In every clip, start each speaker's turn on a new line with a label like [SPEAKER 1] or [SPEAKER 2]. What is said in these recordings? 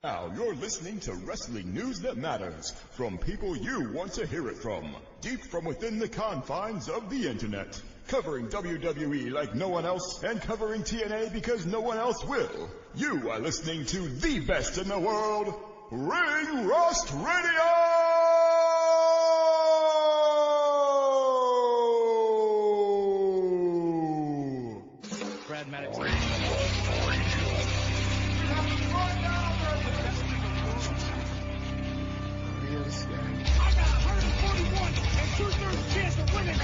[SPEAKER 1] Now you're listening to wrestling news that matters, from people you want to hear it from, deep from within the confines of the internet. Covering WWE like no one else, and covering TNA because no one else will. You are listening to the best in the world, Ring Rust Radio!
[SPEAKER 2] Brad Maddox.
[SPEAKER 3] I got 141 and 2/3 chance of winning.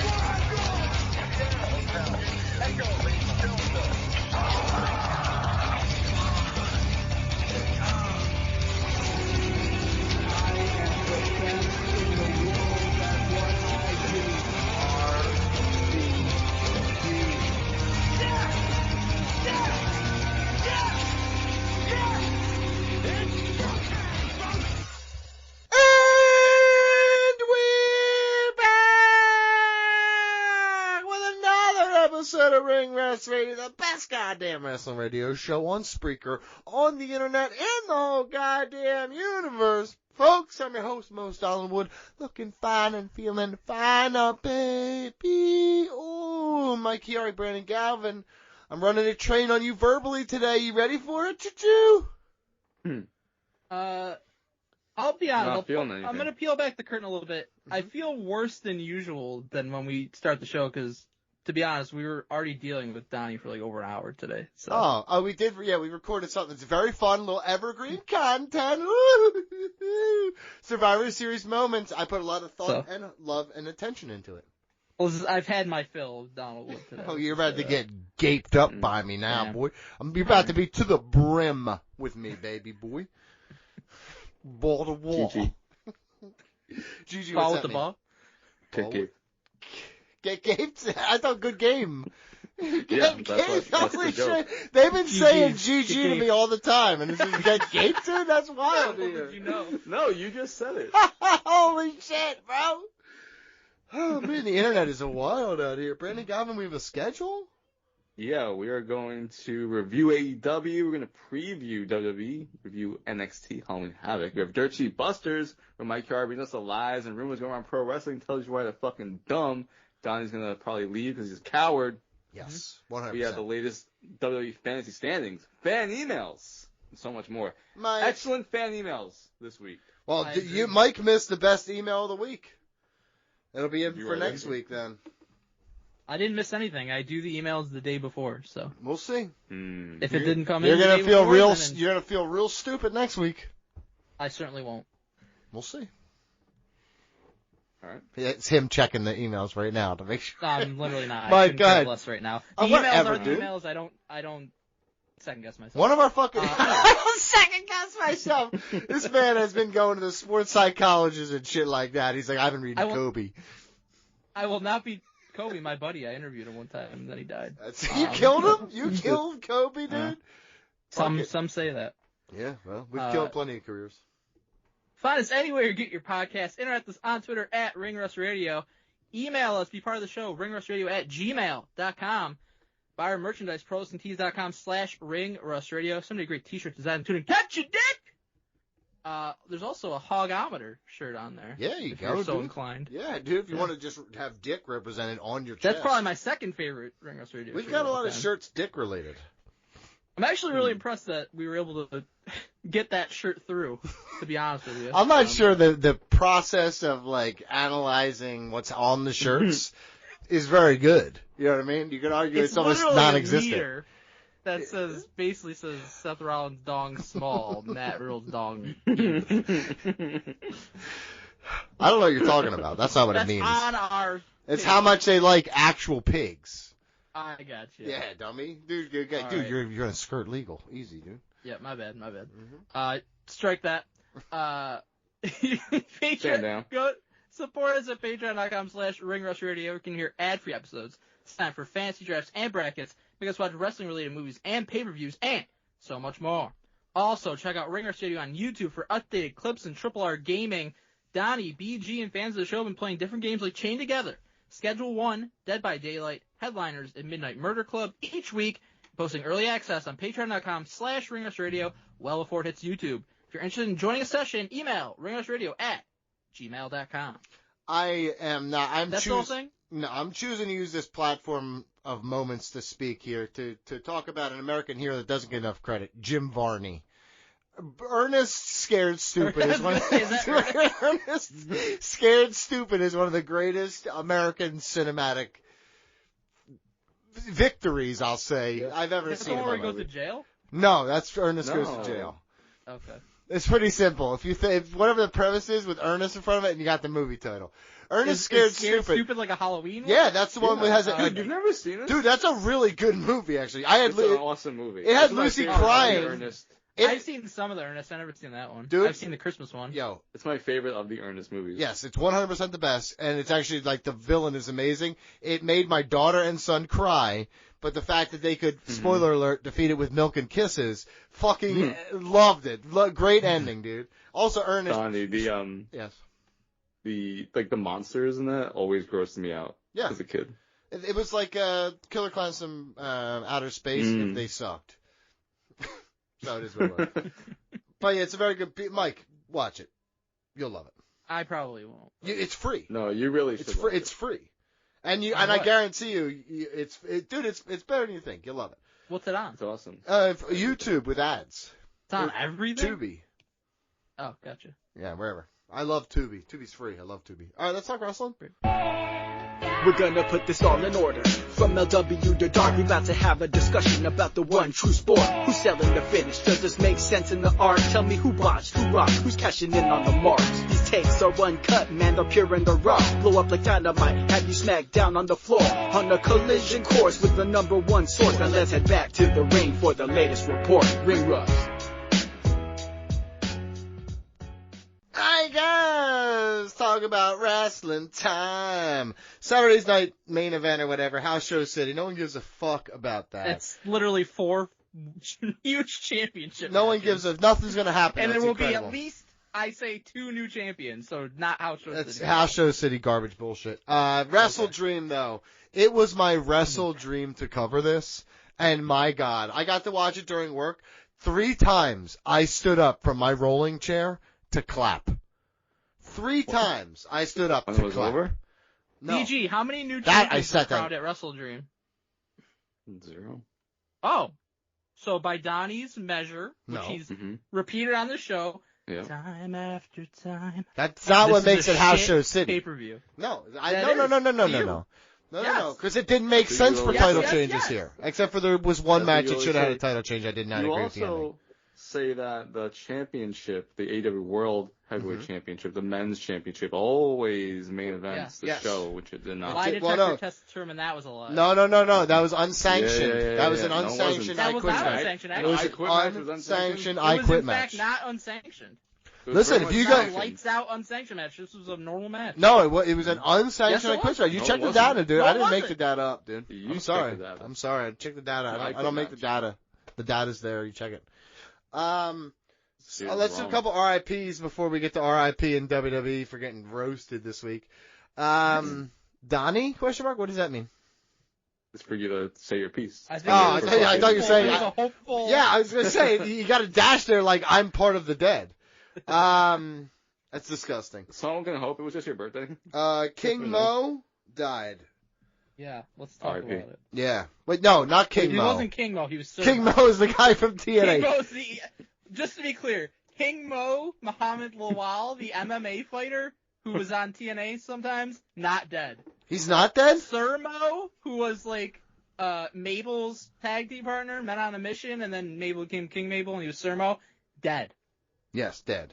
[SPEAKER 4] Of Ring Rust Radio, the best goddamn wrestling radio show on Spreaker, on the internet, in the whole goddamn universe. Folks, I'm your host, Most Hollywood, looking fine and feeling fine up, baby. Ooh, Mike Chiari, Brandon Galvin. I'm running a train on you verbally today. You ready for it, Choo-choo?
[SPEAKER 2] I'll be honest.
[SPEAKER 5] I'm
[SPEAKER 2] going to peel back the curtain a little bit. I feel worse than usual than when we start the show because, to be honest, we were already dealing with Donnie for like over an hour today. So.
[SPEAKER 4] Oh, we did. Yeah, we recorded something that's very fun, little evergreen content. Survivor Series moments. I put a lot of thought and love and attention into it.
[SPEAKER 2] Well, I've had my fill of Donald Wood today.
[SPEAKER 4] Oh, you're about to get gaped up by me now, boy. You're about to be to the brim with me, baby boy. Ball to wall. Gigi,
[SPEAKER 2] ball
[SPEAKER 4] what's
[SPEAKER 2] with the ball?
[SPEAKER 5] Kick.
[SPEAKER 4] Get gaped? I thought good game.
[SPEAKER 5] Yeah, that's
[SPEAKER 4] Holy
[SPEAKER 5] the joke.
[SPEAKER 4] shit. They've been saying GG
[SPEAKER 2] Get
[SPEAKER 4] to me all the time, and this is get gaped, dude? That's wild.
[SPEAKER 2] How did you know?
[SPEAKER 5] No, you just said it.
[SPEAKER 4] Holy shit, bro. Oh, man, the internet is wild out here. Brandon Galvin, we have a schedule?
[SPEAKER 5] Yeah, we are going to review AEW. We're going to preview WWE, review NXT, Halloween Havoc. We have Dirt Sheet Busters, where Mike Chiari brings us the lies and rumors going around pro wrestling, tells you why they're fucking dumb. Donnie's going to probably leave because he's a coward.
[SPEAKER 4] Yes, 100%.
[SPEAKER 5] We have the latest WWE fantasy standings, fan emails, and so much more. Excellent fan emails this week.
[SPEAKER 4] Well, Mike missed the best email of the week. It'll be in for next week then.
[SPEAKER 2] I didn't miss anything. I do the emails the day before, so
[SPEAKER 4] we'll see.
[SPEAKER 2] If it didn't come
[SPEAKER 4] you're
[SPEAKER 2] in,
[SPEAKER 4] gonna feel real. You're gonna feel real stupid next week.
[SPEAKER 2] I certainly won't.
[SPEAKER 4] We'll see.
[SPEAKER 5] All right.
[SPEAKER 4] It's him checking the emails right now to make sure.
[SPEAKER 2] I'm literally not.
[SPEAKER 4] My
[SPEAKER 2] I couldn't
[SPEAKER 4] God.
[SPEAKER 2] care less right now. The emails are the emails. I don't second guess myself.
[SPEAKER 4] One of our fucking second guess myself. This man has been going to the sports psychologists and shit like that. He's like, I've been reading Kobe.
[SPEAKER 2] I will not be Kobe, my buddy. I interviewed him one time and then he died.
[SPEAKER 4] You killed him? You killed Kobe, dude?
[SPEAKER 2] Some say that.
[SPEAKER 4] Yeah, well, we've killed plenty of careers.
[SPEAKER 2] Find us anywhere you get your podcast. Interact with us on Twitter at @RingRustRadio. Email us, be part of the show, ringrustradio@gmail.com. Buy our merchandise, prosandtees.com/ringrustradio. So many great t-shirt designs, including Catch Your Dick! There's also a Hogometer shirt on there.
[SPEAKER 4] Yeah,
[SPEAKER 2] if you're so inclined.
[SPEAKER 4] Yeah, dude, if you want to just have Dick represented on your chest.
[SPEAKER 2] That's probably my second favorite Ring Rust Radio.
[SPEAKER 4] We've got a lot of shirts Dick related.
[SPEAKER 2] I'm actually really impressed that we were able to get that shirt through, to be honest with you.
[SPEAKER 4] I'm not sure the process of, like, analyzing what's on the shirts is very good. You know what I mean? You could argue it's almost non-existent.
[SPEAKER 2] A meter that basically says Seth Rollins' dong small, Matt Riddle's dong huge.
[SPEAKER 4] I don't know what you're talking about. That's not what it means.
[SPEAKER 2] On our
[SPEAKER 4] It's how much they like actual pigs.
[SPEAKER 2] I got you.
[SPEAKER 4] Yeah, dummy. Dude, you're gonna skirt legal. Easy, dude.
[SPEAKER 2] Yeah, my bad.
[SPEAKER 4] Mm-hmm.
[SPEAKER 2] Strike that. Patreon. Go support us at patreon.com/ringrustradio. You can hear ad-free episodes. It's time for fantasy drafts and brackets. Make us watch wrestling-related movies and pay-per-views and so much more. Also, check out Ring Rust Radio on YouTube for updated clips and Triple R gaming. Donnie, BG, and fans of the show have been playing different games like Chained Together, Schedule 1, Dead by Daylight, Headliners, and Midnight Murder Club each week, posting early access on patreon.com/ringrustradio well before it hits YouTube. If you're interested in joining a session, email ringrushradio@gmail.com.
[SPEAKER 4] I am not.
[SPEAKER 2] That's the whole thing?
[SPEAKER 4] No, I'm choosing to use this platform of moments to speak here to talk about an American hero that doesn't get enough credit, Jim Varney. Ernest Scared Stupid is one of Ernest Scared Stupid is one of the greatest American cinematic victories, I'll say, I've ever
[SPEAKER 2] Is that
[SPEAKER 4] seen.
[SPEAKER 2] the one where he goes to jail?
[SPEAKER 4] No, that's Ernest Goes to Jail.
[SPEAKER 2] Okay.
[SPEAKER 4] It's pretty simple. If you if whatever the premise is with Ernest in front of it, and you got the movie title. Ernest Scared Stupid.
[SPEAKER 2] Like a Halloween one?
[SPEAKER 4] Yeah, that's the one that has
[SPEAKER 5] Dude, you've never seen it?
[SPEAKER 4] Dude, that's a really good movie, actually.
[SPEAKER 5] It's an awesome movie.
[SPEAKER 4] It had Lucy crying.
[SPEAKER 2] I've seen some of the Ernest. I've never seen that one.
[SPEAKER 4] Dude,
[SPEAKER 2] I've seen the Christmas one.
[SPEAKER 4] Yo,
[SPEAKER 5] it's my favorite of the Ernest movies.
[SPEAKER 4] Yes, it's 100% the best, and it's actually like the villain is amazing. It made my daughter and son cry, but the fact that they could, spoiler alert, defeat it with milk and kisses, fucking loved it. Great ending, dude. Also, Ernest.
[SPEAKER 5] Donnie,
[SPEAKER 4] yes.
[SPEAKER 5] The monsters in that always grossed me out.
[SPEAKER 4] Yeah.
[SPEAKER 5] As a kid.
[SPEAKER 4] It was like Killer Clowns from Outer Space if they sucked. So it is what it was. But yeah, it's a very good. Mike, watch it. You'll love it.
[SPEAKER 2] I probably won't.
[SPEAKER 4] It's free.
[SPEAKER 5] No, you really should.
[SPEAKER 4] It's free. It's free. And I guarantee you, it's better than you think. You'll love it.
[SPEAKER 2] What's it on?
[SPEAKER 5] It's awesome.
[SPEAKER 4] YouTube with ads.
[SPEAKER 2] It's on everything?
[SPEAKER 4] Tubi.
[SPEAKER 2] Oh, gotcha.
[SPEAKER 4] Yeah, wherever. I love Tubi. Tubi's free. I love Tubi. All right, let's talk wrestling.
[SPEAKER 6] We're gonna put this all in order. From LW to Dark, we about to have a discussion about the one true sport. Who's selling the finish? Does this make sense in the art? Tell me who botched, who rocked, who's cashing in on the marks. These takes are uncut, man, they're pure and they're raw. Blow up like dynamite, have you smacked down on the floor. On a collision course with the number one source. Now let's head back to the ring for the latest report. Ring Rush.
[SPEAKER 4] Hi guys, talk about wrestling time. Saturday's night main event or whatever, House Show City. No one gives a fuck about that.
[SPEAKER 2] It's literally 4 huge championships.
[SPEAKER 4] No one gives a. Nothing's gonna happen.
[SPEAKER 2] And
[SPEAKER 4] That's
[SPEAKER 2] there will
[SPEAKER 4] incredible.
[SPEAKER 2] be at least, I say, 2 new champions. So not House Show
[SPEAKER 4] That's
[SPEAKER 2] City.
[SPEAKER 4] House Show City garbage bullshit. WrestleDream though, it was my WrestleDream to cover this, and my God, I got to watch it during work. 3 times I stood up from my rolling chair to clap. 3 times I stood up
[SPEAKER 5] When
[SPEAKER 4] to
[SPEAKER 5] it was
[SPEAKER 4] clap.
[SPEAKER 5] over?
[SPEAKER 4] No.
[SPEAKER 2] DG, how many new
[SPEAKER 4] That I
[SPEAKER 2] champions
[SPEAKER 4] sat
[SPEAKER 2] are crowned
[SPEAKER 4] down.
[SPEAKER 2] at WrestleDream?
[SPEAKER 5] 0.
[SPEAKER 2] Oh. So by Donnie's measure, which
[SPEAKER 4] No.
[SPEAKER 2] he's repeated on the show,
[SPEAKER 5] Yeah.
[SPEAKER 2] time after time.
[SPEAKER 4] That's not what
[SPEAKER 2] This is
[SPEAKER 4] makes
[SPEAKER 2] a
[SPEAKER 4] it House
[SPEAKER 2] shit
[SPEAKER 4] Show City.
[SPEAKER 2] Pay-per-view.
[SPEAKER 4] No,
[SPEAKER 2] That
[SPEAKER 4] no,
[SPEAKER 2] Yes.
[SPEAKER 4] because it didn't make
[SPEAKER 5] So
[SPEAKER 4] sense
[SPEAKER 5] you
[SPEAKER 4] for
[SPEAKER 5] yes,
[SPEAKER 4] title
[SPEAKER 2] yes,
[SPEAKER 4] changes
[SPEAKER 2] yes.
[SPEAKER 4] here. Except for there was one
[SPEAKER 5] That's
[SPEAKER 4] match
[SPEAKER 5] what
[SPEAKER 4] that
[SPEAKER 5] you
[SPEAKER 4] should have had a
[SPEAKER 5] always
[SPEAKER 4] title change. I did not
[SPEAKER 5] You
[SPEAKER 4] agree with the ending.
[SPEAKER 5] also say that the championship, the AEW World Heavyweight Championship, the men's championship, always main events the
[SPEAKER 4] Yes.
[SPEAKER 5] show, which it did not.
[SPEAKER 2] Lie
[SPEAKER 4] Well,
[SPEAKER 2] detector
[SPEAKER 4] no.
[SPEAKER 2] test determined that was a lie.
[SPEAKER 4] No. That was unsanctioned.
[SPEAKER 5] Yeah.
[SPEAKER 4] That was an
[SPEAKER 5] No, it wasn't.
[SPEAKER 4] unsanctioned
[SPEAKER 2] That
[SPEAKER 4] I
[SPEAKER 2] was
[SPEAKER 4] quit
[SPEAKER 2] not
[SPEAKER 4] match.
[SPEAKER 2] unsanctioned,
[SPEAKER 4] It
[SPEAKER 2] actually.
[SPEAKER 4] was
[SPEAKER 5] I quit match was
[SPEAKER 4] unsanctioned
[SPEAKER 2] It
[SPEAKER 4] I
[SPEAKER 2] was
[SPEAKER 4] quit
[SPEAKER 2] in
[SPEAKER 4] match.
[SPEAKER 2] fact not unsanctioned.
[SPEAKER 5] It was
[SPEAKER 4] Listen,
[SPEAKER 5] very
[SPEAKER 4] if you
[SPEAKER 5] much
[SPEAKER 4] got-
[SPEAKER 2] Not a
[SPEAKER 5] sanctioned.
[SPEAKER 2] lights out unsanctioned match. This was a normal match.
[SPEAKER 4] No, it was an unsanctioned
[SPEAKER 2] Yes,
[SPEAKER 4] I quit
[SPEAKER 2] it
[SPEAKER 4] match. You
[SPEAKER 5] was.
[SPEAKER 4] checked
[SPEAKER 5] No,
[SPEAKER 4] the
[SPEAKER 5] it wasn't.
[SPEAKER 4] data, dude.
[SPEAKER 2] No,
[SPEAKER 4] I
[SPEAKER 2] it
[SPEAKER 4] didn't make
[SPEAKER 2] wasn't.
[SPEAKER 4] the data up, dude.
[SPEAKER 5] You
[SPEAKER 4] I'm
[SPEAKER 5] checked
[SPEAKER 4] sorry.
[SPEAKER 5] the data.
[SPEAKER 4] I'm sorry. I checked the data.
[SPEAKER 5] No,
[SPEAKER 4] I
[SPEAKER 5] I
[SPEAKER 4] don't make
[SPEAKER 5] quit
[SPEAKER 4] the data. The data's there. You check it.
[SPEAKER 5] Dude,
[SPEAKER 4] Let's do a
[SPEAKER 5] wrong.
[SPEAKER 4] couple RIPs before we get to RIP in WWE for getting roasted this week. Donnie? Question mark? What does that mean?
[SPEAKER 5] It's for you to say your piece.
[SPEAKER 2] I think
[SPEAKER 4] Oh,
[SPEAKER 2] it was
[SPEAKER 4] I thought you were saying-
[SPEAKER 2] it was a hopeful.
[SPEAKER 4] Yeah, I was gonna say you got a dash there like I'm part of the dead. That's disgusting.
[SPEAKER 5] So I'm gonna hope it was just your birthday.
[SPEAKER 4] King Mo died.
[SPEAKER 2] Yeah, let's talk
[SPEAKER 5] R.I.P.
[SPEAKER 2] about it.
[SPEAKER 4] Yeah. Wait, no, not King
[SPEAKER 2] He
[SPEAKER 4] Mo.
[SPEAKER 2] wasn't King Mo. He was Sir
[SPEAKER 4] King Mo is the guy from
[SPEAKER 2] King
[SPEAKER 4] TNA.
[SPEAKER 2] Mo's the. Just to be clear, King Mo, Muhammad Lawal, the MMA fighter who was on TNA sometimes, not dead.
[SPEAKER 4] He's not dead?
[SPEAKER 2] Sir Mo, who was like Mabel's tag team partner, met on a mission, and then Mabel became King Mabel, and he was Sir Mo, dead.
[SPEAKER 4] Yes, dead.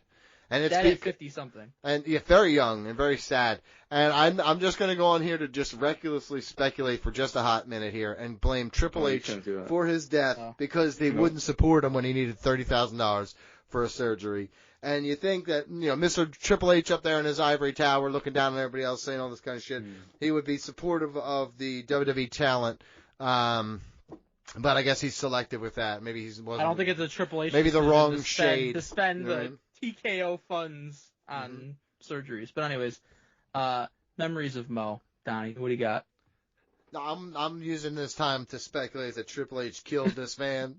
[SPEAKER 4] And it's
[SPEAKER 2] Dead at 50 something.
[SPEAKER 4] and yeah, very young and very sad. And I'm just gonna go on here to just recklessly speculate for just a hot minute here and blame Triple
[SPEAKER 5] Oh, you
[SPEAKER 4] H
[SPEAKER 5] can't do that.
[SPEAKER 4] for his death
[SPEAKER 2] Oh.
[SPEAKER 4] because they
[SPEAKER 5] No.
[SPEAKER 4] wouldn't support him when he needed $30,000 for a surgery. And you think that, Mr. Triple H up there in his ivory tower looking down on everybody else saying all this kind of shit, he would be supportive of the WWE talent. But I guess he's selective with that. Maybe he wasn't.
[SPEAKER 2] I don't think it's a Triple H.
[SPEAKER 4] Maybe the
[SPEAKER 2] decision
[SPEAKER 4] wrong
[SPEAKER 2] to spend,
[SPEAKER 4] shade.
[SPEAKER 2] to spend
[SPEAKER 4] You know what I
[SPEAKER 2] the
[SPEAKER 4] mean?
[SPEAKER 2] TKO funds on surgeries. But anyways, memories of Mo. Donnie, what do you got?
[SPEAKER 4] No, I'm using this time to speculate that Triple H killed this man.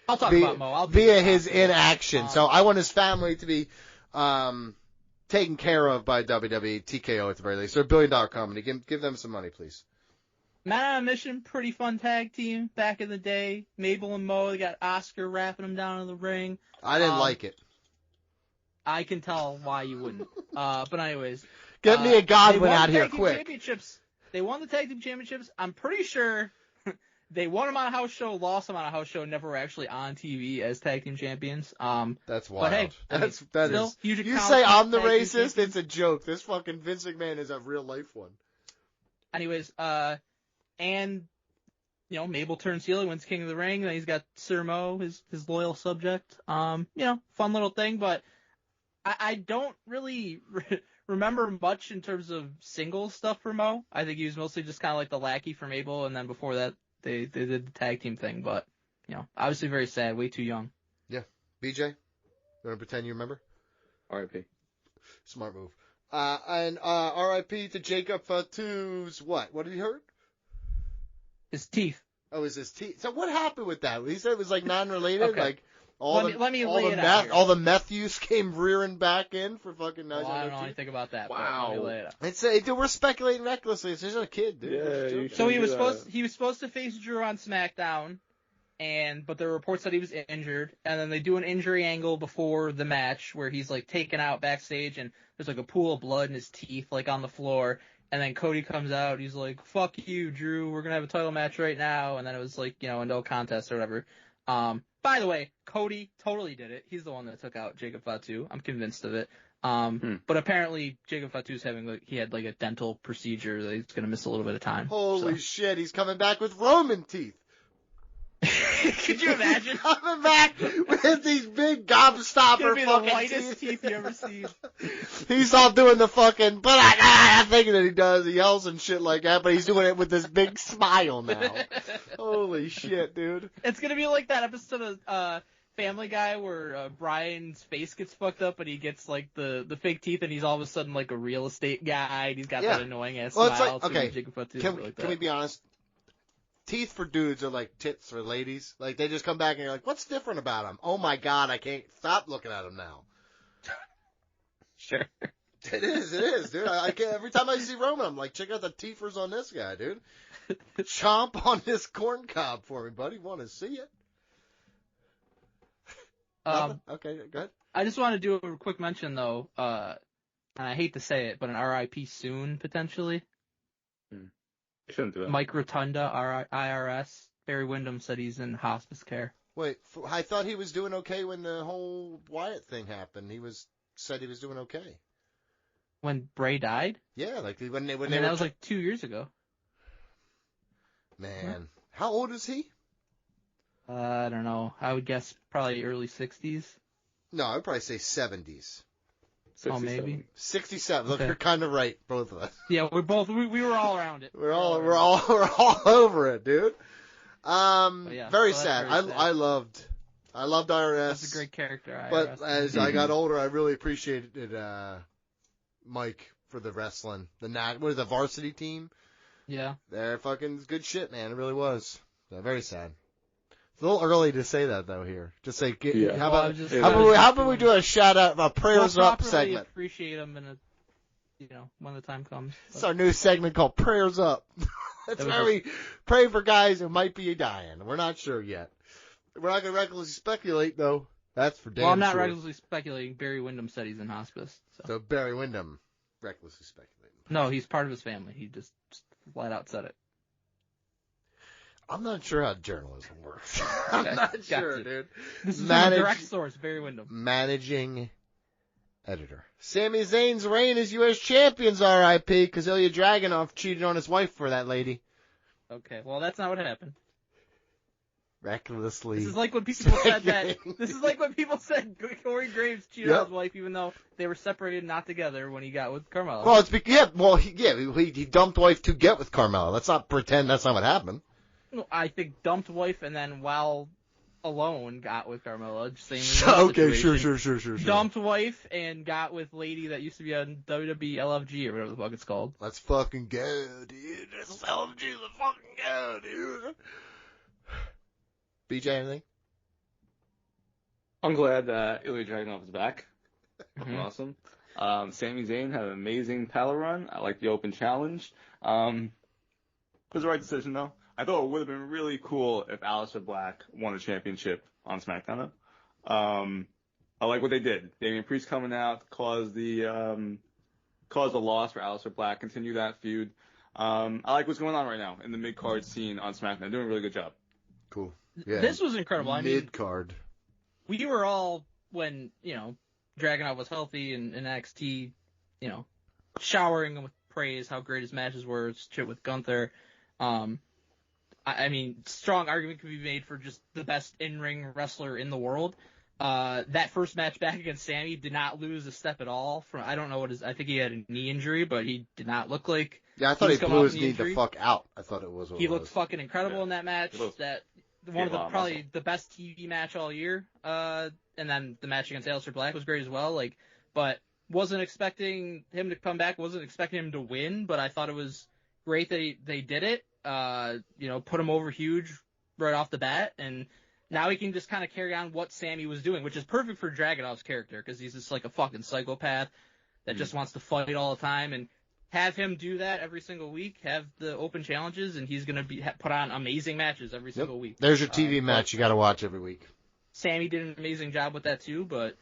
[SPEAKER 2] I'll talk about Mo.
[SPEAKER 4] Via his inaction. So I want his family to be taken care of by WWE, TKO at the very least. They're a $1 billion company. Give them some money, please.
[SPEAKER 2] Man on a Mission, pretty fun tag team back in the day. Mabel and Mo, they got Oscar wrapping them down in the ring.
[SPEAKER 4] I didn't like it.
[SPEAKER 2] I can tell why you wouldn't. But anyways.
[SPEAKER 4] Get me a Godwin out here quick.
[SPEAKER 2] They won the tag team championships. I'm pretty sure they won them on a house show, lost them on a house show, never were actually on TV as tag team champions.
[SPEAKER 4] That's wild.
[SPEAKER 2] But hey,
[SPEAKER 4] that is.
[SPEAKER 2] Huge
[SPEAKER 4] You say I'm the racist? It's a joke. This fucking Vince McMahon is a real life one.
[SPEAKER 2] Anyways, and Mabel turns heel and wins King of the Ring. Then he's got Sir Mo, his loyal subject. Fun little thing, but I don't really remember much in terms of singles stuff for Mo. I think he was mostly just kind of like the lackey for Mabel, and then before that they did the tag team thing. But obviously very sad, way too young.
[SPEAKER 4] Yeah, BJ, you want to pretend you remember?
[SPEAKER 5] R.I.P.
[SPEAKER 4] Smart move. And R.I.P. to Jacob Fatu's what? What did he hurt?
[SPEAKER 2] His teeth.
[SPEAKER 4] Oh, it was his teeth. So what happened with that? He said it was like non-related.
[SPEAKER 2] Okay.
[SPEAKER 4] Like
[SPEAKER 2] Let me lay it out here.
[SPEAKER 4] all the meth use came rearing back in for fucking.
[SPEAKER 2] Well, I don't know anything about that.
[SPEAKER 5] Wow.
[SPEAKER 2] But let me lay it out.
[SPEAKER 4] It's we're speculating recklessly. It's just a kid, dude.
[SPEAKER 5] Yeah.
[SPEAKER 2] So he was supposed to face Drew on SmackDown, but there were reports that he was injured, and then they do an injury angle before the match where he's like taken out backstage, and there's like a pool of blood in his teeth like on the floor. And then Cody comes out, he's like, "Fuck you, Drew. We're gonna have a title match right now." And then it was like, a no contest or whatever. By the way, Cody totally did it. He's the one that took out Jacob Fatu. I'm convinced of it. But apparently Jacob Fatu's he had like a dental procedure that he's gonna miss a little bit of time.
[SPEAKER 4] Holy shit, he's coming back with Roman teeth.
[SPEAKER 2] Could you imagine?
[SPEAKER 4] Coming back with these big gobstopper
[SPEAKER 2] be
[SPEAKER 4] fucking
[SPEAKER 2] the whitest teeth you ever seen.
[SPEAKER 4] He's all doing the fucking, but I think that he does. He yells and shit like that, but he's doing it with this big smile now. Holy shit, dude.
[SPEAKER 2] It's gonna be like that episode of Family Guy where Brian's face gets fucked up and he gets like the fake teeth and he's all of a sudden like a real estate guy and he's got that annoying ass smile.
[SPEAKER 4] It's like, okay,
[SPEAKER 2] can
[SPEAKER 4] we be honest? Teeth for dudes are like tits for ladies. Like, they just come back and you're like, what's different about them? Oh my god, I can't stop looking at them now.
[SPEAKER 2] Sure.
[SPEAKER 4] It is, dude. I can't, every time I see Roman, I'm like, check out the teethers on this guy, dude. Chomp on this corn cob for me, buddy. Want to see it? Okay, go ahead.
[SPEAKER 2] I just want to do a quick mention, though, and I hate to say it, but an RIP soon, potentially.
[SPEAKER 5] Shouldn't do that.
[SPEAKER 2] Mike Rotunda, IRS. Barry Windham said he's in hospice care.
[SPEAKER 4] Wait, I thought he was doing okay when the whole Wyatt thing happened. Said he was doing okay.
[SPEAKER 2] When Bray died?
[SPEAKER 4] Yeah, like when they
[SPEAKER 2] that was like 2 years ago.
[SPEAKER 4] Man, how old is he?
[SPEAKER 2] I don't know. I would guess probably early 60s.
[SPEAKER 4] No, I would probably say 70s.
[SPEAKER 5] 67.
[SPEAKER 2] Oh, maybe
[SPEAKER 4] 67. Look,
[SPEAKER 2] okay.
[SPEAKER 4] You're kind of right, both of us.
[SPEAKER 2] Yeah, we were all around it.
[SPEAKER 4] We're all over it, dude. Very sad.
[SPEAKER 2] Very sad.
[SPEAKER 4] I loved IRS.
[SPEAKER 2] That's a great character. IRS.
[SPEAKER 4] But as I got older, I really appreciated Mike for the wrestling. What is the varsity team?
[SPEAKER 2] Yeah.
[SPEAKER 4] They're fucking good shit, man. It really was. Very sad. It's a little early to say that though here. Just say, how about we do a shout out, a prayers up segment?
[SPEAKER 2] Appreciate them when the time comes.
[SPEAKER 4] It's our new segment called Prayers Up. That's where we pray for guys who might be dying. We're not sure yet. We're not going to recklessly speculate though. That's for damn sure.
[SPEAKER 2] Well, I'm not recklessly speculating. Barry Windham said he's in hospice.
[SPEAKER 4] So Barry Windham recklessly speculating.
[SPEAKER 2] No, he's part of his family. He just flat out said it.
[SPEAKER 4] I'm not sure how journalism works. I'm not sure, dude.
[SPEAKER 2] This is a direct source, Barry Windham.
[SPEAKER 4] Managing editor. Sami Zayn's reign as U.S. champions, R.I.P., because Ilya Dragunov cheated on his wife for that lady.
[SPEAKER 2] Okay, well, that's not what happened.
[SPEAKER 4] Recklessly.
[SPEAKER 2] This is like when people said that. This is like when people said Corey Graves cheated on his wife, even though they were separated, not together, when he got with Carmella.
[SPEAKER 4] Well, he dumped wife to get with Carmella. Let's not pretend that's not what happened.
[SPEAKER 2] I think dumped wife and then while alone got with Carmella.
[SPEAKER 4] Okay, sure.
[SPEAKER 2] Dumped wife and got with lady that used to be on WWE LFG or whatever the fuck it's called.
[SPEAKER 4] Let's fucking go, dude. This is LFG. Let's fucking go, dude. BJ, anything?
[SPEAKER 5] I'm glad that Ilya Dragunov is back. Fucking awesome. Sami Zayn had an amazing title run. I like the open challenge. It was the right decision, though. I thought it would have been really cool if Aleister Black won the championship on SmackDown. I like what they did. Damian Priest coming out caused the loss for Aleister Black. Continue that feud. I like what's going on right now in the mid-card scene on SmackDown. They're doing a really good job.
[SPEAKER 4] Cool. Yeah.
[SPEAKER 2] This was incredible. I mean,
[SPEAKER 4] mid-card.
[SPEAKER 2] We were all, when, Dragunov was healthy and NXT, showering him with praise, how great his matches were, shit with Gunther. I mean, strong argument could be made for just the best in-ring wrestler in the world. That first match back against Sammy did not lose a step at all. I don't know what I think he had a knee injury, but he did not look like.
[SPEAKER 4] Yeah, I thought he blew his knee the fuck out. I thought it was.
[SPEAKER 2] He looked fucking incredible in that match. One of the probably the best TV match all year. And then the match against Aleister Black was great as well. But wasn't expecting him to come back. Wasn't expecting him to win. But I thought it was great that they did it. Put him over huge right off the bat, and now he can just kind of carry on what Sammy was doing, which is perfect for Dragunov's character because he's just like a fucking psychopath that just wants to fight all the time, and have him do that every single week, have the open challenges, and he's going to put on amazing matches every single week.
[SPEAKER 4] There's your TV match you got to watch every week.
[SPEAKER 2] Sammy did an amazing job with that too, but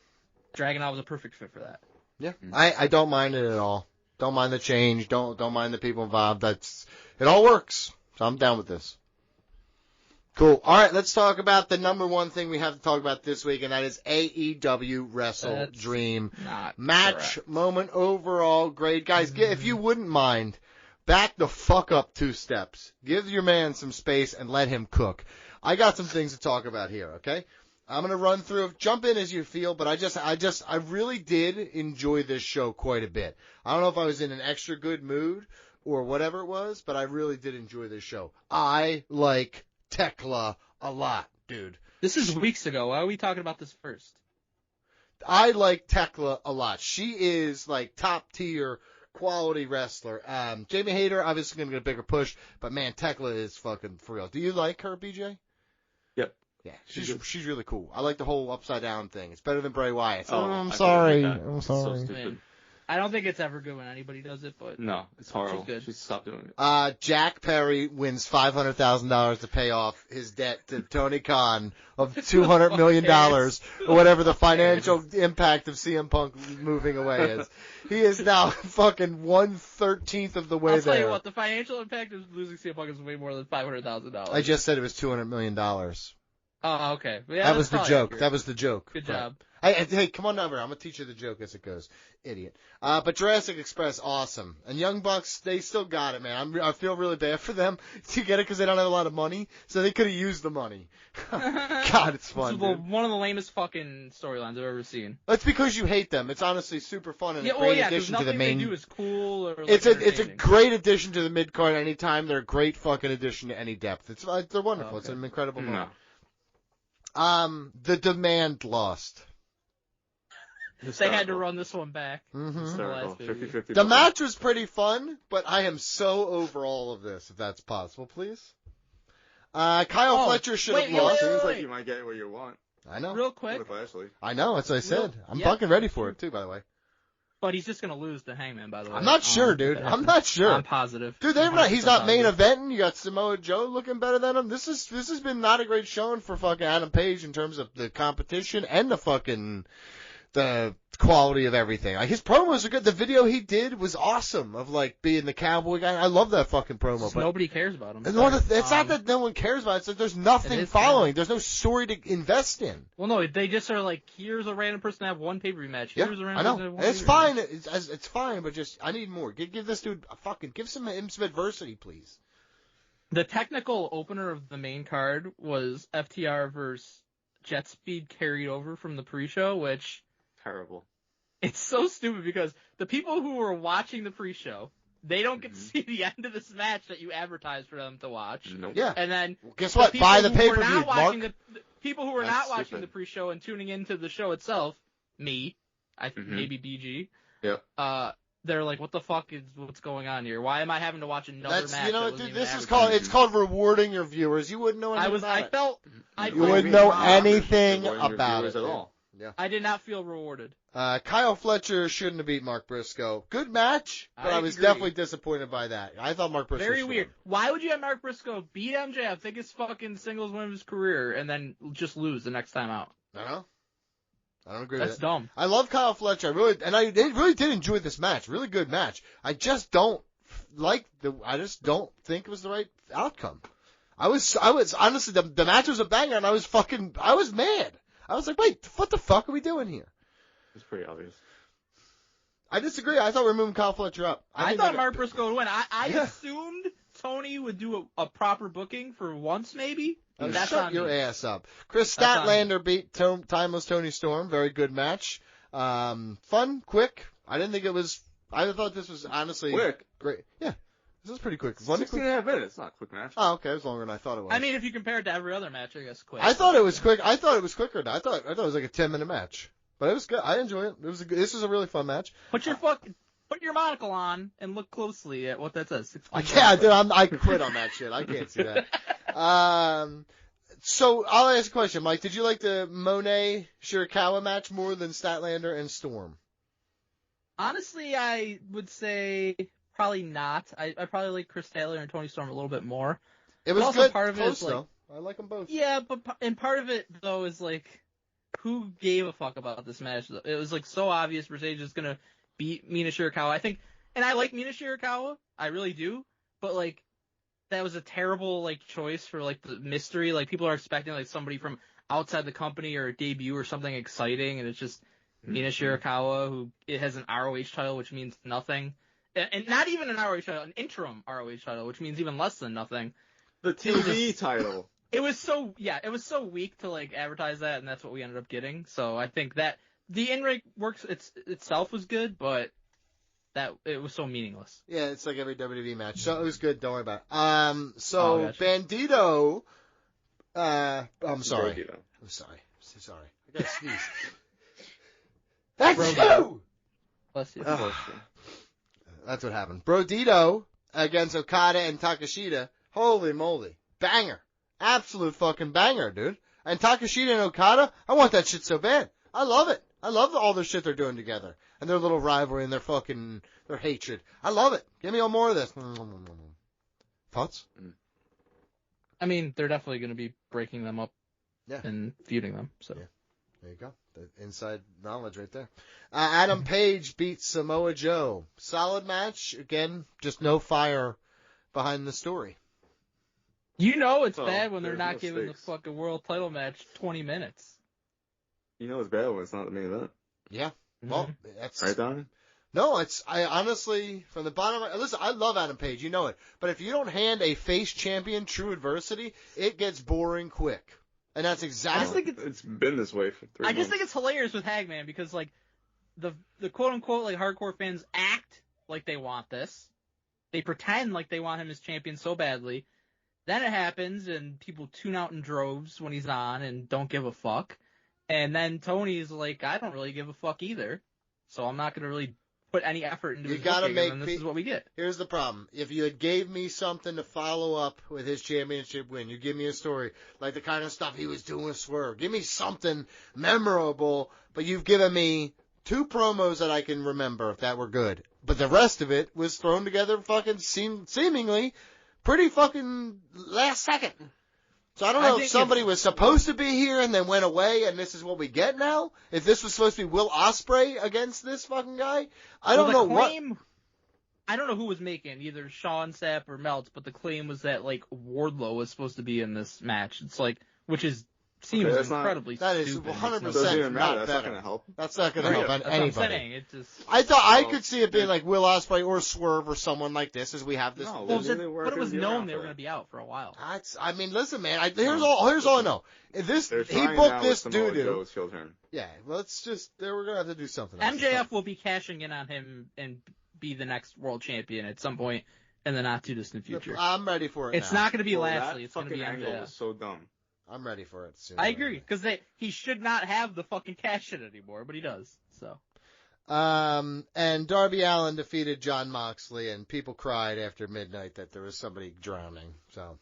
[SPEAKER 2] Dragunov was a perfect fit for that.
[SPEAKER 4] Yeah, I don't mind it at all. Don't mind the change. Don't mind the people involved. It all works. So I'm down with this. Cool. All right, let's talk about the number one thing we have to talk about this week, and that is AEW WrestleDream. Match,
[SPEAKER 2] correct.
[SPEAKER 4] Moment, overall, great. Guys, if you wouldn't mind, back the fuck up 2 steps. Give your man some space and let him cook. I got some things to talk about here, okay? I'm going to run through, jump in as you feel, but I really did enjoy this show quite a bit. I don't know if I was in an extra good mood or whatever it was, but I really did enjoy this show. I like Tekla a lot, dude.
[SPEAKER 2] This is weeks ago. Why are we talking about this first?
[SPEAKER 4] I like Tekla a lot. She is like top tier quality wrestler. Jamie Hayter obviously going to get a bigger push, but man, Tekla is fucking for real. Do you like her, BJ?
[SPEAKER 5] Yep.
[SPEAKER 4] Yeah, she's really cool. I like the whole upside down thing. It's better than Bray Wyatt.
[SPEAKER 5] I'm
[SPEAKER 4] sorry.
[SPEAKER 5] I'm sorry. So stupid.
[SPEAKER 2] I don't think it's ever good when anybody does it, but
[SPEAKER 5] no, it's horrible.
[SPEAKER 2] She's good.
[SPEAKER 5] She should stop doing
[SPEAKER 4] it. Jack Perry wins $500,000 to pay off his debt to Tony Khan of $200 million or whatever the financial impact of CM Punk moving away is. He is now fucking 1/13 of the way there.
[SPEAKER 2] I'll tell you what, the financial impact of losing CM Punk is way more than $500,000.
[SPEAKER 4] I just said it was $200 million.
[SPEAKER 2] Oh, okay. Yeah,
[SPEAKER 4] that was the joke.
[SPEAKER 2] Accurate.
[SPEAKER 4] That was the joke.
[SPEAKER 2] Good job.
[SPEAKER 4] Hey, come on over. I'm going to teach you the joke as it goes. Idiot. But Jurassic Express, awesome. And Young Bucks, they still got it, man. I feel really bad for them to get it because they don't have a lot of money. So they could have used the money. God, it's fun, dude.
[SPEAKER 2] One of the lamest fucking storylines I've ever seen.
[SPEAKER 4] That's because you hate them. It's honestly super fun and a great addition to the main.
[SPEAKER 2] They do is cool or like
[SPEAKER 4] it's a great addition to the mid card anytime. They're a great fucking addition to any depth. They're wonderful. It's an incredible moment. The demand lost.
[SPEAKER 2] They had to run this one back.
[SPEAKER 4] Mm-hmm. The match was pretty fun, but I am so over all of this, if that's possible, please. Kyle Fletcher should have lost.
[SPEAKER 5] Seems like you might get what you want.
[SPEAKER 4] I know.
[SPEAKER 2] Real quick.
[SPEAKER 5] With Lashley.
[SPEAKER 4] I know, that's what I said. I'm fucking ready for it, too, by the way.
[SPEAKER 2] But he's just going to lose to Hangman, by the way.
[SPEAKER 4] I'm not sure, dude. I'm not sure.
[SPEAKER 2] I'm positive.
[SPEAKER 4] Dude, he's not main eventing. You got Samoa Joe looking better than him. This has been not a great showing for fucking Adam Page in terms of the competition and the quality of everything. Like, his promos are good. The video he did was awesome of like being the cowboy guy. I love that fucking promo. But
[SPEAKER 2] nobody cares about him.
[SPEAKER 4] It's not that no one cares about it. It's like there's nothing following. There's no story to invest in.
[SPEAKER 2] Well, no, they just are like, here's a random person to have one pay-per-view match. Here's a random person to have one
[SPEAKER 4] it's fine. It's fine, but just I need more. Give this dude give some adversity, please.
[SPEAKER 2] The technical opener of the main card was FTR versus Jet Speed carried over from the pre-show, which
[SPEAKER 5] terrible.
[SPEAKER 2] It's so stupid because the people who were watching the pre-show, they don't get to see the end of this match that you advertised for them to watch.
[SPEAKER 5] Nope.
[SPEAKER 4] Yeah.
[SPEAKER 2] And then
[SPEAKER 4] guess what? Buy the pay-per-view, Mark.
[SPEAKER 2] The people who were not watching the pre-show and tuning into the show itself, me, I think maybe BG.
[SPEAKER 5] Yeah.
[SPEAKER 2] they're like, what the fuck is what's going on here? Why am I having to watch another match?
[SPEAKER 4] You know,
[SPEAKER 2] that wasn't
[SPEAKER 4] dude,
[SPEAKER 2] even
[SPEAKER 4] this is
[SPEAKER 2] advertised?
[SPEAKER 4] it's called rewarding your viewers. You wouldn't know anything about it. You wouldn't know anything about it
[SPEAKER 5] at all.
[SPEAKER 4] Yeah.
[SPEAKER 2] I did not feel rewarded.
[SPEAKER 4] Kyle Fletcher shouldn't have beat Mark Briscoe. Good match, but I was
[SPEAKER 2] agree.
[SPEAKER 4] definitely disappointed by that. I thought Mark Briscoe
[SPEAKER 2] Very
[SPEAKER 4] should
[SPEAKER 2] weird.
[SPEAKER 4] have.
[SPEAKER 2] Why would you have Mark Briscoe beat MJF, biggest fucking singles win of his career, and then just lose the next time out?
[SPEAKER 4] I don't agree
[SPEAKER 2] That's
[SPEAKER 4] with it.
[SPEAKER 2] dumb.
[SPEAKER 4] I love Kyle Fletcher. I really did enjoy this match. Really good match. I just don't I just don't think it was the right outcome. I was honestly, the match was a banger, and I was mad. I was like, wait, what the fuck are we doing here?
[SPEAKER 5] It's pretty obvious.
[SPEAKER 4] I disagree. I thought we were moving Kyle Fletcher up.
[SPEAKER 2] I thought Mark Briscoe would win. I assumed Tony would do a proper booking for once, maybe. That's
[SPEAKER 4] shut your ass up. Chris Statlander beat Timeless Tony Storm. Very good match. Fun, quick. I thought this was honestly
[SPEAKER 5] quick.
[SPEAKER 4] Great. Yeah. This is pretty quick.
[SPEAKER 5] 16.5 minutes. Not a quick match.
[SPEAKER 4] Oh, okay. It was longer than I thought it was.
[SPEAKER 2] I mean, if you compare it to every other match, I guess quick.
[SPEAKER 4] I thought it was quick. I thought it was quicker. I thought it was like a 10-minute match. But it was good. I enjoy it. This was a really fun match.
[SPEAKER 2] Put your monocle on and look closely at what that says.
[SPEAKER 4] I can't, dude. I quit on that shit. I can't see that. So I'll ask a question, Mike. Did you like the Monet Shirakawa match more than Statlander and Storm?
[SPEAKER 2] Honestly, I would say probably not. I probably like Chris Taylor and Tony Storm a little bit more.
[SPEAKER 4] It was
[SPEAKER 2] also
[SPEAKER 4] good.
[SPEAKER 2] Part of it
[SPEAKER 4] Close,
[SPEAKER 2] is like,
[SPEAKER 4] though. I like them both.
[SPEAKER 2] Yeah, but part of it though is like, who gave a fuck about this match? It was like so obvious Mercedes is gonna beat Mina Shirakawa. I think, and I like Mina Shirakawa, I really do. But like, that was a terrible like choice for like the mystery. Like people are expecting like somebody from outside the company or a debut or something exciting, and it's just Mina Shirakawa, who it has an ROH title, which means nothing, and not even an ROH title, an interim ROH title, which means even less than nothing.
[SPEAKER 5] The TV title.
[SPEAKER 2] It was so weak to like advertise that, and that's what we ended up getting. So I think that the in-ring works itself was good, but that it was so meaningless.
[SPEAKER 4] Yeah, it's like every WWE match. So it was good. Don't worry about it.
[SPEAKER 2] Gotcha.
[SPEAKER 4] Bandito. I'm sorry.
[SPEAKER 5] Bandito.
[SPEAKER 4] I'm sorry. So sorry. I gotta sneeze. That's you.
[SPEAKER 2] Bless you.
[SPEAKER 4] That's what happened. Brodito against Okada and Takashita. Holy moly. Banger. Absolute fucking banger, dude. And Takashita and Okada, I want that shit so bad. I love it. I love all the shit they're doing together. And their little rivalry and their hatred. I love it. Give me all more of this. Thoughts?
[SPEAKER 2] I mean, they're definitely going to be breaking them up
[SPEAKER 4] Yeah.
[SPEAKER 2] and feuding them. So
[SPEAKER 4] Yeah. There you go. The inside knowledge right there. Adam Page beats Samoa Joe. Solid match. Again, just no fire behind the story.
[SPEAKER 2] you know it's bad when they're
[SPEAKER 5] there's
[SPEAKER 2] not
[SPEAKER 5] no
[SPEAKER 2] giving
[SPEAKER 5] stakes.
[SPEAKER 2] the fucking world title match 20 minutes.
[SPEAKER 5] You know it's bad when it's not the main event.
[SPEAKER 4] Yeah. Well, that's
[SPEAKER 5] Right, Donnie?
[SPEAKER 4] no. I honestly, from the bottom of my, listen, I love Adam Page. You know it. But if you don't hand a face champion true adversity, it gets boring quick. And that's exactly.
[SPEAKER 5] It's been this way for 3 months.
[SPEAKER 2] I just think it's hilarious with Hagman because like the quote unquote like hardcore fans act like they want this. They pretend like they want him as champion so badly. Then it happens and people tune out in droves when he's on and don't give a fuck. And then Tony's like, I don't really give a fuck either. So I'm not going to really put any effort into
[SPEAKER 4] You
[SPEAKER 2] his
[SPEAKER 4] gotta
[SPEAKER 2] booking,
[SPEAKER 4] make
[SPEAKER 2] and this is what we get.
[SPEAKER 4] Here's the problem. If you had gave me something to follow up with his championship win, you give me a story like the kind of stuff he was doing with Swerve. Give me something memorable, but you've given me 2 promos that I can remember that were good. But the rest of it was thrown together fucking seemingly pretty fucking last second. So I don't know if somebody was supposed to be here and then went away and this is what we get now. If this was supposed to be Will Ospreay against this fucking guy, I don't know what.
[SPEAKER 2] I don't know who was making either Sean Sapp or Meltz, but the claim was that like Wardlow was supposed to be in this match. It's like, which seems incredibly
[SPEAKER 4] that is
[SPEAKER 2] stupid.
[SPEAKER 4] 100% not
[SPEAKER 5] That's
[SPEAKER 4] better.
[SPEAKER 5] not gonna help.
[SPEAKER 4] That's not going to help
[SPEAKER 2] That's
[SPEAKER 4] anybody.
[SPEAKER 2] what I'm saying. It just,
[SPEAKER 4] I thought I could see it being like Will Ospreay or Swerve or someone like this as we have this.
[SPEAKER 5] No,
[SPEAKER 2] but
[SPEAKER 5] they
[SPEAKER 2] it was
[SPEAKER 5] were
[SPEAKER 2] known they
[SPEAKER 5] out
[SPEAKER 2] were
[SPEAKER 5] there.
[SPEAKER 2] going to be out for a while.
[SPEAKER 4] I mean, listen, man. Here's all I know. If
[SPEAKER 5] They're
[SPEAKER 4] he
[SPEAKER 5] trying
[SPEAKER 4] booked
[SPEAKER 5] now
[SPEAKER 4] this
[SPEAKER 5] with Samoa
[SPEAKER 4] doo-doo.
[SPEAKER 5] Joe's heel turn.
[SPEAKER 4] Yeah, let's just. We're gonna have to do something else.
[SPEAKER 2] MJF will be cashing in on him and be the next world champion at some point in the not too distant future.
[SPEAKER 4] I'm ready for it.
[SPEAKER 2] It's
[SPEAKER 4] now.
[SPEAKER 2] not going to be
[SPEAKER 5] Well,
[SPEAKER 2] Lashley.
[SPEAKER 5] that
[SPEAKER 2] It's going to
[SPEAKER 5] fucking
[SPEAKER 2] be
[SPEAKER 5] angle
[SPEAKER 2] MJF.
[SPEAKER 5] was so dumb.
[SPEAKER 4] I'm ready for it soon.
[SPEAKER 2] I agree because he should not have the fucking cash in anymore, but he does. So
[SPEAKER 4] And Darby Allin defeated Jon Moxley, and people cried after midnight that there was somebody drowning. So,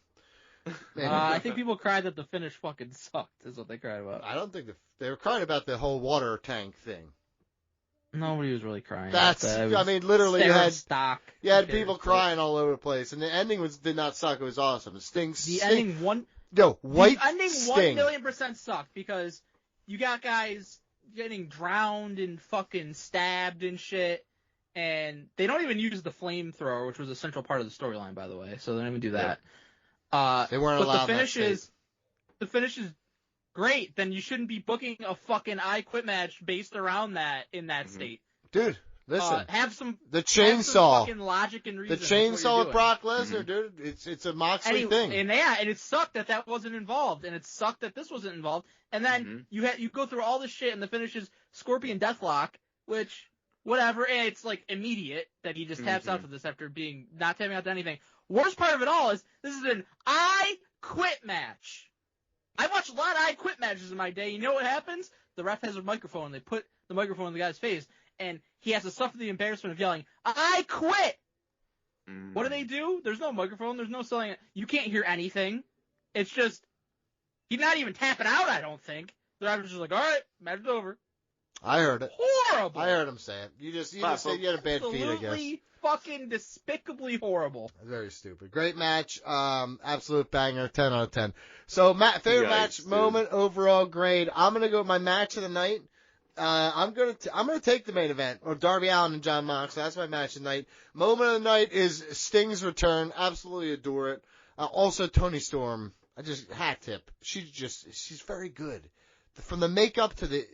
[SPEAKER 2] I think people cried that the finish fucking sucked, is what they cried about.
[SPEAKER 4] I don't think they were crying about the whole water tank thing.
[SPEAKER 2] Nobody was really crying.
[SPEAKER 4] I mean, literally, you had people
[SPEAKER 2] cares,
[SPEAKER 4] crying all over the place, and the ending did not suck. It was awesome.
[SPEAKER 2] The ending
[SPEAKER 4] 1,000,000%
[SPEAKER 2] sucked because you got guys getting drowned and fucking stabbed and shit, and they don't even use the flamethrower, which was a central part of the storyline, by the way. So they don't even do that.
[SPEAKER 4] They weren't allowed.
[SPEAKER 2] But the finish is great. Then you shouldn't be booking a fucking I Quit match based around that in that state.
[SPEAKER 4] Dude, listen.
[SPEAKER 2] Have some
[SPEAKER 4] chainsaw.
[SPEAKER 2] fucking logic and reason.
[SPEAKER 4] The chainsaw with Brock Lesnar, dude. It's a Moxley thing.
[SPEAKER 2] And it sucked that wasn't involved, and it sucked that this wasn't involved. And then you go through all this shit, and the finish is Scorpion Deathlock, which whatever, and it's like immediate that he just taps out for this after not tapping out to anything. Worst part of it all is this is an I Quit match. I watched a lot of I Quit matches in my day. You know what happens? The ref has a microphone, and they put the microphone in the guy's face, and he has to suffer the embarrassment of yelling, I quit! What do? There's no microphone. There's no selling it. You can't hear anything. It's just, he's not even tapping out, I don't think. The ref was just like, all right, match is over.
[SPEAKER 4] I heard it.
[SPEAKER 2] Horrible.
[SPEAKER 4] I heard him say it. You just said you had a bad feed, I guess.
[SPEAKER 2] Absolutely fucking despicably horrible.
[SPEAKER 4] Very stupid. Great match. Absolute banger. 10 out of 10. So, favorite match, moment, overall grade. I'm going to go with my match of the night. I'm gonna take the main event, or Darby Allin and Jon Moxley. That's my match of the night. Moment of the night is Sting's return. Absolutely adore it. Also Toni Storm. Hat tip. She's very good. From the makeup to the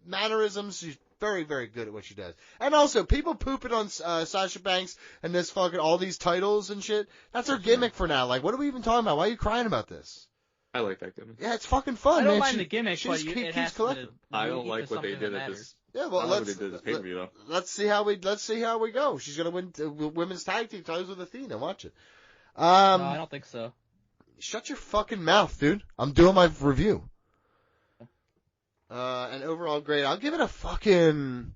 [SPEAKER 4] mannerisms, she's very, very good at what she does. And also, people pooping on Sasha Banks and this fucking all these titles and shit. That's her gimmick for now. Like, what are we even talking about? Why are you crying about this?
[SPEAKER 5] I like that gimmick.
[SPEAKER 4] Yeah, it's fucking fun,
[SPEAKER 2] I don't
[SPEAKER 4] man.
[SPEAKER 2] mind the gimmick, but
[SPEAKER 4] keeps
[SPEAKER 2] has
[SPEAKER 4] collecting.
[SPEAKER 5] I don't like what they did at this.
[SPEAKER 4] Yeah, well, let's see how we go. She's gonna win women's tag team titles with Athena. Watch it.
[SPEAKER 2] No, I don't think so.
[SPEAKER 4] Shut your fucking mouth, dude. I'm doing my review. And overall grade, I'll give it a fucking.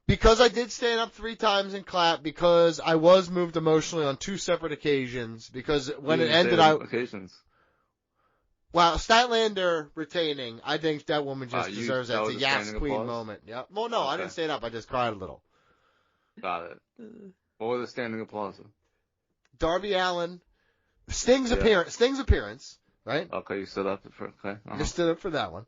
[SPEAKER 4] Because I did stand up 3 times and clap, because I was moved emotionally on 2 separate occasions, because when it ended, Wow, Statlander retaining. I think that woman just deserves that. It's a Yas Queen moment. Yeah. Well, no, I didn't stand up. I just cried a little.
[SPEAKER 5] Got it. What was the standing applause?
[SPEAKER 4] Darby Allin, Sting's appearance, right?
[SPEAKER 5] Okay, you stood up for. Okay.
[SPEAKER 4] You stood up for that one.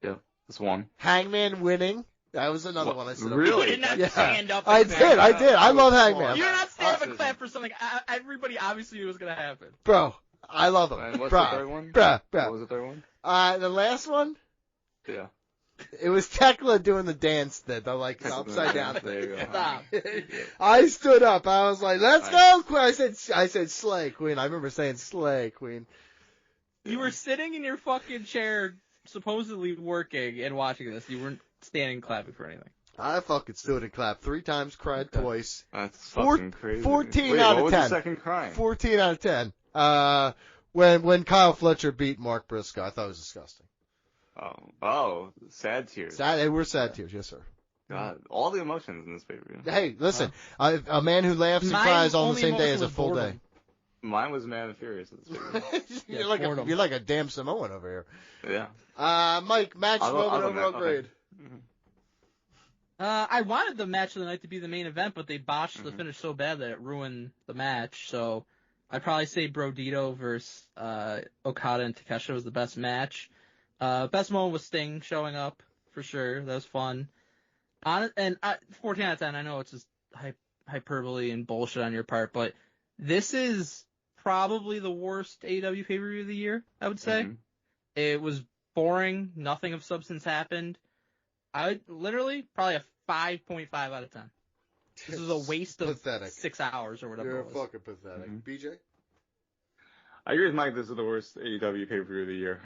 [SPEAKER 5] Yeah, that's one.
[SPEAKER 4] Hangman winning. That was another one I stood up for.
[SPEAKER 5] Really?
[SPEAKER 2] You did not stand up.
[SPEAKER 4] I did. I love Hangman.
[SPEAKER 2] You did not stand up and clap for something everybody obviously knew was going to happen.
[SPEAKER 4] Bro. I love him.
[SPEAKER 5] And what's the third one?
[SPEAKER 4] Bruh.
[SPEAKER 5] What was the third one?
[SPEAKER 4] The last one?
[SPEAKER 5] Yeah.
[SPEAKER 4] It was Tekla doing the dance the upside down thing.
[SPEAKER 5] There you go.
[SPEAKER 2] Stop.
[SPEAKER 4] I stood up. I was like, let's go, Queen. I said, slay, Queen. I remember saying slay, Queen.
[SPEAKER 2] You were sitting in your fucking chair, supposedly working and watching this. You weren't standing clapping for anything.
[SPEAKER 4] I fucking stood and clapped 3 times, cried twice.
[SPEAKER 5] That's fucking crazy.
[SPEAKER 4] 14 out of 10.
[SPEAKER 5] What was the second crying?
[SPEAKER 4] 14 out of 10. When Kyle Fletcher beat Mark Briscoe, I thought it was disgusting.
[SPEAKER 5] Oh, sad tears.
[SPEAKER 4] They were sad tears, yes, sir.
[SPEAKER 5] God, all the emotions in this pay-per-view.
[SPEAKER 4] Hey, listen, a man who laughs and cries on the same day is a full day.
[SPEAKER 5] Mine was Mad and Furious at this pay-per-view.
[SPEAKER 4] You're like a damn Samoan over here.
[SPEAKER 5] Yeah.
[SPEAKER 4] Mike, match moment, overall grade.
[SPEAKER 2] I wanted the match of the night to be the main event, but they botched the finish so bad that it ruined the match. So I'd probably say Brodito versus Okada and Takeshita was the best match. Best moment was Sting showing up, for sure. That was fun. 14 out of 10, I know it's just hyperbole and bullshit on your part, but this is probably the worst AEW pay-per-view of the year, I would say. It was boring. Nothing of substance happened. I would literally probably a 5.5 out of 10. This is a waste of 6 hours or whatever it was.
[SPEAKER 4] You're fucking pathetic. BJ?
[SPEAKER 5] I agree with Mike. This is the worst AEW pay-per-view of the year.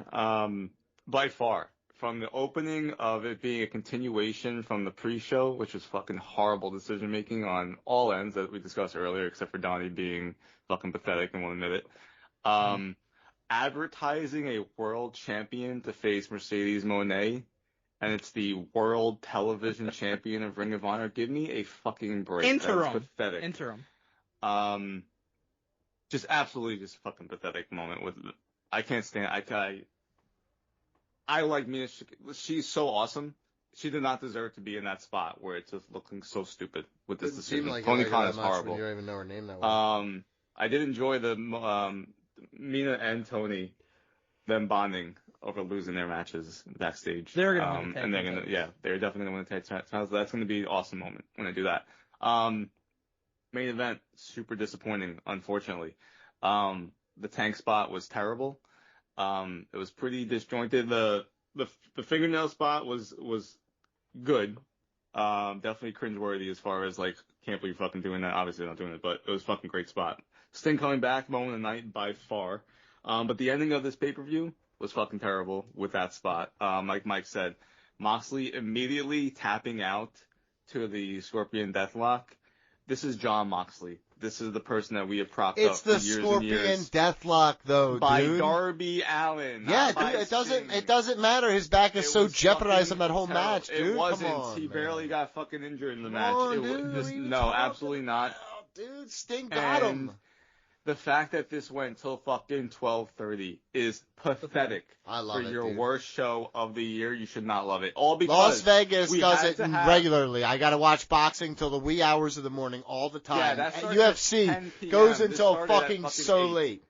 [SPEAKER 5] By far. From the opening of it being a continuation from the pre-show, which was fucking horrible decision-making on all ends that we discussed earlier, except for Donnie being fucking pathetic and won't admit it. Advertising a world champion to face Mercedes Moné and it's the World Television Champion of Ring of Honor. Give me a fucking break.
[SPEAKER 2] Interim.
[SPEAKER 5] That's pathetic.
[SPEAKER 2] Interim.
[SPEAKER 5] Just absolutely just fucking pathetic moment with. I can't stand. I like Mina. She's so awesome. She did not deserve to be in that spot where it's just looking so stupid with this decision.
[SPEAKER 4] Like
[SPEAKER 5] Tony Khan is horrible.
[SPEAKER 4] You don't even know her name that well.
[SPEAKER 5] I did enjoy the Mina and Tony them bonding over losing their matches backstage.
[SPEAKER 2] They're gonna win the tag
[SPEAKER 5] and they're
[SPEAKER 2] titles.
[SPEAKER 5] gonna they're definitely gonna win the tag titles. That's gonna be an awesome moment when they do that. Main event super disappointing, unfortunately. The tank spot was terrible. It was pretty disjointed. The fingernail spot was good. Definitely cringeworthy as far as like, can't believe fucking doing that. Obviously not doing it, but it was fucking great spot. Sting coming back, moment of the night by far. But the ending of this pay-per-view was fucking terrible with that spot. Like Mike said, Moxley immediately tapping out to the Scorpion Deathlock. This is John Moxley. This is the person that we have propped up for years and years.
[SPEAKER 4] It's the Scorpion Deathlock, though,
[SPEAKER 5] by
[SPEAKER 4] dude.
[SPEAKER 5] Darby Allin.
[SPEAKER 4] Yeah, dude, it doesn't matter. His back is so jeopardized in that whole match, dude.
[SPEAKER 5] It wasn't.
[SPEAKER 4] Come on,
[SPEAKER 5] he barely got fucking injured in the match.
[SPEAKER 4] No,
[SPEAKER 5] absolutely not.
[SPEAKER 4] Dude, Sting got him.
[SPEAKER 5] The fact that this went till fucking 12:30 is pathetic.
[SPEAKER 4] I love
[SPEAKER 5] for
[SPEAKER 4] it,
[SPEAKER 5] your
[SPEAKER 4] dude.
[SPEAKER 5] worst show of the year. You should not love it. All because
[SPEAKER 4] Las Vegas does it regularly. I gotta watch boxing till the wee hours of the morning all the time.
[SPEAKER 5] Yeah, that started
[SPEAKER 4] UFC
[SPEAKER 5] at 10 p.m.
[SPEAKER 4] goes
[SPEAKER 5] This
[SPEAKER 4] until
[SPEAKER 5] started at
[SPEAKER 4] fucking so
[SPEAKER 5] 8.
[SPEAKER 4] late.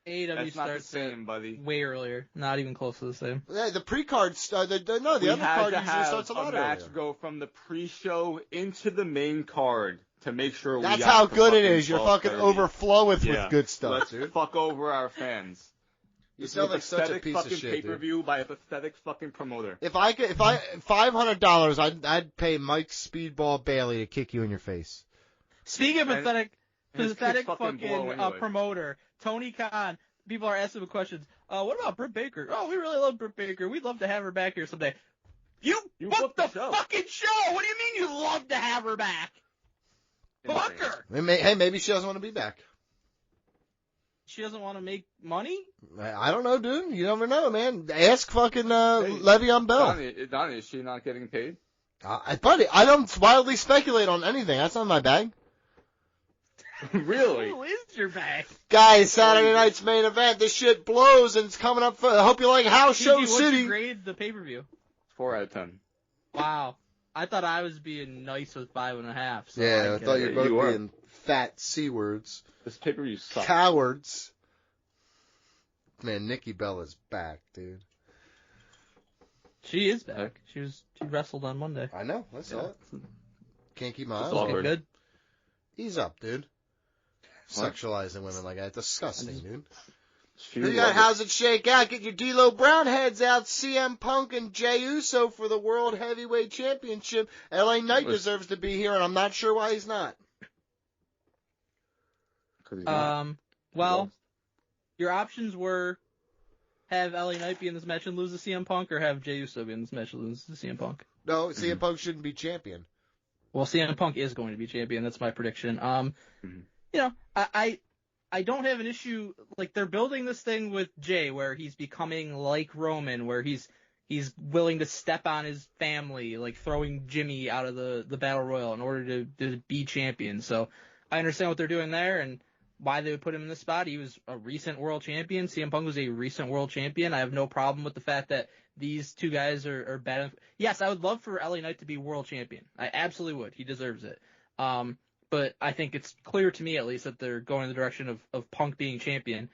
[SPEAKER 2] AEW
[SPEAKER 5] That's not the
[SPEAKER 2] starts
[SPEAKER 5] same, buddy.
[SPEAKER 2] way earlier. Not even close to the same.
[SPEAKER 4] Yeah, the pre-card, the other card usually starts a lot earlier.
[SPEAKER 5] match go from the pre-show into the main card to make sure
[SPEAKER 4] That's
[SPEAKER 5] we
[SPEAKER 4] how
[SPEAKER 5] got
[SPEAKER 4] good it is. You're fucking
[SPEAKER 5] 12:30.
[SPEAKER 4] overflowing with good stuff,
[SPEAKER 5] Let's
[SPEAKER 4] dude.
[SPEAKER 5] fuck over our fans.
[SPEAKER 4] You
[SPEAKER 5] This
[SPEAKER 4] sound
[SPEAKER 5] is
[SPEAKER 4] like such a
[SPEAKER 5] pathetic
[SPEAKER 4] piece of
[SPEAKER 5] fucking
[SPEAKER 4] shit, dude.
[SPEAKER 5] pay-per-view by a pathetic fucking promoter.
[SPEAKER 4] If $500, I'd pay Mike Speedball Bailey to kick you in your face.
[SPEAKER 2] Speaking of pathetic
[SPEAKER 5] his kicks fucking
[SPEAKER 2] fucking
[SPEAKER 5] blow anyway.
[SPEAKER 2] promoter, Tony Khan. People are asking him questions. What about Britt Baker? Oh, we really love Britt Baker. We'd love to have her back here someday. You booked the fucking show. What do you mean you love to have her back? Fuck her.
[SPEAKER 4] Hey, maybe she doesn't want to be back.
[SPEAKER 2] She doesn't want to make money?
[SPEAKER 4] I don't know, dude. You never know, man. Ask fucking Le'Veon Bell.
[SPEAKER 5] Donnie, is she not getting paid?
[SPEAKER 4] Buddy, I don't wildly speculate on anything. That's not my bag.
[SPEAKER 5] Really?
[SPEAKER 2] Who is your bag?
[SPEAKER 4] Guys, Saturday night's main event. This shit blows, and it's coming up. I hope you like House Show
[SPEAKER 2] What'd
[SPEAKER 4] City.
[SPEAKER 2] you grade the pay-per-view?
[SPEAKER 5] 4 out of 10.
[SPEAKER 2] Wow. I thought I was being nice with 5.5. So
[SPEAKER 4] Yeah, I thought you were both
[SPEAKER 5] are.
[SPEAKER 4] being fat C-words.
[SPEAKER 5] This pay-per-view sucks.
[SPEAKER 4] Cowards. Man, Nikki Bella's back, dude.
[SPEAKER 2] She is back. She wrestled on Monday.
[SPEAKER 4] I know. I saw it. Can't keep my eyes
[SPEAKER 5] all
[SPEAKER 4] on
[SPEAKER 5] her.
[SPEAKER 4] her.
[SPEAKER 2] Good.
[SPEAKER 4] Ease up, dude.
[SPEAKER 5] What?
[SPEAKER 4] Sexualizing women like that. Disgusting, dude.
[SPEAKER 5] She
[SPEAKER 4] We got
[SPEAKER 5] loved it.
[SPEAKER 4] How's It Shake Out? Get your D'Lo Brown heads out. CM Punk and Jey Uso for the World Heavyweight Championship. LA Knight deserves to be here, and I'm not sure why he's not.
[SPEAKER 5] 'Cause he's not.
[SPEAKER 2] Well, your options were have LA Knight be in this match and lose to CM Punk, or have Jey Uso be in this match and lose to CM Punk.
[SPEAKER 4] No, CM Punk shouldn't be champion.
[SPEAKER 2] Well, CM Punk is going to be champion. That's my prediction. You know, I don't have an issue. Like, they're building this thing with Jay where he's becoming like Roman, where he's willing to step on his family, like throwing Jimmy out of the Battle Royal in order to be champion. So I understand what they're doing there and why they would put him in this spot. He was a recent world champion. CM Punk was a recent world champion. I have no problem with the fact that these two guys are better. Yes, I would love for LA Knight to be world champion. I absolutely would. He deserves it. But I think it's clear to me, at least, that they're going in the direction of Punk being champion.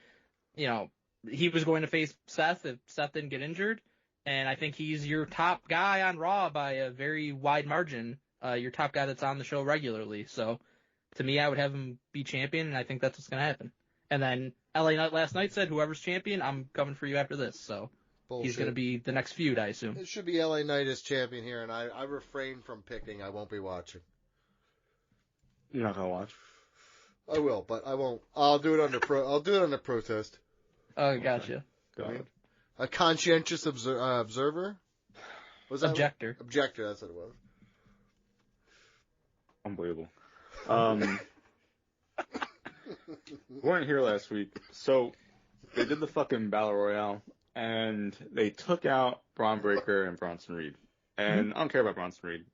[SPEAKER 2] You know, he was going to face Seth if Seth didn't get injured, and I think he's your top guy on Raw by a very wide margin, your top guy that's on the show regularly. So, to me, I would have him be champion, and I think that's what's going to happen. And then LA Knight last night said, whoever's champion, I'm coming for you after this. So,
[SPEAKER 4] Bullshit.
[SPEAKER 2] he's going to be the next feud, I assume.
[SPEAKER 4] It should be LA Knight as champion here, and I refrain from picking. I won't be watching.
[SPEAKER 5] You're not gonna watch.
[SPEAKER 4] I will, but I won't. I'll do it under protest.
[SPEAKER 2] Oh, gotcha.
[SPEAKER 5] Go ahead.
[SPEAKER 4] A conscientious observer. Was that
[SPEAKER 2] Objector.
[SPEAKER 4] Objector. That's what it was.
[SPEAKER 5] Unbelievable. We weren't here last week, so they did the fucking Battle Royale, and they took out Braun Breaker and Bronson Reed. And I don't care about Bronson Reed,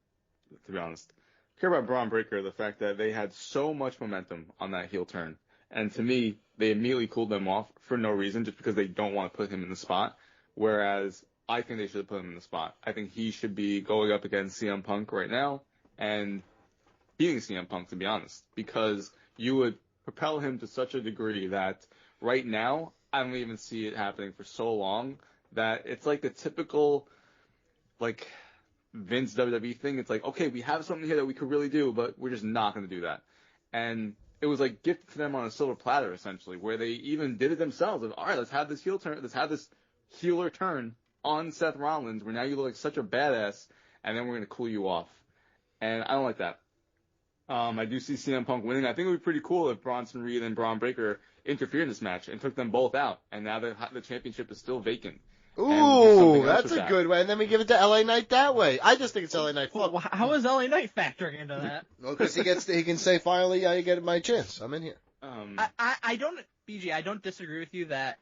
[SPEAKER 5] to be honest. I care about Braun Breaker, the fact that they had so much momentum on that heel turn. And to me, they immediately cooled them off for no reason, just because they don't want to put him in the spot. Whereas I think they should have put him in the spot. I think he should be going up against CM Punk right now and beating CM Punk, to be honest, because you would propel him to such a degree that right now, I don't even see it happening for so long that it's like the typical, like, Vince WWE thing. It's like, okay, we have something here that we could really do, but we're just not going to do that. And it was like gifted to them on a silver platter, essentially, where they even did it themselves. Of, all right, let's have this heel turn, let's have this healer turn on Seth Rollins, where now you look like such a badass, and then we're going to cool you off. And I don't like that. I do see CM Punk winning. I think it would be pretty cool if Bronson Reed and Braun Breaker interfered in this match and took them both out, and now the championship is still vacant.
[SPEAKER 4] Ooh, that's a good way. And then we give it to LA Knight that way. I just think it's LA Knight.
[SPEAKER 2] Well, how is LA Knight factoring into that?
[SPEAKER 4] Well, because he can say finally, yeah, you get my chance. I'm in here.
[SPEAKER 2] I don't, BG, I don't disagree with you that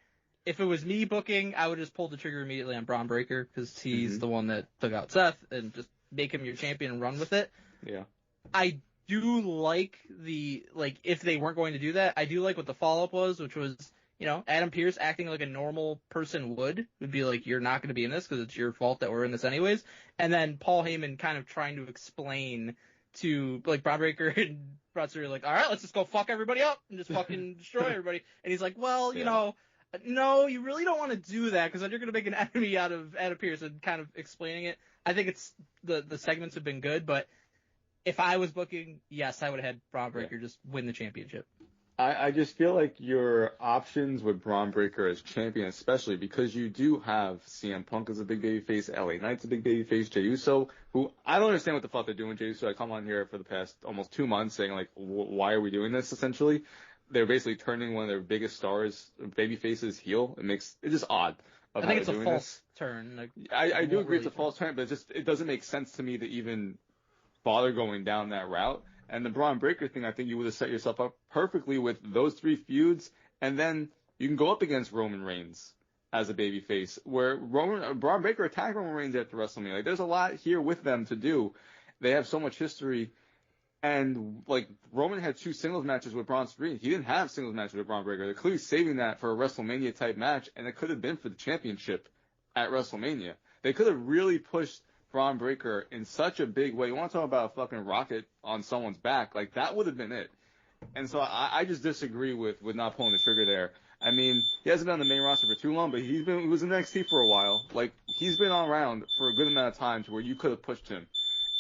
[SPEAKER 2] if it was me booking, I would just pull the trigger immediately on Braun Breaker because he's the one that took out Seth and just make him your champion and run with it.
[SPEAKER 5] Yeah.
[SPEAKER 2] I do like if they weren't going to do that, I do like what the follow-up was, which was, Adam Pearce acting like a normal person would be like, you're not going to be in this because it's your fault that we're in this anyways. And then Paul Heyman kind of trying to explain to, like, Braun Breaker and Bronson Reed, like, all right, let's just go fuck everybody up and just fucking destroy everybody. And he's like, well, no, you really don't want to do that because then you're going to make an enemy out of Adam Pearce, and kind of explaining it. I think it's the segments have been good, but if I was booking, yes, I would have had Braun Breaker just win the championship.
[SPEAKER 5] I just feel like your options with Braun Breaker as champion, especially because you do have CM Punk as a big baby face, LA Knight's a big baby face, Jey Uso, who I don't understand what the fuck they're doing. Jey Uso, I come on here for the past almost 2 months saying, like, why are we doing this, essentially? They're basically turning one of their biggest stars, baby faces, heel. It's just odd.
[SPEAKER 2] I think it's a false turn. Like,
[SPEAKER 5] I do agree it's a false turn, but it doesn't make sense to me to even bother going down that route. And the Braun Breaker thing, I think you would have set yourself up perfectly with those 3 feuds, and then you can go up against Roman Reigns as a babyface, where Braun Breaker attacked Roman Reigns after WrestleMania. Like, there's a lot here with them to do. They have so much history, and, like, Roman had 2 singles matches with Bronson Reed. He didn't have singles matches with Braun Breaker. They're clearly saving that for a WrestleMania-type match, and it could have been for the championship at WrestleMania. They could have really pushed Braun Breaker in such a big way. You want to talk about a fucking rocket on someone's back? Like, that would have been it. And so I just disagree with not pulling the trigger there. I mean, he hasn't been on the main roster for too long, but he was in NXT for a while. Like, he's been around for a good amount of time to where you could have pushed him.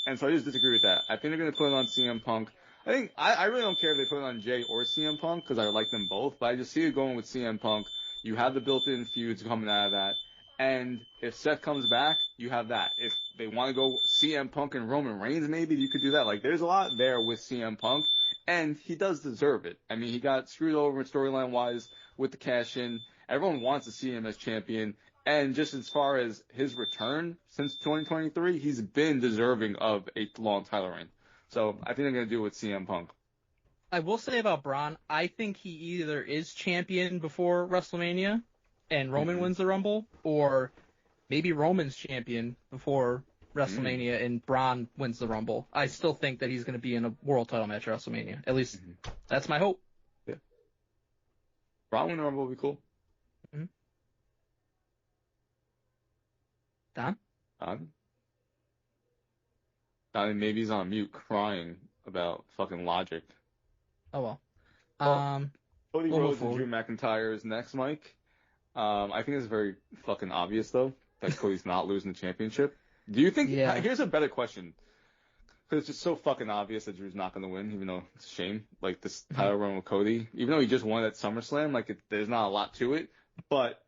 [SPEAKER 5] And so I just disagree with that. I think they're going to put it on CM Punk. I really don't care if they put it on Jey or CM Punk because I like them both, but I just see it going with CM Punk. You have the built-in feuds coming out of that. And if Seth comes back, you have that. If they want to go CM Punk and Roman Reigns, maybe you could do that. Like, there's a lot there with CM Punk, and he does deserve it. I mean, he got screwed over storyline-wise with the cash-in. Everyone wants to see him as champion. And just as far as his return since 2023, he's been deserving of a long title reign. So I think they're going to do it with CM Punk.
[SPEAKER 2] I will say about Braun, I think he either is champion before WrestleMania and Roman wins the Rumble, or maybe Roman's champion before WrestleMania and Braun wins the Rumble. I still think that he's going to be in a world title match at WrestleMania. At least that's my hope.
[SPEAKER 5] Yeah. Braun winning the Rumble would be cool.
[SPEAKER 2] Don?
[SPEAKER 5] I mean, maybe he's on mute crying about fucking logic.
[SPEAKER 2] Oh, well.
[SPEAKER 5] Cody Rhodes and Drew McIntyre is next, Mike. I think it's very fucking obvious, though, that Cody's not losing the championship. Do you think...
[SPEAKER 2] Yeah.
[SPEAKER 5] Here's a better question. Because it's just so fucking obvious that Drew's not going to win, even though it's a shame. Like, this title run with Cody. Even though he just won at SummerSlam, like, there's not a lot to it. But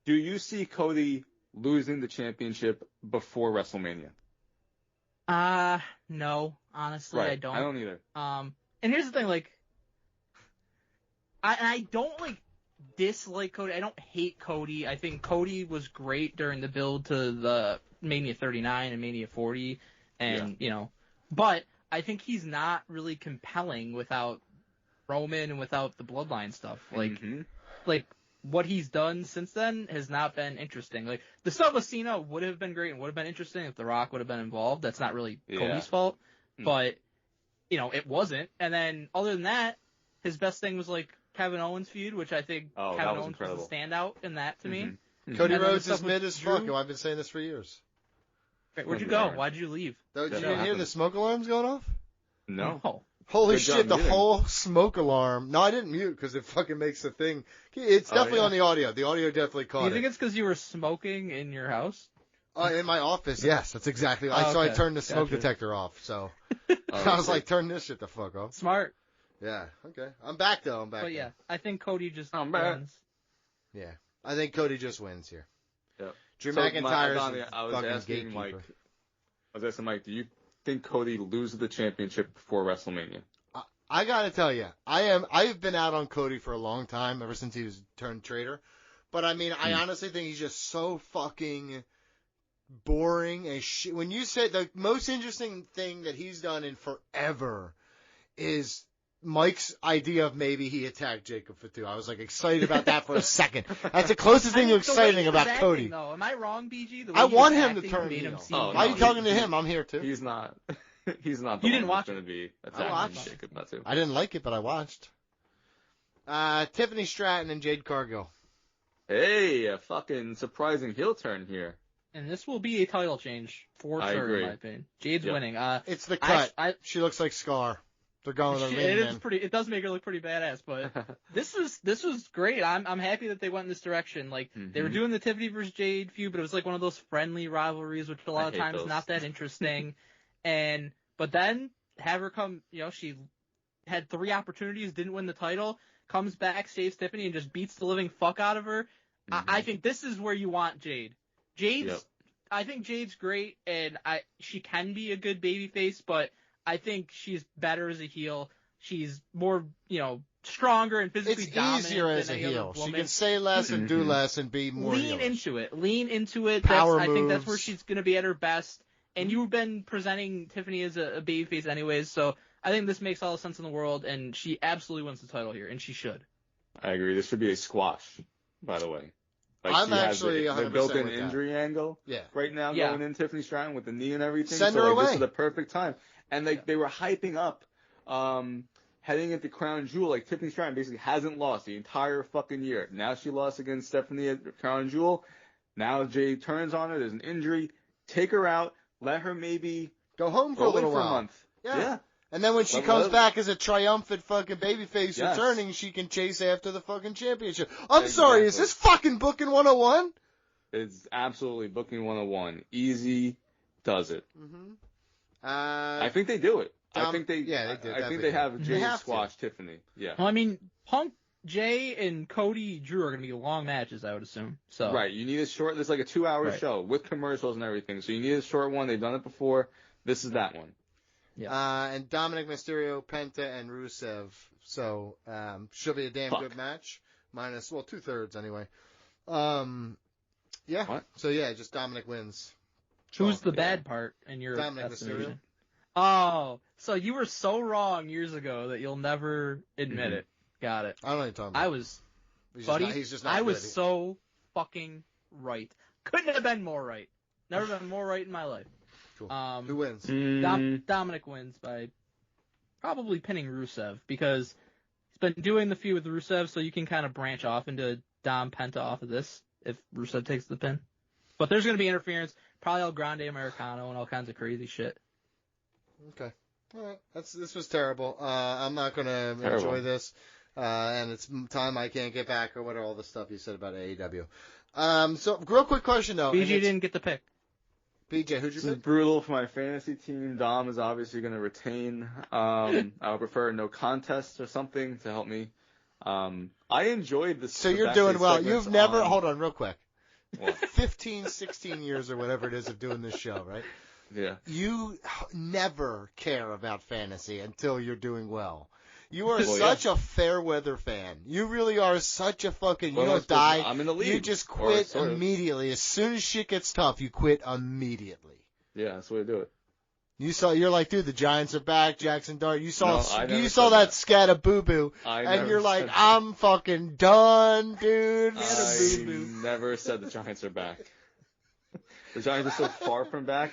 [SPEAKER 5] do you see Cody losing the championship before WrestleMania?
[SPEAKER 2] No. Honestly,
[SPEAKER 5] right.
[SPEAKER 2] I don't.
[SPEAKER 5] I don't either.
[SPEAKER 2] And here's the thing, like... I don't, like, dislike Cody. I don't hate Cody. I think Cody was great during the build to the Mania 39 and Mania 40, and but I think he's not really compelling without Roman and without the Bloodline stuff. Like what he's done since then has not been interesting. Like, the stuff with Cena would have been great and would have been interesting if The Rock would have been involved. That's not really Cody's fault. But, it wasn't. And then, other than that, his best thing was, like, Kevin Owens' feud, which I think Kevin Owens was a standout in that to me.
[SPEAKER 4] Cody Rhodes is mid as fuck. I've been saying this for years.
[SPEAKER 2] Where'd you go? Why'd you leave?
[SPEAKER 4] Did you hear the smoke alarms going off?
[SPEAKER 5] No.
[SPEAKER 4] Holy shit, the whole smoke alarm. No, I didn't mute because it fucking makes the thing. It's definitely on the audio. The audio definitely caught it.
[SPEAKER 2] Do you think it's because you were smoking in your house?
[SPEAKER 4] In my office, yes. That's exactly. So I turned the smoke detector off. So I was like, turn this shit the fuck off.
[SPEAKER 2] Smart.
[SPEAKER 4] Yeah, okay. I'm back, though.
[SPEAKER 2] But yeah, I think Cody just
[SPEAKER 5] wins.
[SPEAKER 4] Yeah, I think Cody just wins here.
[SPEAKER 5] Yep.
[SPEAKER 4] Drew McIntyre's
[SPEAKER 5] I was
[SPEAKER 4] fucking
[SPEAKER 5] asking
[SPEAKER 4] gatekeeper.
[SPEAKER 5] Mike, do you think Cody loses the championship before WrestleMania?
[SPEAKER 4] I gotta tell you, I've been out on Cody for a long time, ever since he was turned traitor. But I mean, I honestly think he's just so fucking boring as shit. When you said the most interesting thing that he's done in forever is Mike's idea of maybe he attacked Jacob Fatu. I was like excited about that for a second. That's the closest thing to exciting about Cody.
[SPEAKER 2] Though. Am I wrong, BG?
[SPEAKER 4] I want him to turn heel. Why are you talking to him? I'm here too.
[SPEAKER 5] He's not. He's not the
[SPEAKER 2] you didn't
[SPEAKER 5] one
[SPEAKER 2] watch
[SPEAKER 5] that's going to be attacking Jacob Fatu.
[SPEAKER 4] I didn't like it, but I watched. Tiffany Stratton and Jade Cargill.
[SPEAKER 5] Hey, a fucking surprising heel turn here.
[SPEAKER 2] And this will be a title change for sure, in my opinion. Jade's winning.
[SPEAKER 4] It's the cut. She looks like Scar. They're going to the ring.
[SPEAKER 2] It does make her look pretty badass, but this was great. I'm happy that they went in this direction. Like they were doing the Tiffany versus Jade feud, but it was like one of those friendly rivalries, which a lot of times is not that interesting. But then have her come. She had 3 opportunities, didn't win the title. Comes back, saves Tiffany, and just beats the living fuck out of her. I think this is where you want Jade. I think Jade's great, and she can be a good babyface, but I think she's better as a heel. She's more, stronger and physically dominant.
[SPEAKER 4] It's easier as a heel. She can say less and do less and be more
[SPEAKER 2] Lean into it.
[SPEAKER 4] Power
[SPEAKER 2] moves. I think that's
[SPEAKER 4] moves.
[SPEAKER 2] where she's going to be at her best. And you've been presenting Tiffany as a babyface anyways, so I think this makes all the sense in the world, and she absolutely wins the title here, and she should.
[SPEAKER 5] I agree. This should be a squash, by the way.
[SPEAKER 4] I'm actually
[SPEAKER 5] the built-in injury angle right now going in Tiffany Stratton with the knee and everything.
[SPEAKER 4] Send her away.
[SPEAKER 5] This is the perfect time. And they were hyping up heading into Crown Jewel. Like Tiffany Stratton basically hasn't lost the entire fucking year. Now she lost against Stephanie at Crown Jewel. Now Jay turns on her. There's an injury. Take her out. Let her maybe
[SPEAKER 4] go home for a little while.
[SPEAKER 5] A month. Yeah.
[SPEAKER 4] And then when she comes back as a triumphant fucking babyface returning, she can chase after the fucking championship. I'm sorry, is this fucking booking 101?
[SPEAKER 5] It's absolutely booking 101. Easy does it. I think they do it. I think they do. I think they have Jay squash Tiffany. Yeah.
[SPEAKER 2] Well, I mean, Punk, Jay, and Cody Drew are going to be long matches, I would assume. So
[SPEAKER 5] right. You need a short. There's like a 2-hour show with commercials and everything. So you need a short one. They've done it before. This is that one.
[SPEAKER 4] Yeah. And Dominic Mysterio, Penta, and Rusev. So should be a damn good match. Minus 2/3 anyway. Yeah.
[SPEAKER 5] What?
[SPEAKER 4] So yeah, just Dominic wins.
[SPEAKER 2] Who's the bad part in your
[SPEAKER 4] Dominic
[SPEAKER 2] estimation?
[SPEAKER 4] Mysterio.
[SPEAKER 2] Oh, so you were so wrong years ago that you'll never admit it. Got it.
[SPEAKER 4] I don't know what you're talking about.
[SPEAKER 2] I was,
[SPEAKER 4] he's just not
[SPEAKER 2] I
[SPEAKER 4] good.
[SPEAKER 2] was so fucking right. Couldn't have been more right. Never been more right in my life.
[SPEAKER 4] Cool. Who wins?
[SPEAKER 2] Dominic wins by probably pinning Rusev because he's been doing the feud with Rusev, so you can kind of branch off into Dom Penta off of this if Rusev takes the pin. But there's going to be interference, probably El Grande Americano and all kinds of crazy shit.
[SPEAKER 4] Okay. All right. This was terrible. I'm not going to enjoy this. And it's time I can't get back or what all the stuff you said about AEW. So real quick question though.
[SPEAKER 2] BJ didn't get the pick.
[SPEAKER 4] BJ, who'd you pick?
[SPEAKER 5] This is brutal for my fantasy team. Dom is obviously going to retain. I would prefer no contest or something to help me. I enjoyed this.
[SPEAKER 4] So you're doing well. You've never, hold on real quick. What? 15, 16 years or whatever it is of doing this show, right?
[SPEAKER 5] Yeah.
[SPEAKER 4] You never care about fantasy until you're doing well. You are such a fair weather fan. You really are such a fucking, you don't die.
[SPEAKER 5] I'm in the league.
[SPEAKER 4] You just quit immediately. As soon as shit gets tough, you quit immediately.
[SPEAKER 5] Yeah, that's the way to do it.
[SPEAKER 4] You're like, dude, the Giants are back, Jackson Dart. You saw
[SPEAKER 5] said
[SPEAKER 4] that scat of boo-boo, and you're like, I'm fucking done, dude.
[SPEAKER 5] I never said the Giants are back. The Giants are so far from back.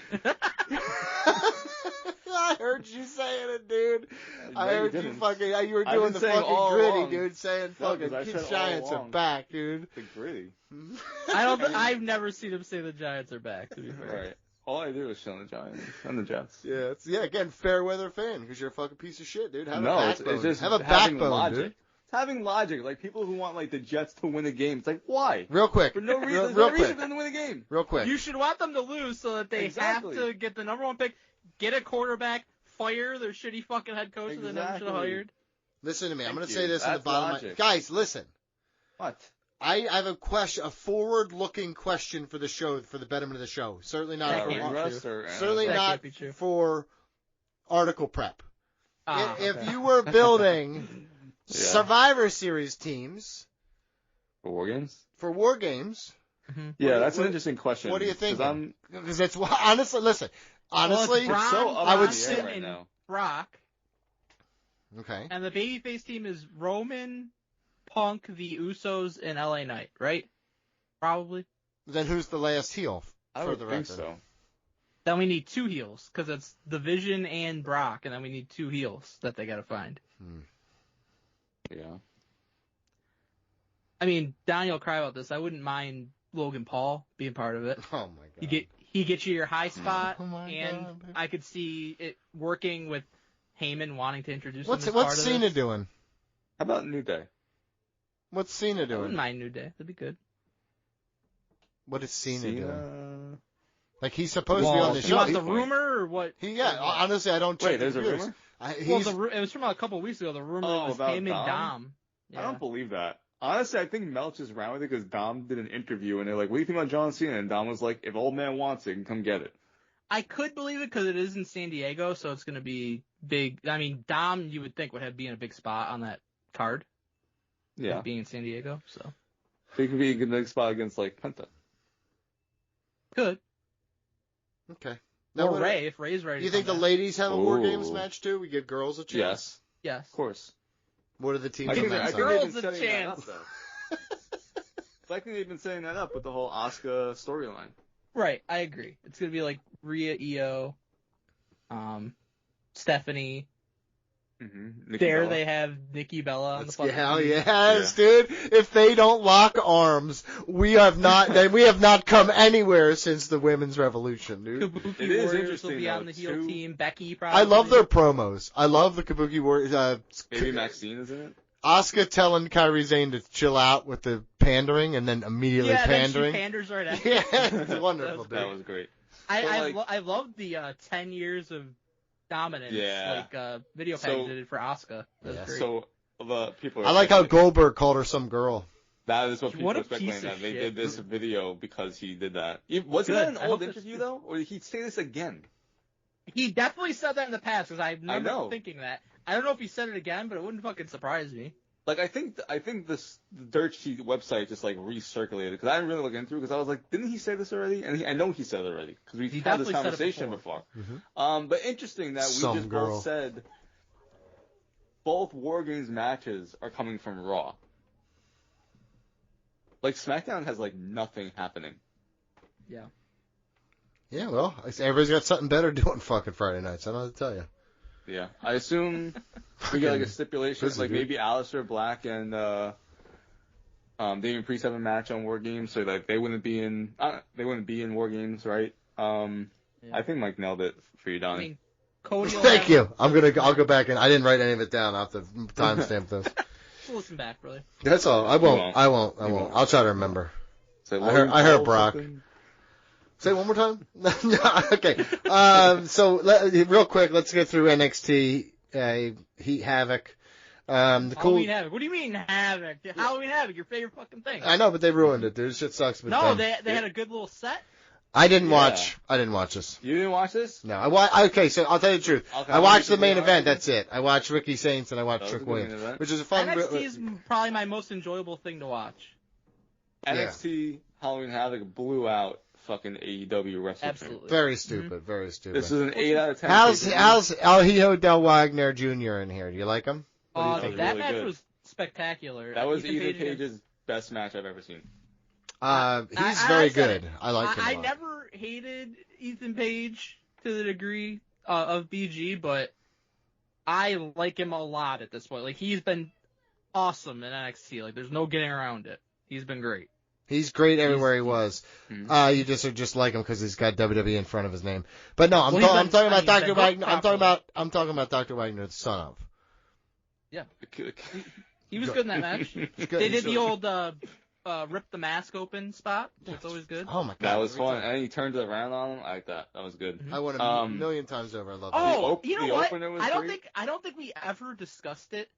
[SPEAKER 4] I heard you saying it, dude. I heard you fucking, you were
[SPEAKER 5] I've
[SPEAKER 4] doing
[SPEAKER 5] been
[SPEAKER 4] the
[SPEAKER 5] saying
[SPEAKER 4] fucking
[SPEAKER 5] all
[SPEAKER 4] gritty,
[SPEAKER 5] along.
[SPEAKER 4] dude, saying
[SPEAKER 5] No,
[SPEAKER 4] fucking
[SPEAKER 5] 'cause I said all
[SPEAKER 4] Giants are
[SPEAKER 5] along.
[SPEAKER 4] back, dude.
[SPEAKER 5] The gritty.
[SPEAKER 2] I've never seen him say the Giants are back, to be fair.
[SPEAKER 5] Right. All I do is shit on the Giants and the Jets.
[SPEAKER 4] Yeah, again, fair weather fan, because you're a fucking piece of shit, dude. Have a
[SPEAKER 5] It's
[SPEAKER 4] backbone.
[SPEAKER 5] just
[SPEAKER 4] Have a
[SPEAKER 5] having
[SPEAKER 4] backbone,
[SPEAKER 5] logic.
[SPEAKER 4] dude.
[SPEAKER 5] It's having logic. Like, people who want, like, the Jets to win a game. It's like, why?
[SPEAKER 4] Real quick.
[SPEAKER 5] For no reason. There's
[SPEAKER 4] real
[SPEAKER 5] no reason
[SPEAKER 4] quick.
[SPEAKER 5] for them to win a game.
[SPEAKER 4] Real quick.
[SPEAKER 2] You should want them to lose so that they
[SPEAKER 5] Exactly.
[SPEAKER 2] have to get the number one pick, get a quarterback, fire their shitty fucking head coach that they never should have hired.
[SPEAKER 4] Listen to me. I'm
[SPEAKER 5] Thank
[SPEAKER 4] going to
[SPEAKER 5] you.
[SPEAKER 4] say this in the
[SPEAKER 5] That's
[SPEAKER 4] bottom of
[SPEAKER 5] logic.
[SPEAKER 4] my... Guys, listen.
[SPEAKER 5] What?
[SPEAKER 4] I have a question, a forward-looking question for the show, for the betterment of the show. Certainly not
[SPEAKER 2] That
[SPEAKER 4] for
[SPEAKER 2] can't be
[SPEAKER 5] Russ or
[SPEAKER 4] certainly
[SPEAKER 2] That
[SPEAKER 4] not
[SPEAKER 2] can't be true.
[SPEAKER 4] for article prep. If
[SPEAKER 2] Okay.
[SPEAKER 4] you were building
[SPEAKER 5] Yeah.
[SPEAKER 4] Survivor Series teams
[SPEAKER 5] For War Games?
[SPEAKER 4] for War Games,
[SPEAKER 5] Yeah, that's an
[SPEAKER 4] what-
[SPEAKER 5] interesting question.
[SPEAKER 4] what are you
[SPEAKER 5] 'Cause
[SPEAKER 4] thinking? Because it's honestly, listen, honestly,
[SPEAKER 2] Well, it's
[SPEAKER 5] so
[SPEAKER 2] Braun,
[SPEAKER 5] up
[SPEAKER 4] I
[SPEAKER 5] in
[SPEAKER 4] would
[SPEAKER 5] the
[SPEAKER 4] say-
[SPEAKER 5] air right
[SPEAKER 2] and
[SPEAKER 5] now.
[SPEAKER 2] Brock,
[SPEAKER 4] okay.
[SPEAKER 2] and the babyface team is Roman, Punk, the Usos, and LA Knight, right? Probably.
[SPEAKER 4] Then who's the last heel?
[SPEAKER 5] I
[SPEAKER 4] for
[SPEAKER 5] would
[SPEAKER 4] the
[SPEAKER 5] think
[SPEAKER 4] record?
[SPEAKER 5] so.
[SPEAKER 2] Then we need two heels, because it's the Vision and Brock, and then we need two heels that they gotta find.
[SPEAKER 5] Yeah.
[SPEAKER 2] I mean, Donnie will cry about this. I wouldn't mind Logan Paul being part of it.
[SPEAKER 4] Oh my god.
[SPEAKER 2] He gets you your high spot,
[SPEAKER 4] Oh my
[SPEAKER 2] and
[SPEAKER 4] God, baby.
[SPEAKER 2] I could see it working with Heyman wanting to introduce him
[SPEAKER 4] What's
[SPEAKER 2] as part of
[SPEAKER 4] Cena
[SPEAKER 2] this.
[SPEAKER 4] doing?
[SPEAKER 5] How about New Day?
[SPEAKER 4] What's Cena
[SPEAKER 2] I wouldn't
[SPEAKER 4] doing?
[SPEAKER 2] mind New Day. That'd be good.
[SPEAKER 4] What is Cena doing?
[SPEAKER 5] Cena?
[SPEAKER 4] Like he's supposed to be
[SPEAKER 5] Well,
[SPEAKER 4] on the
[SPEAKER 2] you
[SPEAKER 4] show.
[SPEAKER 2] want
[SPEAKER 5] He-
[SPEAKER 2] the rumor or what?
[SPEAKER 4] Honestly, I don't check
[SPEAKER 5] Wait, there's
[SPEAKER 4] the
[SPEAKER 5] a
[SPEAKER 4] reviews.
[SPEAKER 5] rumor?
[SPEAKER 2] Well, it was from a couple of weeks ago. The rumor was
[SPEAKER 5] about
[SPEAKER 2] him and
[SPEAKER 5] Dom?
[SPEAKER 2] Dom.
[SPEAKER 5] I
[SPEAKER 2] Yeah.
[SPEAKER 5] don't believe that. Honestly, I think Melch is around with it because Dom did an interview and they're like, what do you think about John Cena? And Dom was like, if old man wants it, he can come get it.
[SPEAKER 2] I could believe it because it is in San Diego, so it's going to be big. I mean, Dom, you would think, would be in a big spot on that card.
[SPEAKER 5] Yeah.
[SPEAKER 2] Being in San Diego, so.
[SPEAKER 5] He could be a good next spot against, like, Penta.
[SPEAKER 2] Could.
[SPEAKER 4] Okay.
[SPEAKER 2] Or Ray, if Ray's ready.
[SPEAKER 4] You
[SPEAKER 2] to
[SPEAKER 4] think the
[SPEAKER 2] come back.
[SPEAKER 4] ladies have a War
[SPEAKER 5] Ooh.
[SPEAKER 4] Games match too? We give girls a chance.
[SPEAKER 5] Yes.
[SPEAKER 2] Yes.
[SPEAKER 5] Of course.
[SPEAKER 4] What are the teams
[SPEAKER 5] I
[SPEAKER 4] on
[SPEAKER 5] think,
[SPEAKER 4] that
[SPEAKER 5] I
[SPEAKER 4] side?
[SPEAKER 5] think they've
[SPEAKER 2] Girls
[SPEAKER 5] been
[SPEAKER 2] a
[SPEAKER 5] setting that
[SPEAKER 2] chance.
[SPEAKER 5] up, though. I think they've been setting that up with the whole Asuka storyline.
[SPEAKER 2] Right, I agree. It's going to be like Rhea, Io, Stephanie.
[SPEAKER 5] Mm-hmm.
[SPEAKER 2] There they have Nikki Bella on the fucking
[SPEAKER 4] Hell
[SPEAKER 2] team.
[SPEAKER 4] yes, dude. If they don't lock arms, we have not come anywhere since the women's revolution, dude.
[SPEAKER 2] Kabuki
[SPEAKER 5] It is
[SPEAKER 2] Warriors will
[SPEAKER 5] interesting,
[SPEAKER 2] be on
[SPEAKER 5] though,
[SPEAKER 2] the heel
[SPEAKER 5] too.
[SPEAKER 2] team. Becky probably.
[SPEAKER 4] I love their promos. I love the Kabuki Warriors.
[SPEAKER 5] Maybe Maxine is in it?
[SPEAKER 4] Asuka telling Kairi Sane to chill out with the pandering and then immediately pandering.
[SPEAKER 2] Then she panders right after.
[SPEAKER 4] Yeah, it's wonderful,
[SPEAKER 5] That
[SPEAKER 4] dude.
[SPEAKER 5] was great.
[SPEAKER 2] I love the 10 years of dominance,
[SPEAKER 5] Yeah.
[SPEAKER 2] like video
[SPEAKER 5] So-
[SPEAKER 2] package did for Asuka. That's
[SPEAKER 4] Yeah.
[SPEAKER 2] great.
[SPEAKER 5] So, the people are
[SPEAKER 4] I like how
[SPEAKER 5] speculating-
[SPEAKER 4] Goldberg called her some girl.
[SPEAKER 5] That is what people
[SPEAKER 2] What a
[SPEAKER 5] are speculating,
[SPEAKER 2] piece of
[SPEAKER 5] that they
[SPEAKER 2] shit.
[SPEAKER 5] did this video because he did that. Was
[SPEAKER 2] Good.
[SPEAKER 5] that an
[SPEAKER 2] I
[SPEAKER 5] old
[SPEAKER 2] hope it's
[SPEAKER 5] interview,
[SPEAKER 2] true.
[SPEAKER 5] though? Or did he say this again?
[SPEAKER 2] He definitely said that in the past because I remember
[SPEAKER 5] know.
[SPEAKER 2] thinking that. I don't know if he said it again, but it wouldn't fucking surprise me.
[SPEAKER 5] Like, I think this the Dirt Sheet website just, like, recirculated, because I didn't really look into it, because I was like, didn't he say this already? And I know he said it already, because we've
[SPEAKER 2] He
[SPEAKER 5] had this
[SPEAKER 2] definitely said it
[SPEAKER 5] conversation
[SPEAKER 2] before.
[SPEAKER 5] before. But interesting that we
[SPEAKER 4] Some
[SPEAKER 5] just
[SPEAKER 4] girl.
[SPEAKER 5] both said both War Games matches are coming from Raw. Like, SmackDown has, like, nothing happening.
[SPEAKER 2] Yeah.
[SPEAKER 4] Yeah, well, everybody's got something better doing fucking Friday nights. I don't know what to tell you.
[SPEAKER 5] Yeah, I assume we get like a stipulation,
[SPEAKER 4] This is
[SPEAKER 5] like
[SPEAKER 4] good.
[SPEAKER 5] maybe Aleister Black and Damian Priest have a match on War Games, so like they wouldn't be in War Games, right? I think Mike nailed it for you,
[SPEAKER 2] I
[SPEAKER 5] Donnie.
[SPEAKER 2] mean, Cody will
[SPEAKER 4] Thank
[SPEAKER 2] have-
[SPEAKER 4] you. I'll go back and I didn't write any of it down. I'll have to timestamp this.
[SPEAKER 2] Just listen back, really.
[SPEAKER 4] That's all. I won't. I'll try to remember.
[SPEAKER 5] So
[SPEAKER 4] I heard
[SPEAKER 5] Paul
[SPEAKER 4] Brock.
[SPEAKER 5] something?
[SPEAKER 4] Say it one more time. Okay. Real quick, let's get through NXT. Heat Havoc.
[SPEAKER 2] Halloween Havoc. What do you mean Havoc? Halloween Havoc, your favorite fucking thing.
[SPEAKER 4] I know, but they ruined it, dude. This shit sucks. But
[SPEAKER 2] No,
[SPEAKER 4] then.
[SPEAKER 2] they had a good little set.
[SPEAKER 4] I didn't
[SPEAKER 5] Yeah.
[SPEAKER 4] watch this.
[SPEAKER 5] You didn't watch this?
[SPEAKER 4] No, okay, so I'll tell you the truth.
[SPEAKER 5] Okay,
[SPEAKER 4] I watched the
[SPEAKER 5] you
[SPEAKER 4] main
[SPEAKER 5] can be
[SPEAKER 4] event.
[SPEAKER 5] honest.
[SPEAKER 4] That's it. I watched Ricky Saints and I watched
[SPEAKER 5] That was
[SPEAKER 4] Trick
[SPEAKER 5] a good main
[SPEAKER 4] Williams,
[SPEAKER 5] event.
[SPEAKER 4] which is a fun.
[SPEAKER 2] NXT is probably my most enjoyable thing to watch.
[SPEAKER 5] NXT Halloween Havoc blew out fucking AEW WrestleDream.
[SPEAKER 2] Absolutely.
[SPEAKER 4] Very stupid. Very stupid.
[SPEAKER 5] This is an 8 out of 10.
[SPEAKER 4] How's El Hijo del Wagner Jr. in here? Do you like him?
[SPEAKER 5] What do you think?
[SPEAKER 2] That
[SPEAKER 5] Really
[SPEAKER 2] match
[SPEAKER 5] good.
[SPEAKER 2] was spectacular.
[SPEAKER 5] That was
[SPEAKER 2] Ethan
[SPEAKER 5] Ethan
[SPEAKER 2] Page
[SPEAKER 5] Page's best match I've ever seen.
[SPEAKER 4] He's very good. I like him a
[SPEAKER 2] I
[SPEAKER 4] lot.
[SPEAKER 2] never hated Ethan Page to the degree of BG, but I like him a lot at this point. Like, he's been awesome in NXT. Like, there's no getting around it. He's been great.
[SPEAKER 4] He's great everywhere he was. You just like him because he's got WWE in front of his name. But no, I'm talking about Dr. Wagner. I'm talking about Dr. Wagner, the son of.
[SPEAKER 2] Yeah. He was good in that match. They did the old rip the mask open spot. It's always good.
[SPEAKER 4] Oh my god,
[SPEAKER 5] That was fun. And he turned it around on him. I like that. That was good.
[SPEAKER 4] I won a million times over. I love that.
[SPEAKER 2] Oh, you know
[SPEAKER 5] the
[SPEAKER 2] what?
[SPEAKER 5] opener was
[SPEAKER 2] I don't
[SPEAKER 5] great.
[SPEAKER 2] think we ever discussed it.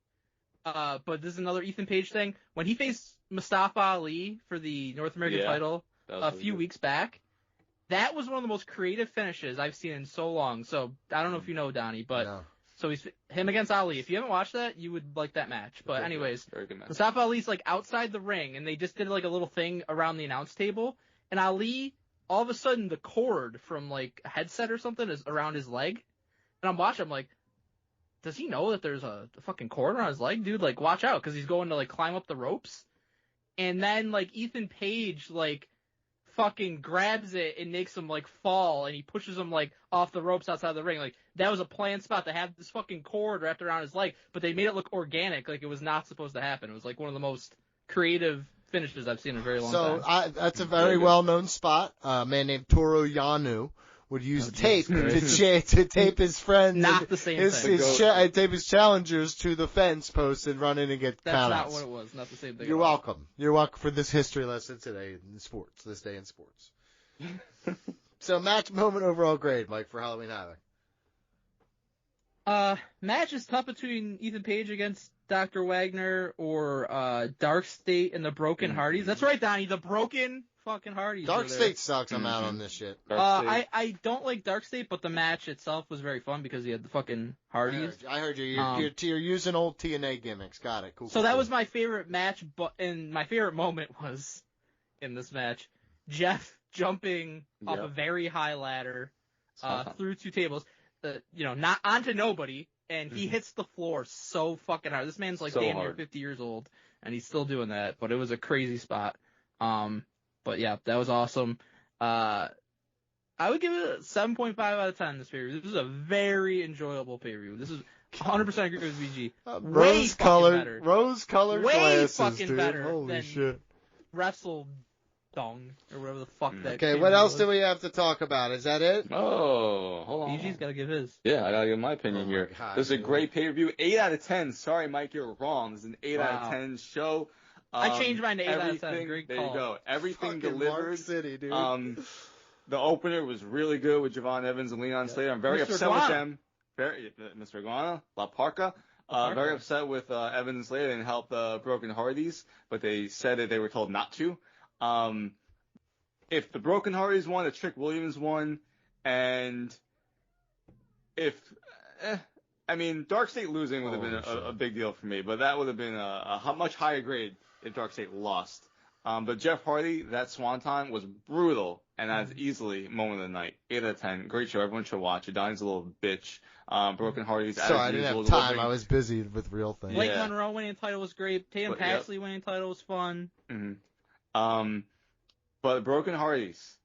[SPEAKER 2] But this is another Ethan Page thing. When he faced Mustafa Ali for the North American title a few weeks back, that was one of the most creative finishes I've seen in so long. So I don't know if you know, Donnie, but
[SPEAKER 4] No.
[SPEAKER 2] so he's him against Ali. If you haven't watched that, you would like that match. But anyways,
[SPEAKER 5] Very good match.
[SPEAKER 2] Mustafa Ali's like outside the ring, and they just did like a little thing around the announce table, and Ali, all of a sudden, the cord from like a headset or something is around his leg, and I'm watching. I'm like, does he know that there's a fucking cord around his leg, dude? Like, watch out, because he's going to like climb up the ropes, and then like Ethan Page like fucking grabs it and makes him like fall, and he pushes him like off the ropes outside the ring. Like, that was a planned spot to have this fucking cord wrapped around his leg, but they made it look organic, like it was not supposed to happen. It was like one of the most creative finishes I've seen in a very long time.
[SPEAKER 4] So that's a very well-known spot. A man named Toru Yano would use tape to tape his friends.
[SPEAKER 2] Not the same thing.
[SPEAKER 4] Tape his challengers to the fence post and run in and get
[SPEAKER 2] That's
[SPEAKER 4] countouts.
[SPEAKER 2] not what it was. Not the same thing.
[SPEAKER 4] You're
[SPEAKER 2] at all.
[SPEAKER 4] welcome. You're welcome for this history lesson today in sports. This day in sports. So match moment overall grade, Mike, for Halloween Havoc.
[SPEAKER 2] Match is tough between Ethan Page against Dr. Wagner or Dark State and the Broken Hardys. That's right, Donnie. The Broken fucking Hardys.
[SPEAKER 4] Dark State sucks. I'm out on this shit.
[SPEAKER 2] I don't like Dark State, but the match itself was very fun because he had the fucking Hardys.
[SPEAKER 4] I heard you. You're using old TNA gimmicks. Got it. Cool.
[SPEAKER 2] So that was my favorite match, and my favorite moment was in this match, Jeff jumping off a very high ladder through two tables, not onto nobody, and he hits the floor so fucking hard. This man's like damn near 50 years old, and he's still doing that, but it was a crazy spot. But yeah, that was awesome. I would give it a 7.5 out of 10 this pay-per-view. This is a very enjoyable pay-per-view. This is 100% agree with VG.
[SPEAKER 4] Rose-colored
[SPEAKER 2] way
[SPEAKER 4] glasses,
[SPEAKER 2] fucking
[SPEAKER 4] dude.
[SPEAKER 2] better
[SPEAKER 4] Holy
[SPEAKER 2] than
[SPEAKER 4] shit.
[SPEAKER 2] WrestleDong or whatever the fuck that.
[SPEAKER 4] Okay, what else do we have to talk about? Is that it?
[SPEAKER 5] Oh, hold on.
[SPEAKER 2] VG's got to give his.
[SPEAKER 5] Yeah, I gotta give my opinion here.
[SPEAKER 4] God,
[SPEAKER 5] this is a
[SPEAKER 4] dude.
[SPEAKER 5] great pay-per-view. 8 out of 10. Sorry, Mike, you're wrong. This is an 8 out of 10 show.
[SPEAKER 2] I changed mine to 8 out of 10. Great
[SPEAKER 5] there
[SPEAKER 2] call.
[SPEAKER 5] you go. Everything
[SPEAKER 4] Fucking
[SPEAKER 5] delivered.
[SPEAKER 4] Mark City, dude.
[SPEAKER 5] The opener was really good with Javon Evans and Leon Slater. I'm very
[SPEAKER 2] Mr.
[SPEAKER 5] upset
[SPEAKER 2] Iguana.
[SPEAKER 5] with them. Mr. Iguana, La Parca. Very upset with Evans and Slater and help the Broken Hardys, but they said that they were told not to. If the Broken Hardys won, the Trick Williams won, and Dark State losing would have been a big deal for me, but that would have been a much higher grade if Dark State lost. But Jeff Hardy, that Swanton was brutal, and that's easily moment of the night. 8 out of 10. Great show. Everyone should watch it. Donnie's a little bitch. Broken Hardys.
[SPEAKER 4] Sorry, I didn't have time. I was busy with real things.
[SPEAKER 2] Blake Monroe winning the title was great. Tatum Paxley winning the title was fun.
[SPEAKER 5] Mm-hmm. But Broken Hardys,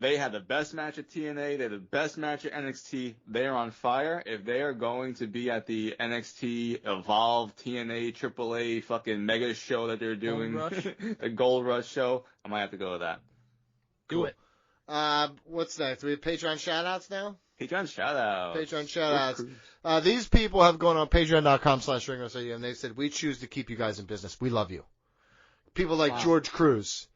[SPEAKER 5] they had the best match at TNA. They had the best match at NXT. They are on fire. If they are going to be at the NXT Evolve TNA AAA fucking mega show that they're doing, the Gold Rush show, I might have to go with that.
[SPEAKER 2] Do it.
[SPEAKER 4] What's next? We have Patreon shout-outs now?
[SPEAKER 5] Patreon shout-outs.
[SPEAKER 4] Patreon shout-outs. These people have gone on patreon.com/ringrosradio, and they said, we choose to keep you guys in business. We love you. People like George Cruz.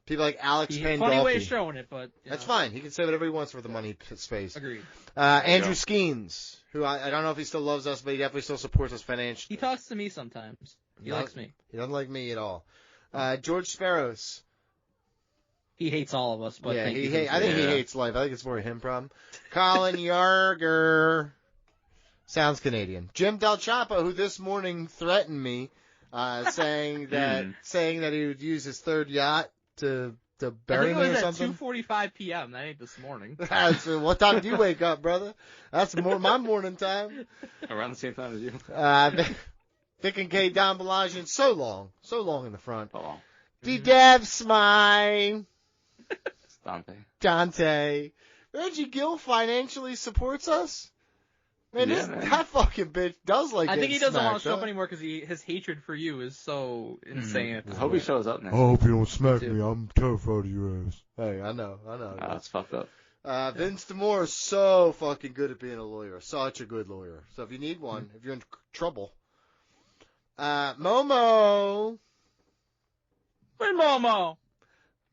[SPEAKER 4] People like Alex Pandolfi.
[SPEAKER 2] Funny way of showing it, but
[SPEAKER 4] that's fine. He can say whatever he wants for the money space.
[SPEAKER 2] Agreed.
[SPEAKER 4] Andrew Skeens, who I don't know if he still loves us, but he definitely still supports us financially.
[SPEAKER 2] He talks to me sometimes. He likes me.
[SPEAKER 4] He doesn't like me at all. George Sparrows.
[SPEAKER 2] He hates all of us, but
[SPEAKER 4] yeah,
[SPEAKER 2] I think he
[SPEAKER 4] hates life. I think it's more a him problem. Colin Yarger. Sounds Canadian. Jim Del Chapo, who this morning threatened me, saying that he would use his third yacht to to
[SPEAKER 2] I
[SPEAKER 4] bury
[SPEAKER 2] think
[SPEAKER 4] me
[SPEAKER 2] it
[SPEAKER 4] or
[SPEAKER 2] was at
[SPEAKER 4] something?
[SPEAKER 2] 2:45 p.m. That ain't this morning.
[SPEAKER 4] What time do you wake up, brother? That's my morning time.
[SPEAKER 5] Around the same time as you.
[SPEAKER 4] Vic and K, Don Balajian, so long in the front.
[SPEAKER 5] Oh,
[SPEAKER 4] D-Dev, Smile,
[SPEAKER 5] Dante.
[SPEAKER 4] Reggie Gill financially supports us? Man,
[SPEAKER 5] Yeah, man.
[SPEAKER 4] that fucking bitch does like
[SPEAKER 2] I think he
[SPEAKER 4] getting
[SPEAKER 2] doesn't want to
[SPEAKER 4] smacked,
[SPEAKER 2] show up
[SPEAKER 4] huh?
[SPEAKER 2] anymore because his hatred for you is so insane. At
[SPEAKER 5] I
[SPEAKER 2] this
[SPEAKER 5] hope he
[SPEAKER 2] point.
[SPEAKER 5] shows up next.
[SPEAKER 4] I hope you don't smack me. I'm terrified of your ass. Hey, I know.
[SPEAKER 5] That's fucked up.
[SPEAKER 4] Vince DeMore is so fucking good at being a lawyer. Such a good lawyer. So if you need one, if you're in trouble. Momo.
[SPEAKER 2] Where's Momo?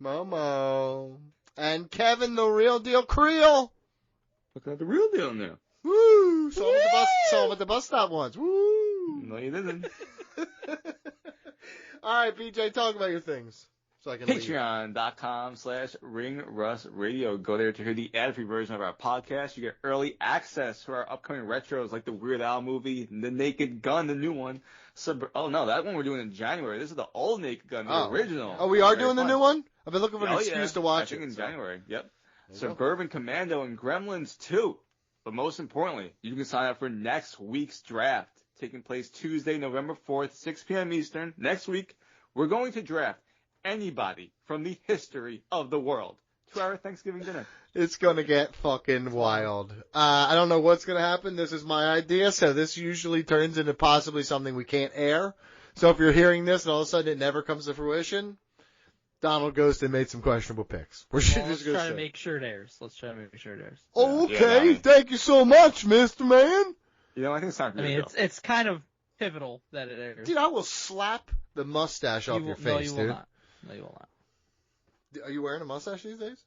[SPEAKER 4] Momo. And Kevin, the real deal Creel.
[SPEAKER 5] Look at the real deal now.
[SPEAKER 4] Woo! Saw him at the bus stop once. Woo!
[SPEAKER 5] No, you didn't.
[SPEAKER 4] All right, BJ, talk about your things. So I can leave.
[SPEAKER 5] Patreon.com/RingRustRadio. Go there to hear the ad-free version of our podcast. You get early access to our upcoming retros like the Weird Al movie, The Naked Gun, the new one. Oh, no, that one we're doing in January. This is the old Naked Gun, the original.
[SPEAKER 4] Oh, we are
[SPEAKER 5] Very
[SPEAKER 4] doing the
[SPEAKER 5] fun.
[SPEAKER 4] new one? I've been looking for an excuse to watch
[SPEAKER 5] I think
[SPEAKER 4] it.
[SPEAKER 5] in January. Yep.
[SPEAKER 4] you
[SPEAKER 5] Suburban Commando and Gremlins 2. But most importantly, you can sign up for next week's draft, taking place Tuesday, November 4th, 6 p.m. Eastern. Next week, we're going to draft anybody from the history of the world to our Thanksgiving dinner.
[SPEAKER 4] It's gonna get fucking wild. I don't know what's gonna happen. This is my idea, so this usually turns into possibly something we can't air. So if you're hearing this and all of a sudden it never comes to fruition, Donald Ghostin made some questionable picks. We're
[SPEAKER 2] Let's
[SPEAKER 4] just gonna
[SPEAKER 2] try to
[SPEAKER 4] say.
[SPEAKER 2] make sure it airs.
[SPEAKER 4] Okay,
[SPEAKER 5] Yeah,
[SPEAKER 4] thank you so much, Mr. Man.
[SPEAKER 5] You know, I think it's time for
[SPEAKER 2] I
[SPEAKER 5] you
[SPEAKER 2] mean,
[SPEAKER 5] to go.
[SPEAKER 2] it's kind of pivotal that it airs.
[SPEAKER 4] Dude, I will slap the mustache off your face,
[SPEAKER 2] no, you will
[SPEAKER 4] dude.
[SPEAKER 2] not. No, you will not.
[SPEAKER 4] Are you wearing a mustache these days?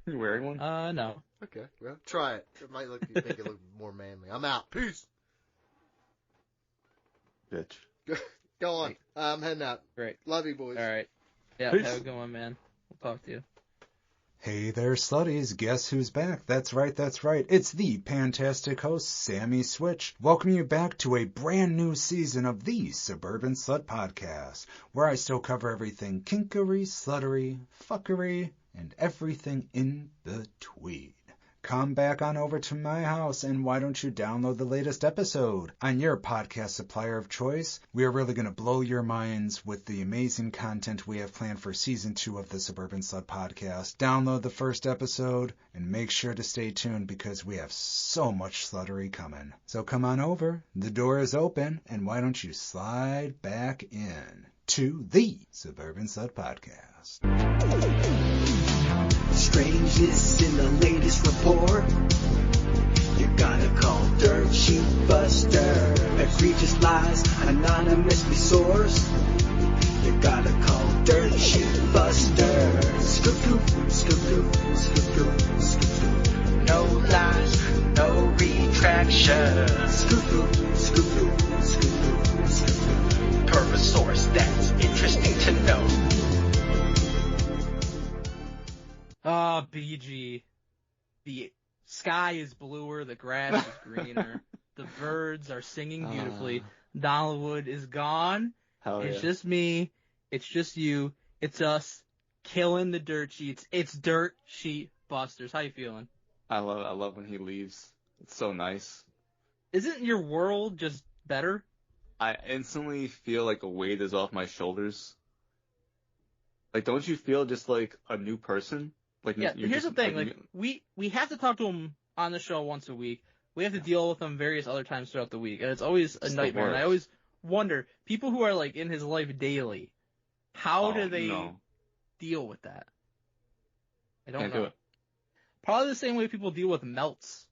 [SPEAKER 5] You wearing one?
[SPEAKER 2] No.
[SPEAKER 4] Okay, well, try it. It might make it look more manly. I'm out. Peace.
[SPEAKER 5] Bitch.
[SPEAKER 4] Go on. I'm heading out.
[SPEAKER 2] Great.
[SPEAKER 4] Love you, boys.
[SPEAKER 2] All right. Yeah,
[SPEAKER 5] Peace.
[SPEAKER 2] have a good one, man. We'll talk to you.
[SPEAKER 7] Hey there, slutties. Guess who's back? That's right. It's the fantastic host, Sammy Switch, welcoming you back to a brand new season of the Suburban Slut Podcast, where I still cover everything kinkery, sluttery, fuckery, and everything in between. Come back on over to my house, and why don't you download the latest episode on your podcast supplier of choice? We are really going to blow your minds with the amazing content we have planned for Season 2 of the Suburban Slut Podcast. Download the first episode, and make sure to stay tuned because we have so much sluttery coming. So come on over, the door is open, and why don't you slide back in to the Suburban Slut Podcast.
[SPEAKER 6] Strangeness in the latest report. You gotta call Dirt Sheet Buster. Egregious lies anonymously sourced. You gotta call Dirt Sheet Buster. Scoop, scoop, scoop, scoop, scoop, scoop, scoop. No lies, no retraction. Scoop, scoop, scoop, scoop, scoop, scoop. Per a source that's interesting to know.
[SPEAKER 2] BG. The sky is bluer, the grass is greener, the birds are singing beautifully. Dollywood is gone.
[SPEAKER 5] Hell
[SPEAKER 2] It's
[SPEAKER 5] yeah.
[SPEAKER 2] just me. It's just you. It's us killing the dirt sheets. It's Dirt Sheet Busters. How you feeling?
[SPEAKER 5] I love when he leaves. It's so nice.
[SPEAKER 2] Isn't your world just better?
[SPEAKER 5] I instantly feel like a weight is off my shoulders. Like, don't you feel just like a new person? Like,
[SPEAKER 2] Yeah,
[SPEAKER 5] you're
[SPEAKER 2] here's
[SPEAKER 5] just,
[SPEAKER 2] the thing.
[SPEAKER 5] like,
[SPEAKER 2] Like, we have to talk to him on the show once a week. We have to deal with him various other times throughout the week, and it's always a
[SPEAKER 5] It's the
[SPEAKER 2] nightmare. And I
[SPEAKER 5] worst.
[SPEAKER 2] always wonder, people who are, like, in his life daily, how do they
[SPEAKER 5] no.
[SPEAKER 2] deal with that? I don't
[SPEAKER 5] Can't
[SPEAKER 2] know.
[SPEAKER 5] do it.
[SPEAKER 2] Probably the same way people deal with melts.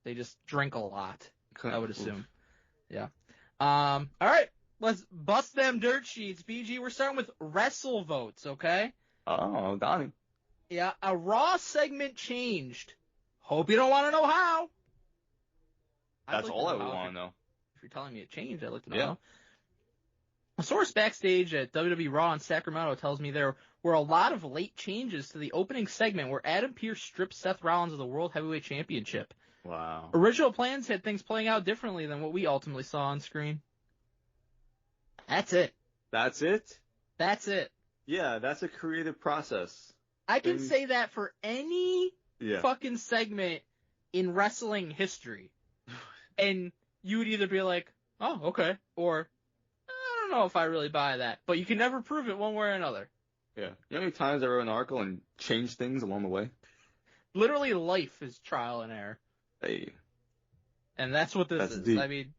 [SPEAKER 2] They just drink a lot, I would assume. Yeah. All right. Let's bust them dirt sheets. BG, we're starting with wrestle votes, okay?
[SPEAKER 5] Oh, Donnie.
[SPEAKER 2] Yeah, a Raw segment changed. Hope you don't want to know how.
[SPEAKER 5] That's all I would want to know.
[SPEAKER 2] If you're telling me it changed, I'd like to know.
[SPEAKER 5] Yeah.
[SPEAKER 2] How. A source backstage at WWE Raw in Sacramento tells me there were a lot of late changes to the opening segment where Adam Pearce stripped Seth Rollins of the World Heavyweight Championship.
[SPEAKER 5] Wow.
[SPEAKER 2] Original plans had things playing out differently than what we ultimately saw on screen. That's it.
[SPEAKER 5] That's it?
[SPEAKER 2] That's it.
[SPEAKER 5] Yeah, that's a creative process.
[SPEAKER 2] I can say that for any
[SPEAKER 5] Yeah.
[SPEAKER 2] fucking segment in wrestling history. And you would either be like, oh, okay, or I don't know if I really buy that. But you can never prove it one way or another.
[SPEAKER 5] Yeah. You know how many times I wrote an article and changed things along the way?
[SPEAKER 2] Literally, life is trial and error.
[SPEAKER 5] Hey.
[SPEAKER 2] And that's what this
[SPEAKER 5] That's
[SPEAKER 2] is.
[SPEAKER 5] deep.
[SPEAKER 2] I mean,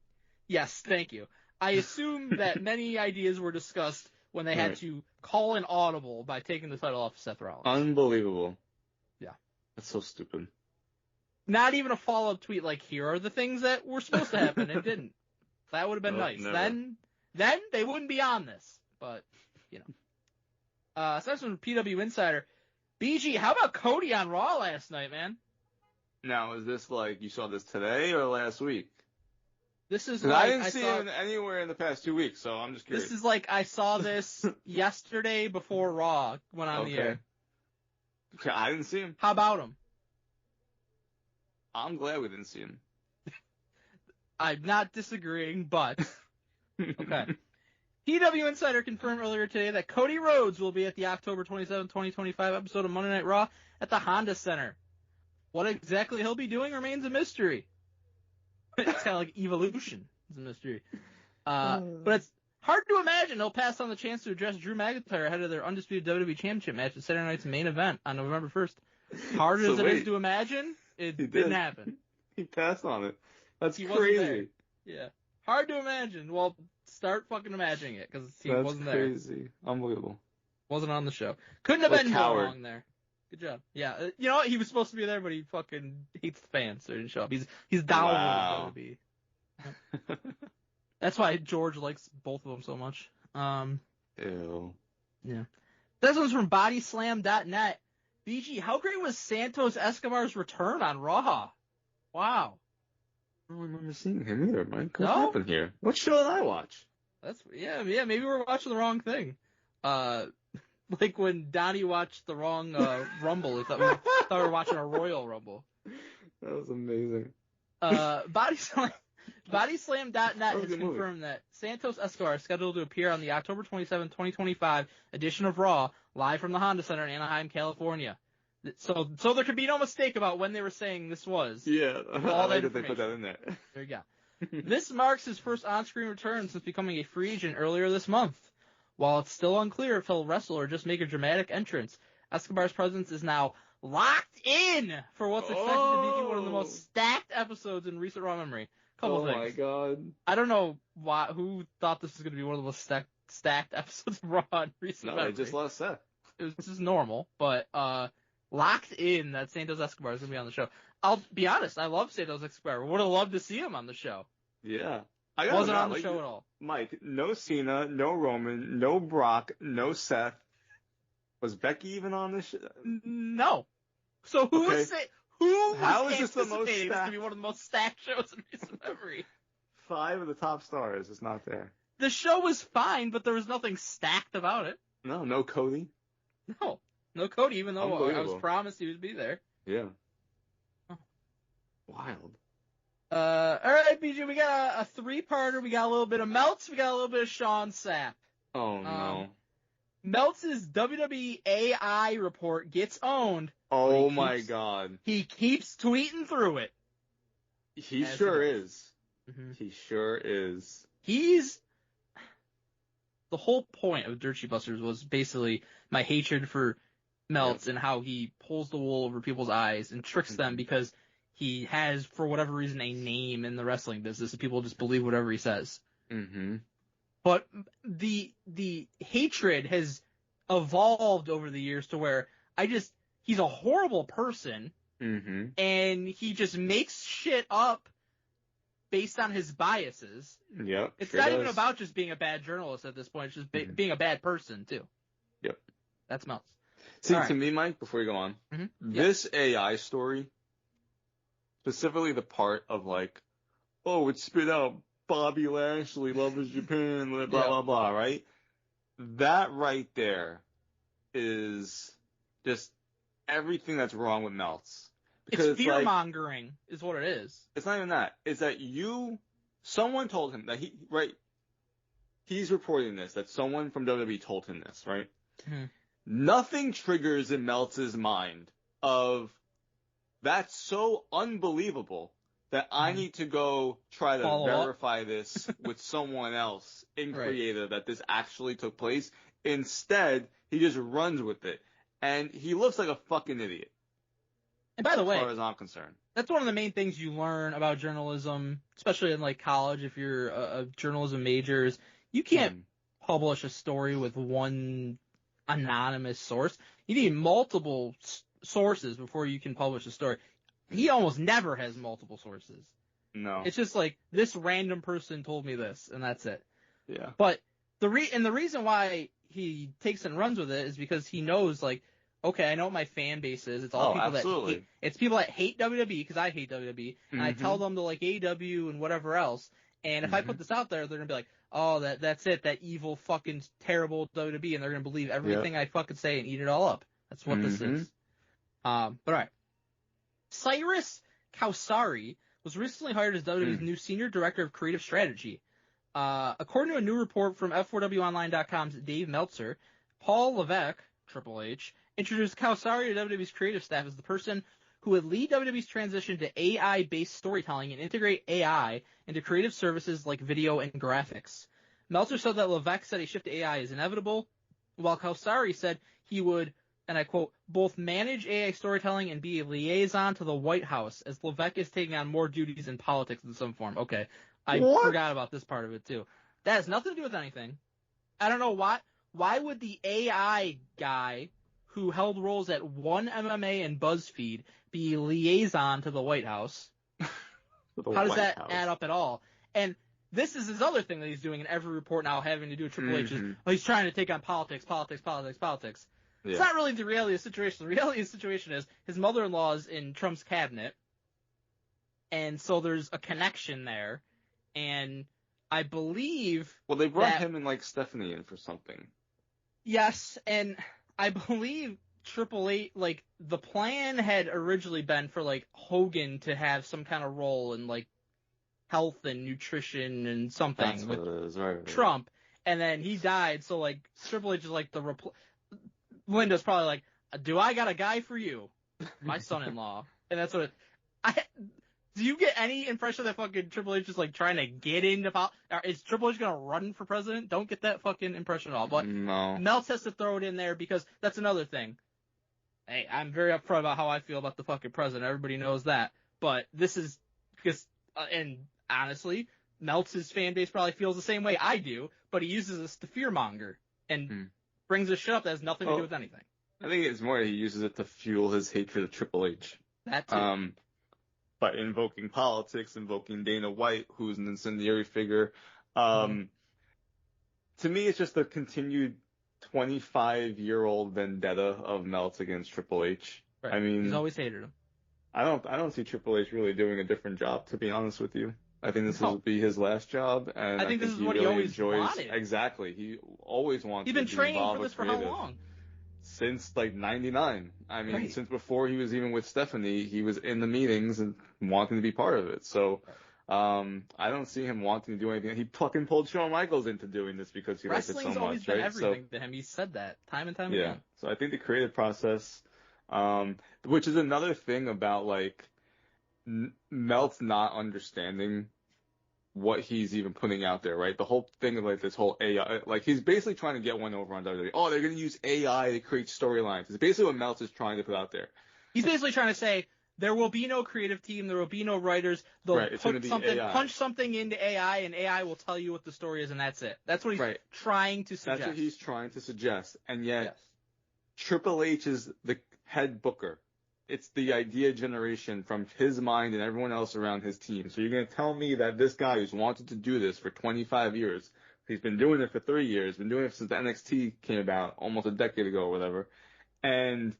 [SPEAKER 2] yes, thank you. I assume that many ideas were discussed when they had
[SPEAKER 5] Right.
[SPEAKER 2] to call an audible by taking the title off of Seth Rollins.
[SPEAKER 5] Unbelievable.
[SPEAKER 2] Yeah.
[SPEAKER 5] That's so stupid.
[SPEAKER 2] Not even a follow-up tweet like, here are the things that were supposed to happen and didn't. That would have been
[SPEAKER 5] Nope,
[SPEAKER 2] nice.
[SPEAKER 5] never.
[SPEAKER 2] Then they wouldn't be on this. But, you know. So that's from PW Insider. BG, how about Cody on Raw last night, man?
[SPEAKER 5] Now, is this like you saw this today or last week?
[SPEAKER 2] This is
[SPEAKER 5] 'Cause
[SPEAKER 2] like
[SPEAKER 5] I didn't see him anywhere in the past 2 weeks, so I'm just curious.
[SPEAKER 2] This is like I saw this yesterday before Raw went on the air.
[SPEAKER 5] Okay, I didn't see him.
[SPEAKER 2] How about him?
[SPEAKER 5] I'm glad we didn't see him.
[SPEAKER 2] I'm not disagreeing, but okay. PW Insider confirmed earlier today that Cody Rhodes will be at the October 27, 2025 episode of Monday Night Raw at the Honda Center. What exactly he'll be doing remains a mystery. It's kind of like Evolution. It's a mystery. But it's hard to imagine he'll pass on the chance to address Drew McIntyre ahead of their undisputed WWE Championship match at Saturday night's main event on November 1st. Hard as it is to imagine, it didn't happen.
[SPEAKER 5] He passed on it. That's
[SPEAKER 2] He wasn't there.
[SPEAKER 5] crazy.
[SPEAKER 2] Yeah. Hard to imagine. Well, start fucking imagining it, because he
[SPEAKER 5] That's
[SPEAKER 2] wasn't there.
[SPEAKER 5] crazy. Unbelievable.
[SPEAKER 2] Wasn't on the show. Couldn't have
[SPEAKER 5] What a
[SPEAKER 2] been
[SPEAKER 5] coward.
[SPEAKER 2] wrong there. Good job. Yeah. You know what? He was supposed to be there, but he fucking hates the fans, so he didn't show up. He's down
[SPEAKER 5] Wow.
[SPEAKER 2] with WWE. That's why George likes both of them so much.
[SPEAKER 5] Ew.
[SPEAKER 2] Yeah. This one's from bodyslam.net. BG, how great was Santos Escobar's return on Raw? Wow.
[SPEAKER 5] I don't remember seeing him either, Mike. What
[SPEAKER 2] No?
[SPEAKER 5] happened here? What show did I watch?
[SPEAKER 2] That's yeah, maybe we're watching the wrong thing. Like when Donnie watched the wrong Rumble, he thought we were watching a Royal Rumble.
[SPEAKER 5] That was amazing.
[SPEAKER 2] Bodyslam.net
[SPEAKER 5] That was a
[SPEAKER 2] has
[SPEAKER 5] good movie.
[SPEAKER 2] confirmed that Santos Escobar is scheduled to appear on the October 27, 2025 edition of Raw, live from the Honda Center in Anaheim, California. So there could be no mistake about when they were saying this was.
[SPEAKER 5] Yeah, I
[SPEAKER 2] All
[SPEAKER 5] like
[SPEAKER 2] that
[SPEAKER 5] that they put that in there.
[SPEAKER 2] There you go. This marks his first on-screen return since becoming a free agent earlier this month. While it's still unclear if he'll wrestle or just make a dramatic entrance, Escobar's presence is now locked in for what's expected to be one of the most stacked episodes in recent Raw memory. Couple
[SPEAKER 5] Oh
[SPEAKER 2] things.
[SPEAKER 5] my god.
[SPEAKER 2] I don't know who thought this was going to be one of the most stacked episodes of Raw in recent
[SPEAKER 5] No,
[SPEAKER 2] memory.
[SPEAKER 5] they just lost Seth.
[SPEAKER 2] It was just normal, but locked in that Santos Escobar is going to be on the show. I'll be honest, I love Santos Escobar. Would have loved to see him on the show.
[SPEAKER 5] Yeah.
[SPEAKER 2] Wasn't on the show at all.
[SPEAKER 5] Mike, no Cena, no Roman, no Brock, no Seth. Was Becky even on this show?
[SPEAKER 2] No. So who
[SPEAKER 5] Okay.
[SPEAKER 2] was who
[SPEAKER 5] How
[SPEAKER 2] was
[SPEAKER 5] is this the most
[SPEAKER 2] anticipating this to
[SPEAKER 5] stacked?
[SPEAKER 2] be one of the most stacked shows in recent memory?
[SPEAKER 5] 5 of the top stars is not there.
[SPEAKER 2] The show was fine, but there was nothing stacked about it.
[SPEAKER 5] No Cody.
[SPEAKER 2] No Cody, even though I was
[SPEAKER 5] Unbelievable.
[SPEAKER 2] promised he would be there.
[SPEAKER 5] Yeah.
[SPEAKER 2] Oh.
[SPEAKER 5] Wild.
[SPEAKER 2] All right, BG, we got a three-parter. We got a little bit of Melts. We got a little bit of Sean Sapp.
[SPEAKER 5] Oh no.
[SPEAKER 2] Melts' WWE AI report gets owned.
[SPEAKER 5] Oh
[SPEAKER 2] he
[SPEAKER 5] my
[SPEAKER 2] keeps-
[SPEAKER 5] god.
[SPEAKER 2] He keeps tweeting through it.
[SPEAKER 5] He
[SPEAKER 2] As
[SPEAKER 5] sure
[SPEAKER 2] he
[SPEAKER 5] is. He sure is.
[SPEAKER 2] The whole point of Dirt Sheet Busters was basically my hatred for Melts and how he pulls the wool over people's eyes and tricks them because he has, for whatever reason, a name in the wrestling business and people just believe whatever he says.
[SPEAKER 5] Mm-hmm.
[SPEAKER 2] But the hatred has evolved over the years to where he's a horrible person
[SPEAKER 5] Mm-hmm.
[SPEAKER 2] and he just makes shit up based on his biases.
[SPEAKER 5] Yep.
[SPEAKER 2] It's
[SPEAKER 5] sure
[SPEAKER 2] not even
[SPEAKER 5] does.
[SPEAKER 2] about just being a bad journalist at this point. It's just being a bad person, too.
[SPEAKER 5] Yep.
[SPEAKER 2] That's Melts.
[SPEAKER 5] See,
[SPEAKER 2] All
[SPEAKER 5] to
[SPEAKER 2] right.
[SPEAKER 5] me, Mike, before you go on,
[SPEAKER 2] Mhm.
[SPEAKER 5] this AI story, specifically the part of like, oh, it spit out Bobby Lashley, Love is Japan, blah, blah,
[SPEAKER 2] Yeah.
[SPEAKER 5] blah, blah, right? That right there is just everything that's wrong with Melts. Because
[SPEAKER 2] It's fear-mongering is what it is.
[SPEAKER 5] it's not even that. It's that someone told him that he's reporting this, that someone from WWE told him this, right?
[SPEAKER 2] Mhm.
[SPEAKER 5] Nothing triggers in Meltz's mind of that's so unbelievable that I need to go try to
[SPEAKER 2] Follow up.
[SPEAKER 5] verify this with someone else in
[SPEAKER 2] Right.
[SPEAKER 5] creative that this actually took place. Instead, he just runs with it. And he looks like a fucking idiot.
[SPEAKER 2] And by the
[SPEAKER 5] as
[SPEAKER 2] way,
[SPEAKER 5] far as I'm concerned.
[SPEAKER 2] that's one of the main things you learn about journalism, especially in like college. If you're a journalism major, is you can't publish a story with one anonymous source. You need multiple sources before you can publish a story. He almost never has multiple sources.
[SPEAKER 5] No.
[SPEAKER 2] It's just like this random person told me this, and that's it.
[SPEAKER 5] Yeah.
[SPEAKER 2] But the reason why he takes and runs with it is because he knows, like, okay, I know what my fan base is. It's all people that hate WWE, because I hate WWE, and I tell them to like AEW and whatever else. And if I put this out there, they're gonna be like, oh, that's it, that evil fucking terrible WWE, and they're gonna believe everything I fucking say and eat it all up. That's what this is. But all right. Cyrus Kausari was recently hired as WWE's new senior director of creative strategy. According to a new report from F4WOnline.com's Dave Meltzer, Paul Levesque, Triple H, introduced Kausari to WWE's creative staff as the person who would lead WWE's transition to AI-based storytelling and integrate AI into creative services like video and graphics. Meltzer said that Levesque said a shift to AI is inevitable, while Kausari said he would, and I quote, both manage AI storytelling and be a liaison to the White House, as Levesque is taking on more duties in politics in some form. Okay, I forgot about this part of it too. That has nothing to do with anything. I don't know why. Why would the AI guy who held roles at One MMA and BuzzFeed be liaison to the White House? How does that add up at all? And this is his other thing that he's doing in every report now, having to do with Triple H. Is, he's trying to take on politics. Yeah. It's not really the reality of the situation. The reality of the situation is his mother-in-law is in Trump's cabinet, and so there's a connection there. And I believe...
[SPEAKER 5] Well, they brought him and, like, Stephanie in for something.
[SPEAKER 2] Yes, and I believe Triple H, like, the plan had originally been for, like, Hogan to have some kind of role in, like, health and nutrition and something with Trump. And then he died, so, like, Triple H is, like, Linda's probably like, do I got a guy for you? My son-in-law. And that's what do you get any impression that fucking Triple H is, like, trying to get into is Triple H gonna run for president? Don't get that fucking impression at all. But
[SPEAKER 5] no.
[SPEAKER 2] Meltz has to throw it in there because that's another thing. Hey, I'm very upfront about how I feel about the fucking president. Everybody knows that. But this is because, and honestly, Meltz's fan base probably feels the same way I do, but he uses this to fearmonger and brings a shit up that has nothing to do with anything.
[SPEAKER 5] I think it's more he uses it to fuel his hatred of Triple H.
[SPEAKER 2] That too.
[SPEAKER 5] By invoking politics, invoking Dana White, who's an incendiary figure. To me, it's just a continued 25-year-old vendetta of Meltz against Triple H.
[SPEAKER 2] Right.
[SPEAKER 5] I mean,
[SPEAKER 2] he's always hated him.
[SPEAKER 5] I don't see Triple H really doing a different job, to be honest with you. I think this will be his last job, and
[SPEAKER 2] I think this is what
[SPEAKER 5] really
[SPEAKER 2] he always
[SPEAKER 5] enjoys.
[SPEAKER 2] wanted.
[SPEAKER 5] Exactly, he always wants.
[SPEAKER 2] He's been
[SPEAKER 5] to be
[SPEAKER 2] training
[SPEAKER 5] involved
[SPEAKER 2] for this
[SPEAKER 5] with
[SPEAKER 2] for how
[SPEAKER 5] creative.
[SPEAKER 2] long?
[SPEAKER 5] Since like '99. I mean,
[SPEAKER 2] Right.
[SPEAKER 5] since before he was even with Stephanie, he was in the meetings and wanting to be part of it. So, I don't see him wanting to do anything. He fucking pulled Shawn Michaels into doing this because he liked it so much,
[SPEAKER 2] Wrestling's always been
[SPEAKER 5] right?
[SPEAKER 2] everything to him. He said that time and time again.
[SPEAKER 5] So I think the creative process, which is another thing about like Meltz not understanding what he's even putting out there, right? The whole thing of like this whole AI, like he's basically trying to get one over on WWE. Oh, they're going to use AI to create storylines. It's basically what Meltz is trying to put out there.
[SPEAKER 2] He's basically trying to say there will be no creative team, there will be no writers. They'll punch something into AI, and AI will tell you what the story is, and that's it. That's what he's trying to suggest.
[SPEAKER 5] That's what he's trying to suggest, and yet Triple H is the head booker. It's the idea generation from his mind and everyone else around his team. So you're going to tell me that this guy who's wanted to do this for 25 years, he's been doing it for 3 years, been doing it since the NXT came about almost a decade ago or whatever, and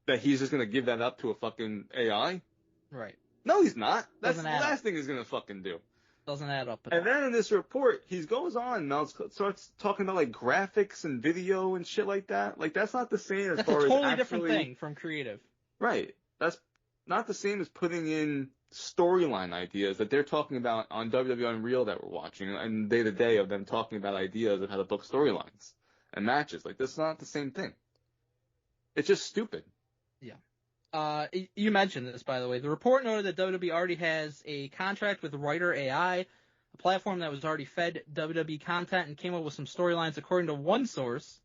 [SPEAKER 5] that he's just going to give that up to a fucking AI?
[SPEAKER 2] Right.
[SPEAKER 5] No, he's not. That's the last thing he's going to fucking do.
[SPEAKER 2] Doesn't add up.
[SPEAKER 5] And then in this report, he goes on, Meltz starts talking about like graphics and video and shit like that. Like that's not the same as far as
[SPEAKER 2] That's a totally different thing from creative.
[SPEAKER 5] Right. That's not the same as putting in storyline ideas that they're talking about on WWE Unreal that we're watching and day to day of them talking about ideas of how to book storylines. and matches. Like, that's not the same thing. It's just stupid.
[SPEAKER 2] You mentioned this, by the way. The report noted that WWE already has a contract with Writer AI, a platform that was already fed WWE content and came up with some storylines according to one source.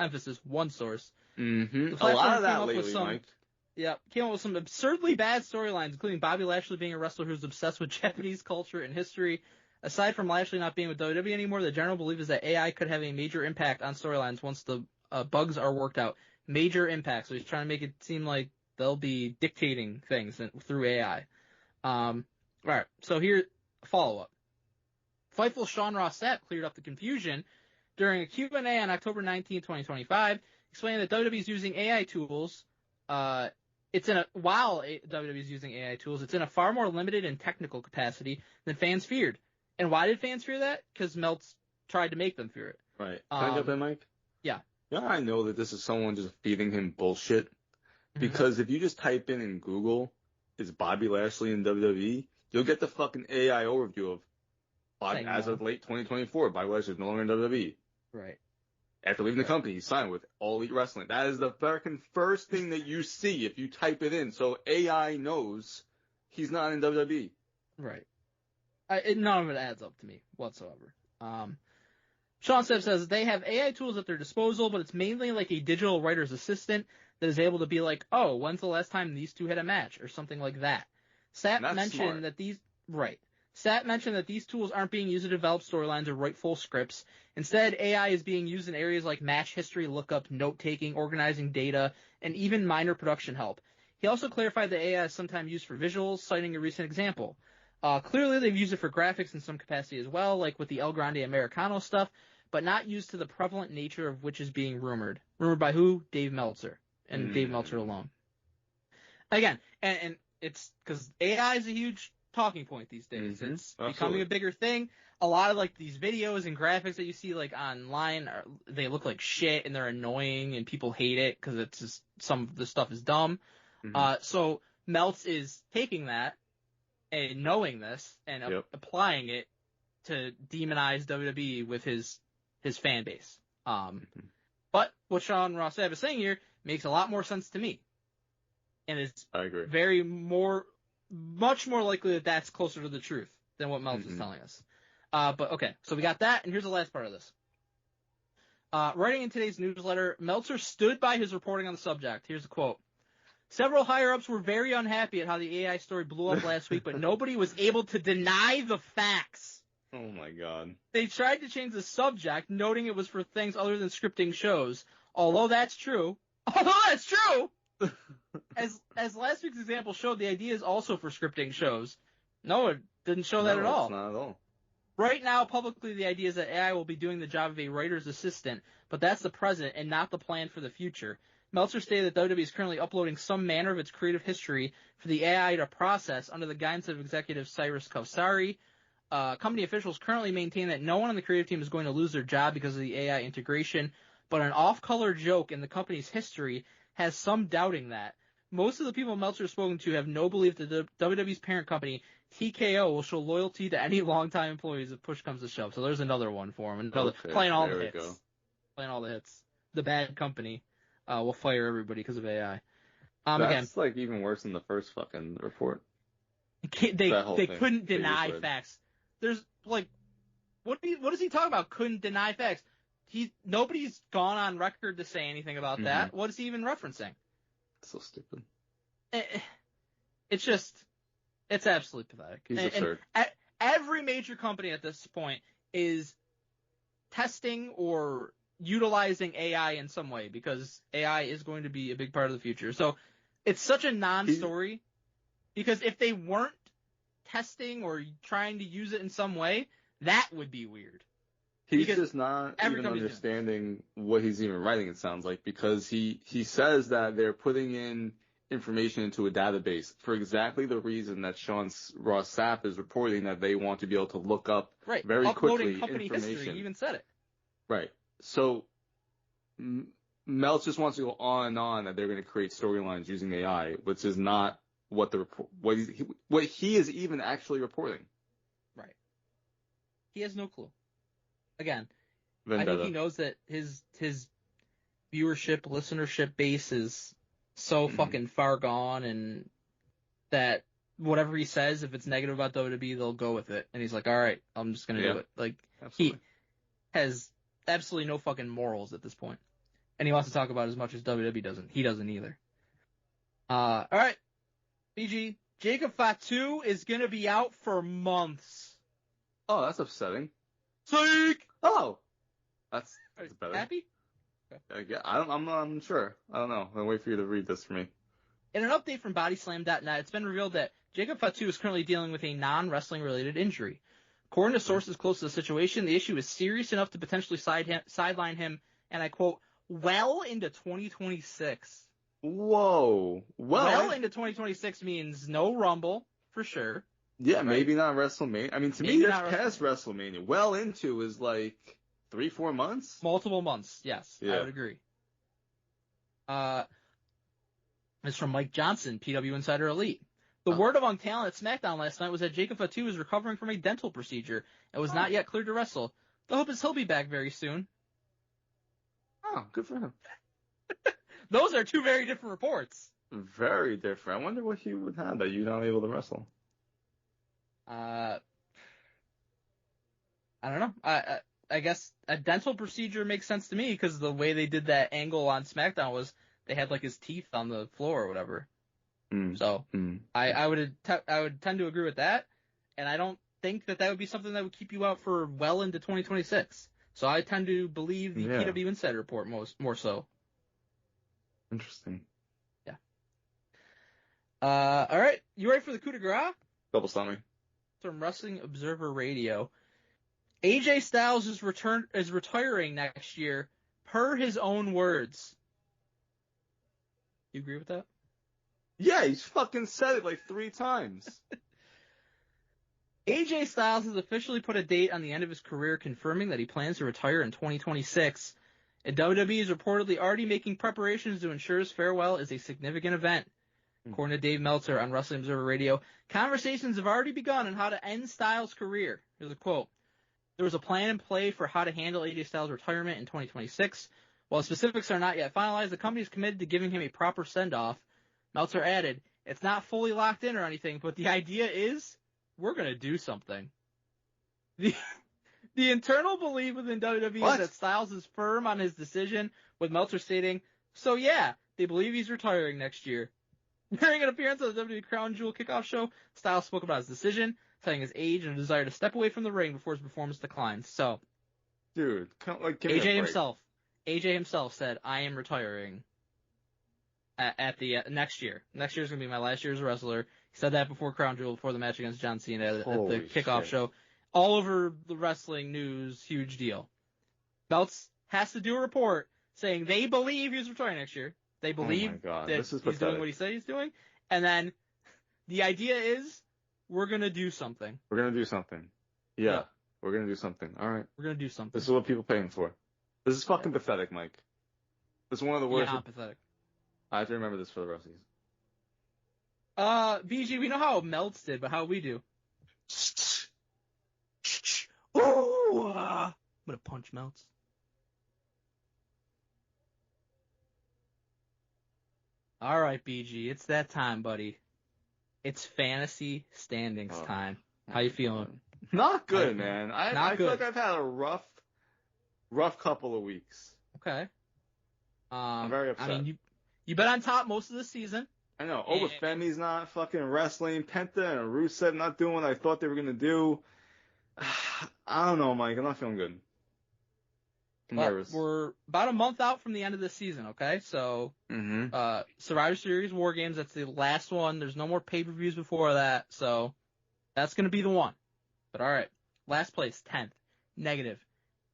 [SPEAKER 2] Emphasis, one source.
[SPEAKER 5] Mm-hmm. A lot of that lately, Mike.
[SPEAKER 2] Yeah, came up with some absurdly bad storylines, including Bobby Lashley being a wrestler who's obsessed with Japanese culture and history. Aside from Lashley not being with WWE anymore, the general belief is that AI could have a major impact on storylines once the bugs are worked out. Major impact. So he's trying to make it seem like they'll be dictating things through AI. All right, so here, follow-up. Fightful Sean Ross Sapp cleared up the confusion during a Q&A on October 19, 2025, explaining that WWE is using AI tools. While WWE is using AI tools, it's in a far more limited and technical capacity than fans feared. And why did fans fear that? Because Meltz tried to make them fear it.
[SPEAKER 5] Right. Can I jump in, Mike?
[SPEAKER 2] Yeah.
[SPEAKER 5] Yeah, I know that this is someone just feeding him bullshit. Because if you just type in Google, is Bobby Lashley in WWE, you'll get the fucking AI overview of as of late 2024, Bobby Lashley is no longer in WWE.
[SPEAKER 2] Right.
[SPEAKER 5] After leaving the company, he signed with All Elite Wrestling. That is the fucking first thing that you see if you type it in. So AI knows he's not in WWE.
[SPEAKER 2] Right. None of it adds up to me whatsoever. Sean Sapp says they have AI tools at their disposal, but it's mainly like a digital writer's assistant that is able to be like, oh, when's the last time these two had a match, or something like that. Sapp mentioned that these tools aren't being used to develop storylines or write full scripts. Instead, AI is being used in areas like match history lookup, note-taking, organizing data, and even minor production help. He also clarified that AI is sometimes used for visuals, citing a recent example. Clearly, they've used it for graphics in some capacity as well, like with the El Grande Americano stuff, but not used to the prevalent nature of which is being rumored. Rumored by who? Dave Meltzer. And Dave Meltzer alone. Again, and it's because AI is a huge talking point these days. It's becoming a bigger thing. A lot of like these videos and graphics that you see like online, they look like shit and they're annoying and people hate it because it's just some of the stuff is dumb. So Meltz is taking that and knowing this and applying it to demonize WWE with his fan base. But what Sean Ross Sapp is saying here makes a lot more sense to me. And it's
[SPEAKER 5] I agree.
[SPEAKER 2] much more likely that that's closer to the truth than what Meltz is telling us. But okay, so we got that, and here's the last part of this. Writing in today's newsletter, Meltzer stood by his reporting on the subject. Here's the quote. Several higher-ups were very unhappy at how the AI story blew up last week, but nobody was able to deny the facts.
[SPEAKER 5] Oh my god.
[SPEAKER 2] They tried to change the subject, noting it was for things other than scripting shows. Although that's true, as last week's example showed, the idea is also for scripting shows. No, it didn't show that at all.
[SPEAKER 5] It's not at all.
[SPEAKER 2] Right now, publicly, the idea is that AI will be doing the job of a writer's assistant, but that's the present and not the plan for the future. Meltzer stated that WWE is currently uploading some manner of its creative history for the AI to process under the guidance of executive Cyrus Kawsari. Company officials currently maintain that no one on the creative team is going to lose their job because of the AI integration, but an off-color joke in the company's history has some doubting that. Most of the people Meltzer has spoken to have no belief that the WWE's parent company, TKO, will show loyalty to any longtime employees if push comes to shove. So there's another one for him. Playing all the hits. Playing all the hits. The bad company will fire everybody because of AI.
[SPEAKER 5] That's like even worse than the first fucking report.
[SPEAKER 2] They couldn't deny facts. There's like, what is he talking about? Couldn't deny facts. Nobody's gone on record to say anything about that. What is he even referencing?
[SPEAKER 5] So stupid.
[SPEAKER 2] It's absolutely pathetic.
[SPEAKER 5] He's absurd.
[SPEAKER 2] Every major company at this point is testing or utilizing AI in some way because AI is going to be a big part of the future. So it's such a non-story because if they weren't testing or trying to use it in some way, that would be weird.
[SPEAKER 5] He's just not even understanding what he's even writing, it sounds like, because he says that they're putting in information into a database for exactly the reason that Sean Ross Sapp is reporting that they want to be able to look up very quickly
[SPEAKER 2] company
[SPEAKER 5] information.
[SPEAKER 2] History, he even said it.
[SPEAKER 5] Right. So Meltz just wants to go on and on that they're going to create storylines using AI, which is not what what he is even actually reporting.
[SPEAKER 2] Right. He has no clue. Again, I think he knows that his viewership, listenership base is so fucking far gone, and that whatever he says, if it's negative about WWE, they'll go with it. And he's like, all right, I'm just gonna do it. Like,
[SPEAKER 5] Absolutely.
[SPEAKER 2] he has absolutely no fucking morals at this point. And he wants to talk about as much as WWE doesn't. He doesn't either. All right, BG, Jacob Fatu is gonna be out for months.
[SPEAKER 5] Oh, that's upsetting.
[SPEAKER 2] Psych!
[SPEAKER 5] Oh, that's better.
[SPEAKER 2] Happy?
[SPEAKER 5] Yeah, I'm sure. I don't know. I'll wait for you to read this for me.
[SPEAKER 2] In an update from BodySlam.net, it's been revealed that Jacob Fatu is currently dealing with a non-wrestling related injury. According to sources close to the situation, the issue is serious enough to potentially sideline him, and I quote, well into 2026.
[SPEAKER 5] Whoa.
[SPEAKER 2] Well into 2026 means no Rumble, for sure.
[SPEAKER 5] Yeah,
[SPEAKER 2] right?
[SPEAKER 5] Maybe not WrestleMania. I mean, to me, that's past WrestleMania. Well into is like 3-4 months?
[SPEAKER 2] Multiple months, yes.
[SPEAKER 5] Yeah.
[SPEAKER 2] I would agree. It's from Mike Johnson, PW Insider Elite. The word among talent at SmackDown last night was that Jacob Fatu is recovering from a dental procedure and was not yet cleared to wrestle. The hope is he'll be back very soon.
[SPEAKER 5] Oh, good for him.
[SPEAKER 2] Those are two very different reports.
[SPEAKER 5] Very different. I wonder what he would have that you're not able to wrestle.
[SPEAKER 2] I don't know. I guess a dental procedure makes sense to me because the way they did that angle on SmackDown was they had like his teeth on the floor or whatever. So I would tend to agree with that, and I don't think that would be something that would keep you out for well into 2026. So I tend to believe the PW Insider report more so.
[SPEAKER 5] Interesting.
[SPEAKER 2] Yeah. All right, you ready for the coup de grace?
[SPEAKER 5] Double stomach.
[SPEAKER 2] From Wrestling Observer Radio. AJ Styles is retiring next year, per his own words. You agree with that?
[SPEAKER 5] Yeah, he's fucking said it like 3 times.
[SPEAKER 2] AJ Styles has officially put a date on the end of his career, confirming that he plans to retire in 2026. And WWE is reportedly already making preparations to ensure his farewell is a significant event. According to Dave Meltzer on Wrestling Observer Radio, conversations have already begun on how to end Styles' career. Here's a quote. There was a plan in play for how to handle AJ Styles' retirement in 2026. While specifics are not yet finalized, the company is committed to giving him a proper send-off. Meltzer added, it's not fully locked in or anything, but the idea is we're going to do something. The internal belief within WWE is that Styles is firm on his decision, with Meltzer stating, so yeah, they believe he's retiring next year. During an appearance on the WWE Crown Jewel kickoff show, Styles spoke about his decision, citing his age and a desire to step away from the ring before his performance declines. So,
[SPEAKER 5] dude, give
[SPEAKER 2] AJ himself said, I am retiring at the next year. Next year is going to be my last year as a wrestler. He said that before Crown Jewel, before the match against John Cena at the kickoff show. All over the wrestling news, huge deal. Belts has to do a report saying they believe he's retiring next year. They believe that he's doing what he said he's doing. And then the idea is we're going to do something.
[SPEAKER 5] We're going to do something. Yeah, we're going to do something. All right.
[SPEAKER 2] We're going to do something.
[SPEAKER 5] This is what people pay him for. This is fucking pathetic, Mike. This is one of the worst.
[SPEAKER 2] Yeah, pathetic.
[SPEAKER 5] I have to remember this for the rest of these.
[SPEAKER 2] BG, we know how Melts did, but how we do. I'm going to punch Melts. All right, BG, it's that time, buddy. It's fantasy standings time. How you feeling?
[SPEAKER 5] Not good, man. I feel like I've had a rough couple of weeks.
[SPEAKER 2] Okay.
[SPEAKER 5] I'm very upset.
[SPEAKER 2] I mean, you've been on top most of the season.
[SPEAKER 5] I know. Obafemi's not fucking wrestling. Penta and Rusev not doing what I thought they were going to do. I don't know, Mike. I'm not feeling good. I'm nervous.
[SPEAKER 2] We're about a month out from the end of the season, okay? So, Survivor Series, War Games, that's the last one. There's no more pay-per-views before that, so that's going to be the one. But all right, last place, 10th, negative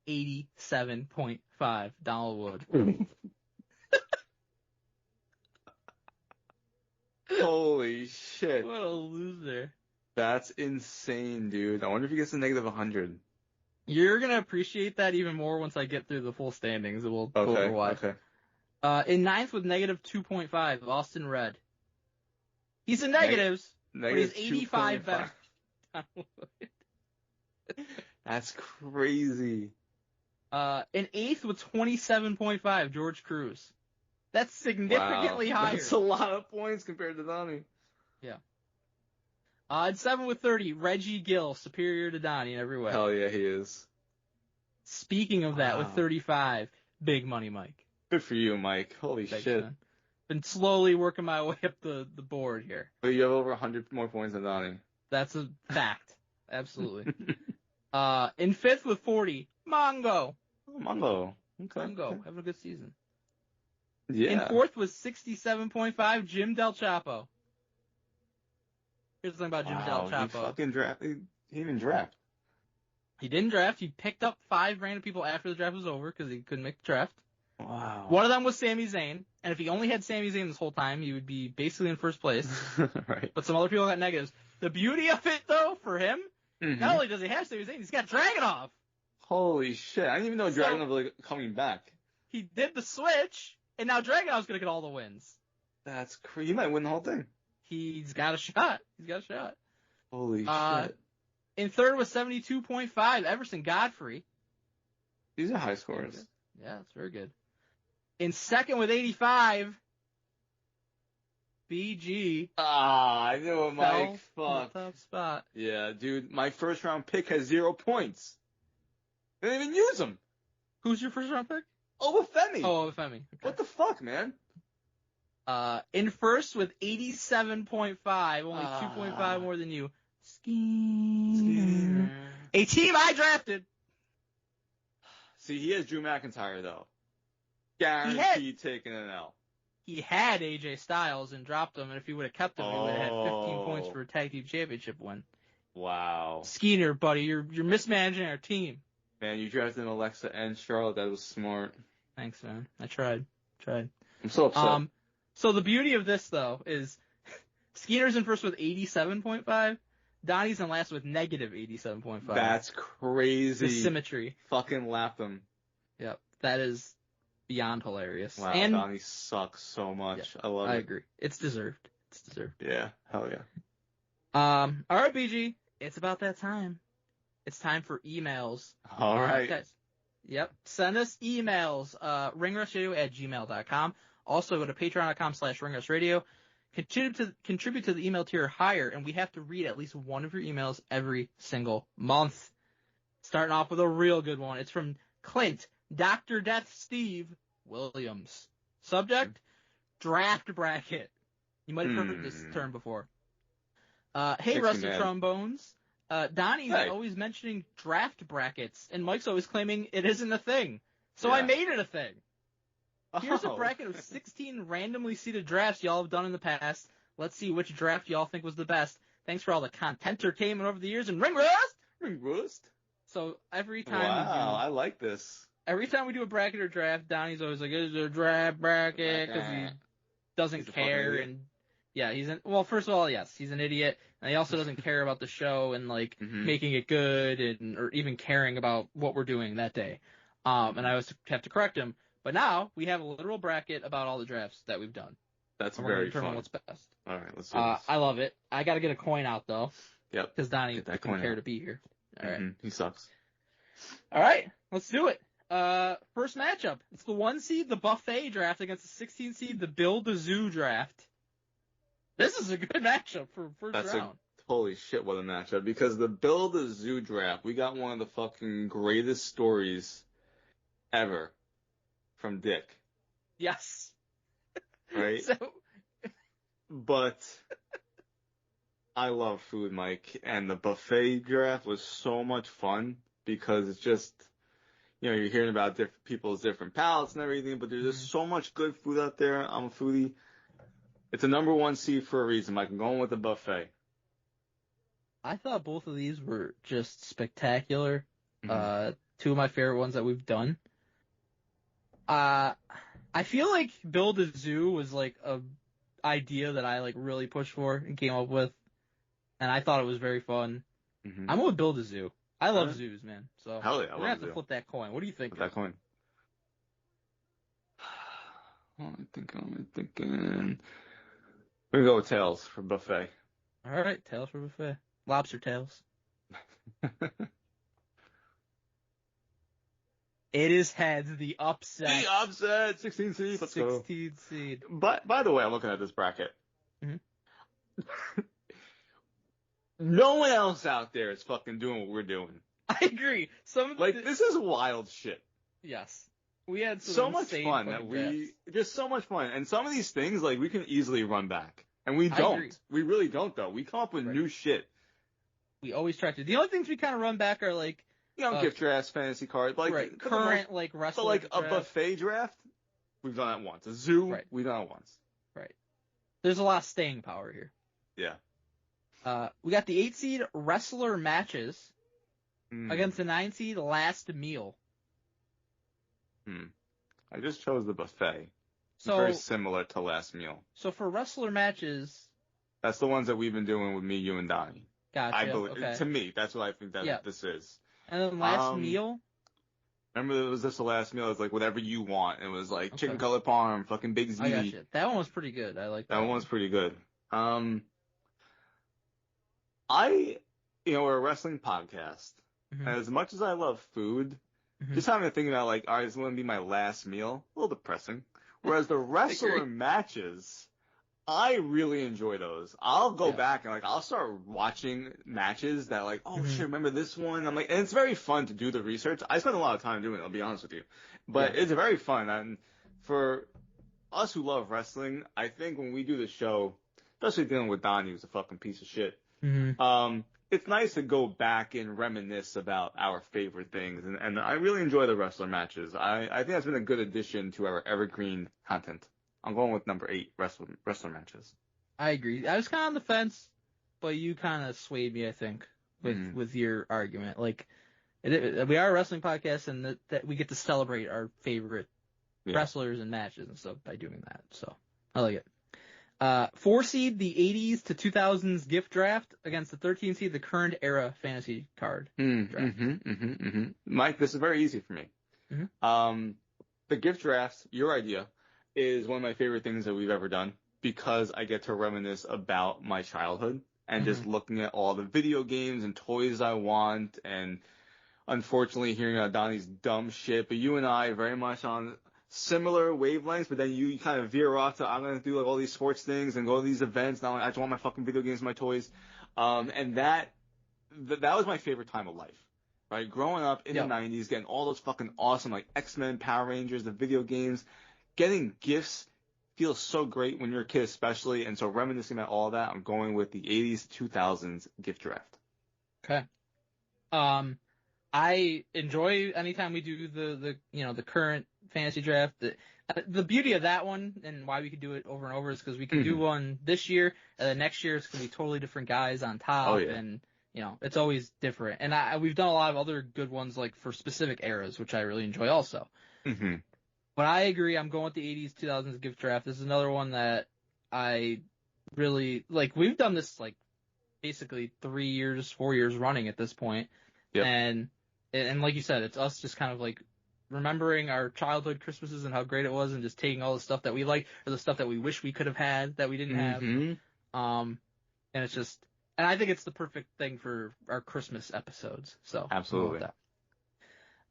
[SPEAKER 2] 87.5, Donald Wood.
[SPEAKER 5] Holy shit.
[SPEAKER 2] What a loser.
[SPEAKER 5] That's insane, dude. I wonder if he gets a negative 100.
[SPEAKER 2] You're going to appreciate that even more once I get through the full standings. It will go over why.
[SPEAKER 5] Okay.
[SPEAKER 2] In 9th with negative 2.5, Austin Red. He's in negatives, but he's 85 better.
[SPEAKER 5] That's crazy.
[SPEAKER 2] In 8th with 27.5, George Cruz. That's significantly
[SPEAKER 5] Wow.
[SPEAKER 2] higher.
[SPEAKER 5] That's a lot of points compared to Donnie.
[SPEAKER 2] Yeah. In 7th with 30, Reggie Gill, superior to Donnie in every way.
[SPEAKER 5] Hell yeah, he is.
[SPEAKER 2] Speaking of that, with
[SPEAKER 5] Wow.
[SPEAKER 2] 35, Big Money Mike.
[SPEAKER 5] Good for you, Mike. Holy
[SPEAKER 2] Thanks,
[SPEAKER 5] shit.
[SPEAKER 2] man. Been slowly working my way up the board here.
[SPEAKER 5] But you have over 100 more points than Donnie.
[SPEAKER 2] That's a fact. Absolutely. In 5th with 40, Mongo.
[SPEAKER 5] Oh, Mongo. Okay.
[SPEAKER 2] Mongo, having a good season.
[SPEAKER 5] Yeah.
[SPEAKER 2] In 4th was 67.5, Jim Del Chapo. Here's the thing about Jim Del
[SPEAKER 5] He
[SPEAKER 2] Chapo.
[SPEAKER 5] fucking drafted. He didn't draft.
[SPEAKER 2] He didn't draft. He picked up 5 random people after the draft was over because he couldn't make the draft.
[SPEAKER 5] Wow.
[SPEAKER 2] One of them was Sami Zayn, and if he only had Sami Zayn this whole time, he would be basically in first place.
[SPEAKER 5] Right.
[SPEAKER 2] But some other people got negatives. The beauty of it, though, for him,
[SPEAKER 5] Mhm.
[SPEAKER 2] not only does he have Sami Zayn, he's got Dragunov.
[SPEAKER 5] Holy shit. I didn't even know
[SPEAKER 2] So-
[SPEAKER 5] Dragon was like coming back.
[SPEAKER 2] He did the switch, and now Dragunov's going to get all the wins.
[SPEAKER 5] That's crazy. He might win the whole thing.
[SPEAKER 2] He's got a shot. He's got a shot.
[SPEAKER 5] Holy
[SPEAKER 2] Uh,
[SPEAKER 5] shit.
[SPEAKER 2] In 3rd was 72.5, Everson Godfrey.
[SPEAKER 5] These are high scores.
[SPEAKER 2] Yeah, that's very good. In 2nd with 85, BG.
[SPEAKER 5] I knew it, Mike.
[SPEAKER 2] Fell in
[SPEAKER 5] Fuck.
[SPEAKER 2] the top spot.
[SPEAKER 5] Yeah, dude, my first round pick has 0 points. They didn't even use him.
[SPEAKER 2] Who's your first round pick?
[SPEAKER 5] Obafemi.
[SPEAKER 2] Oh, Femi. Okay.
[SPEAKER 5] What the fuck, man?
[SPEAKER 2] In 1st with 87.5, only 2.5 more than you. Skeeter. A team I drafted.
[SPEAKER 5] See, he has Drew McIntyre, though. Guaranteed taking an L.
[SPEAKER 2] He had AJ Styles and dropped him, and if he would have kept him, he would have had 15 points for a tag team championship win.
[SPEAKER 5] Wow.
[SPEAKER 2] Skeeter, buddy, you're mismanaging our team.
[SPEAKER 5] Man, you drafted Alexa and Charlotte. That was smart.
[SPEAKER 2] Thanks, man. I tried.
[SPEAKER 5] I'm so upset.
[SPEAKER 2] So the beauty of this, though, is Skeeter's in first with 87.5. Donnie's in last with negative 87.5.
[SPEAKER 5] That's crazy.
[SPEAKER 2] The symmetry.
[SPEAKER 5] Fucking lap them.
[SPEAKER 2] Yep. That is beyond hilarious.
[SPEAKER 5] Wow,
[SPEAKER 2] and
[SPEAKER 5] Donnie sucks so much. I love it.
[SPEAKER 2] I agree. It's deserved.
[SPEAKER 5] Yeah, hell yeah.
[SPEAKER 2] All right, BG. It's about that time. It's time for emails.
[SPEAKER 5] All right.
[SPEAKER 2] Guys. Yep. Send us emails. ringrushradio@gmail.com. Also go to patreon.com/ringrushradio. Contribute to the email tier higher, and we have to read at least one of your emails every single month. Starting off with a real good one. It's from Clint, Dr. Death Steve Williams. Subject, draft bracket. You might have heard this term before. Hey,
[SPEAKER 5] Makes me
[SPEAKER 2] Rusty
[SPEAKER 5] mad.
[SPEAKER 2] Trombones. Donnie's
[SPEAKER 5] Hey.
[SPEAKER 2] always mentioning draft brackets, and Mike's always claiming it isn't a thing. So
[SPEAKER 5] Yeah.
[SPEAKER 2] I made it a thing. Here's a
[SPEAKER 5] Oh.
[SPEAKER 2] bracket of 16 randomly seeded drafts y'all have done in the past. Let's see which draft y'all think was the best. Thanks for all the content-entertainment over the years, and ring rust!
[SPEAKER 5] Ring rust?
[SPEAKER 2] So every time
[SPEAKER 5] Wow, I like this.
[SPEAKER 2] every time we do a bracket or draft, Donnie's always like, "Is there a draft bracket?" Because he doesn't
[SPEAKER 5] He's a fucking
[SPEAKER 2] care,
[SPEAKER 5] idiot.
[SPEAKER 2] and yeah, well, first of all, yes, he's an idiot, and he also doesn't care about the show and like
[SPEAKER 5] Mhm.
[SPEAKER 2] making it good or even caring about what we're doing that day. And I always have to correct him. But now we have a literal bracket about all the drafts that we've done.
[SPEAKER 5] That's
[SPEAKER 2] And we're gonna
[SPEAKER 5] very
[SPEAKER 2] determine
[SPEAKER 5] fun.
[SPEAKER 2] what's best.
[SPEAKER 5] All right, let's do this.
[SPEAKER 2] I love it. I got to get a coin out though,
[SPEAKER 5] Yep.
[SPEAKER 2] because Donnie
[SPEAKER 5] Get that
[SPEAKER 2] didn't
[SPEAKER 5] coin
[SPEAKER 2] care
[SPEAKER 5] out.
[SPEAKER 2] to be here. All right.
[SPEAKER 5] Mhm, he sucks.
[SPEAKER 2] All right, let's do it. First matchup. It's the 1 seed, the Buffet draft, against the 16 seed, the Build a Zoo draft. This is a good matchup for first round.
[SPEAKER 5] Holy shit, what a matchup. Because the Build a Zoo draft, we got one of the fucking greatest stories ever from Dick,
[SPEAKER 2] Yes.
[SPEAKER 5] right?
[SPEAKER 2] So,
[SPEAKER 5] But I love food, Mike, and the buffet draft was so much fun because it's just, you're hearing about different people's different palates and everything, but there's just so much good food out there. I'm a foodie. It's a number 1 seed for a reason, Mike. I'm going with the buffet.
[SPEAKER 2] I thought both of these were just spectacular.
[SPEAKER 5] Mhm.
[SPEAKER 2] Two of my favorite ones that we've done. I feel like Build a Zoo was like a idea that I like really pushed for and came up with, and I thought it was very fun.
[SPEAKER 5] Mhm.
[SPEAKER 2] I'm gonna Build a Zoo. I love
[SPEAKER 5] Alright.
[SPEAKER 2] zoos, man. So
[SPEAKER 5] Hell yeah, I
[SPEAKER 2] we're
[SPEAKER 5] love
[SPEAKER 2] gonna have
[SPEAKER 5] zoo.
[SPEAKER 2] to flip that coin. What do you think?
[SPEAKER 5] With that coin. I'm thinking. We're gonna go with tails for buffet.
[SPEAKER 2] All right, tails for buffet. Lobster tails. It is heads, the upset.
[SPEAKER 5] The upset, 16 seed. Let's go.
[SPEAKER 2] 16 seed.
[SPEAKER 5] But by the way, I'm looking at this bracket.
[SPEAKER 2] Mhm.
[SPEAKER 5] No one else out there is fucking doing what we're doing.
[SPEAKER 2] I agree.
[SPEAKER 5] This is wild shit.
[SPEAKER 2] Yes. We had
[SPEAKER 5] So much fun just so much fun. And some of these things, like, we can easily run back. And we
[SPEAKER 2] I
[SPEAKER 5] don't.
[SPEAKER 2] agree.
[SPEAKER 5] We really don't, though. We come up with new shit.
[SPEAKER 2] We always try to. The only things we kind of run back are like,
[SPEAKER 5] gift drafts, fantasy cards, like
[SPEAKER 2] current like wrestling.
[SPEAKER 5] So like a buffet draft, we've done that once. A zoo, we've done it once.
[SPEAKER 2] Right. There's a lot of staying power here.
[SPEAKER 5] Yeah.
[SPEAKER 2] We got the 8 seed wrestler matches against the 9 seed last meal.
[SPEAKER 5] I just chose the buffet.
[SPEAKER 2] So
[SPEAKER 5] very similar to last meal.
[SPEAKER 2] So for wrestler matches,
[SPEAKER 5] that's the ones that we've been doing with me, you, and Donnie.
[SPEAKER 2] Gotcha.
[SPEAKER 5] I believe. Okay. To me, that's what I think that this is.
[SPEAKER 2] And then last meal.
[SPEAKER 5] Remember, it was just the last meal. It was like whatever you want. It was like chicken cutlet parm, fucking Big Z.
[SPEAKER 2] I gotcha. That one was pretty good. I like that.
[SPEAKER 5] That one was pretty good. We're a wrestling podcast.
[SPEAKER 2] Mm-hmm.
[SPEAKER 5] As much as I love food, just having to think about like, all right, this is going to be my last meal. A little depressing. Whereas the wrestler matches, I really enjoy those. I'll go back and like I'll start watching matches that like, oh shit, remember this one? I'm like, and it's very fun to do the research. I spend a lot of time doing it, I'll be honest with you. But it's very fun. And for us who love wrestling, I think when we do the show, especially dealing with Donnie, who's a fucking piece of shit, it's nice to go back and reminisce about our favorite things. And I really enjoy the wrestler matches. I think that's been a good addition to our evergreen content. I'm going with number 8, wrestler matches.
[SPEAKER 2] I agree. I was kind of on the fence, but you kind of swayed me, I think, with your argument. Like, we are a wrestling podcast, and that we get to celebrate our favorite wrestlers and matches and stuff by doing that. So I like it. 4 seed, the 80s to 2000s gift draft against the 13 seed, the current era fantasy card draft.
[SPEAKER 5] Mike, this is very easy for me. The gift draft, your idea, is one of my favorite things that we've ever done because I get to reminisce about my childhood and just looking at all the video games and toys I want, and unfortunately hearing about Donnie's dumb shit. But you and I are very much on similar wavelengths, but then you kind of veer off to, I'm going to do like all these sports things and go to these events. Now I just want my fucking video games and my toys. And that was my favorite time of life, right? Growing up in the 90s, getting all those fucking awesome, like X-Men, Power Rangers, the video games, getting gifts feels so great when you're a kid, especially. And so reminiscing about all that, I'm going with the 80s to 2000s gift draft.
[SPEAKER 2] Okay. I enjoy anytime we do the current fantasy draft. The beauty of that one and why we can do it over and over is because we can do one this year, and then next year it's going to be totally different guys on top, and it's always different. And we've done a lot of other good ones like for specific eras, which I really enjoy also. But I agree, I'm going with the 80s, 2000s gift draft. This is another one that I really like. We've done this like basically 3 years, 4 years running at this point, and like you said, it's us just kind of like remembering our childhood Christmases and how great it was, and just taking all the stuff that we like or the stuff that we wish we could have had that we didn't have. And it's just, and I think it's the perfect thing for our Christmas episodes. So
[SPEAKER 5] absolutely.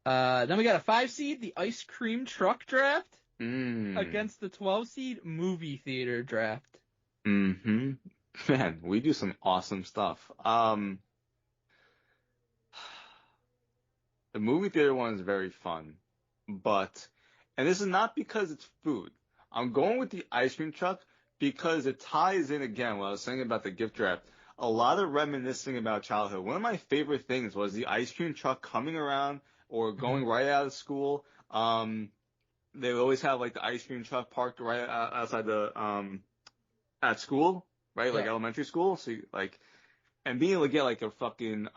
[SPEAKER 2] Then we got a 5 seed, the ice cream truck draft against the 12 seed movie theater draft.
[SPEAKER 5] Man, we do some awesome stuff. The movie theater one is very fun, and this is not because it's food. I'm going with the ice cream truck because it ties in again what I was saying about the gift draft. A lot of reminiscing about childhood. One of my favorite things was the ice cream truck coming around or going right out of school. They would always have like the ice cream truck parked right outside at school, right? Like elementary school. So and being able to get like a fucking,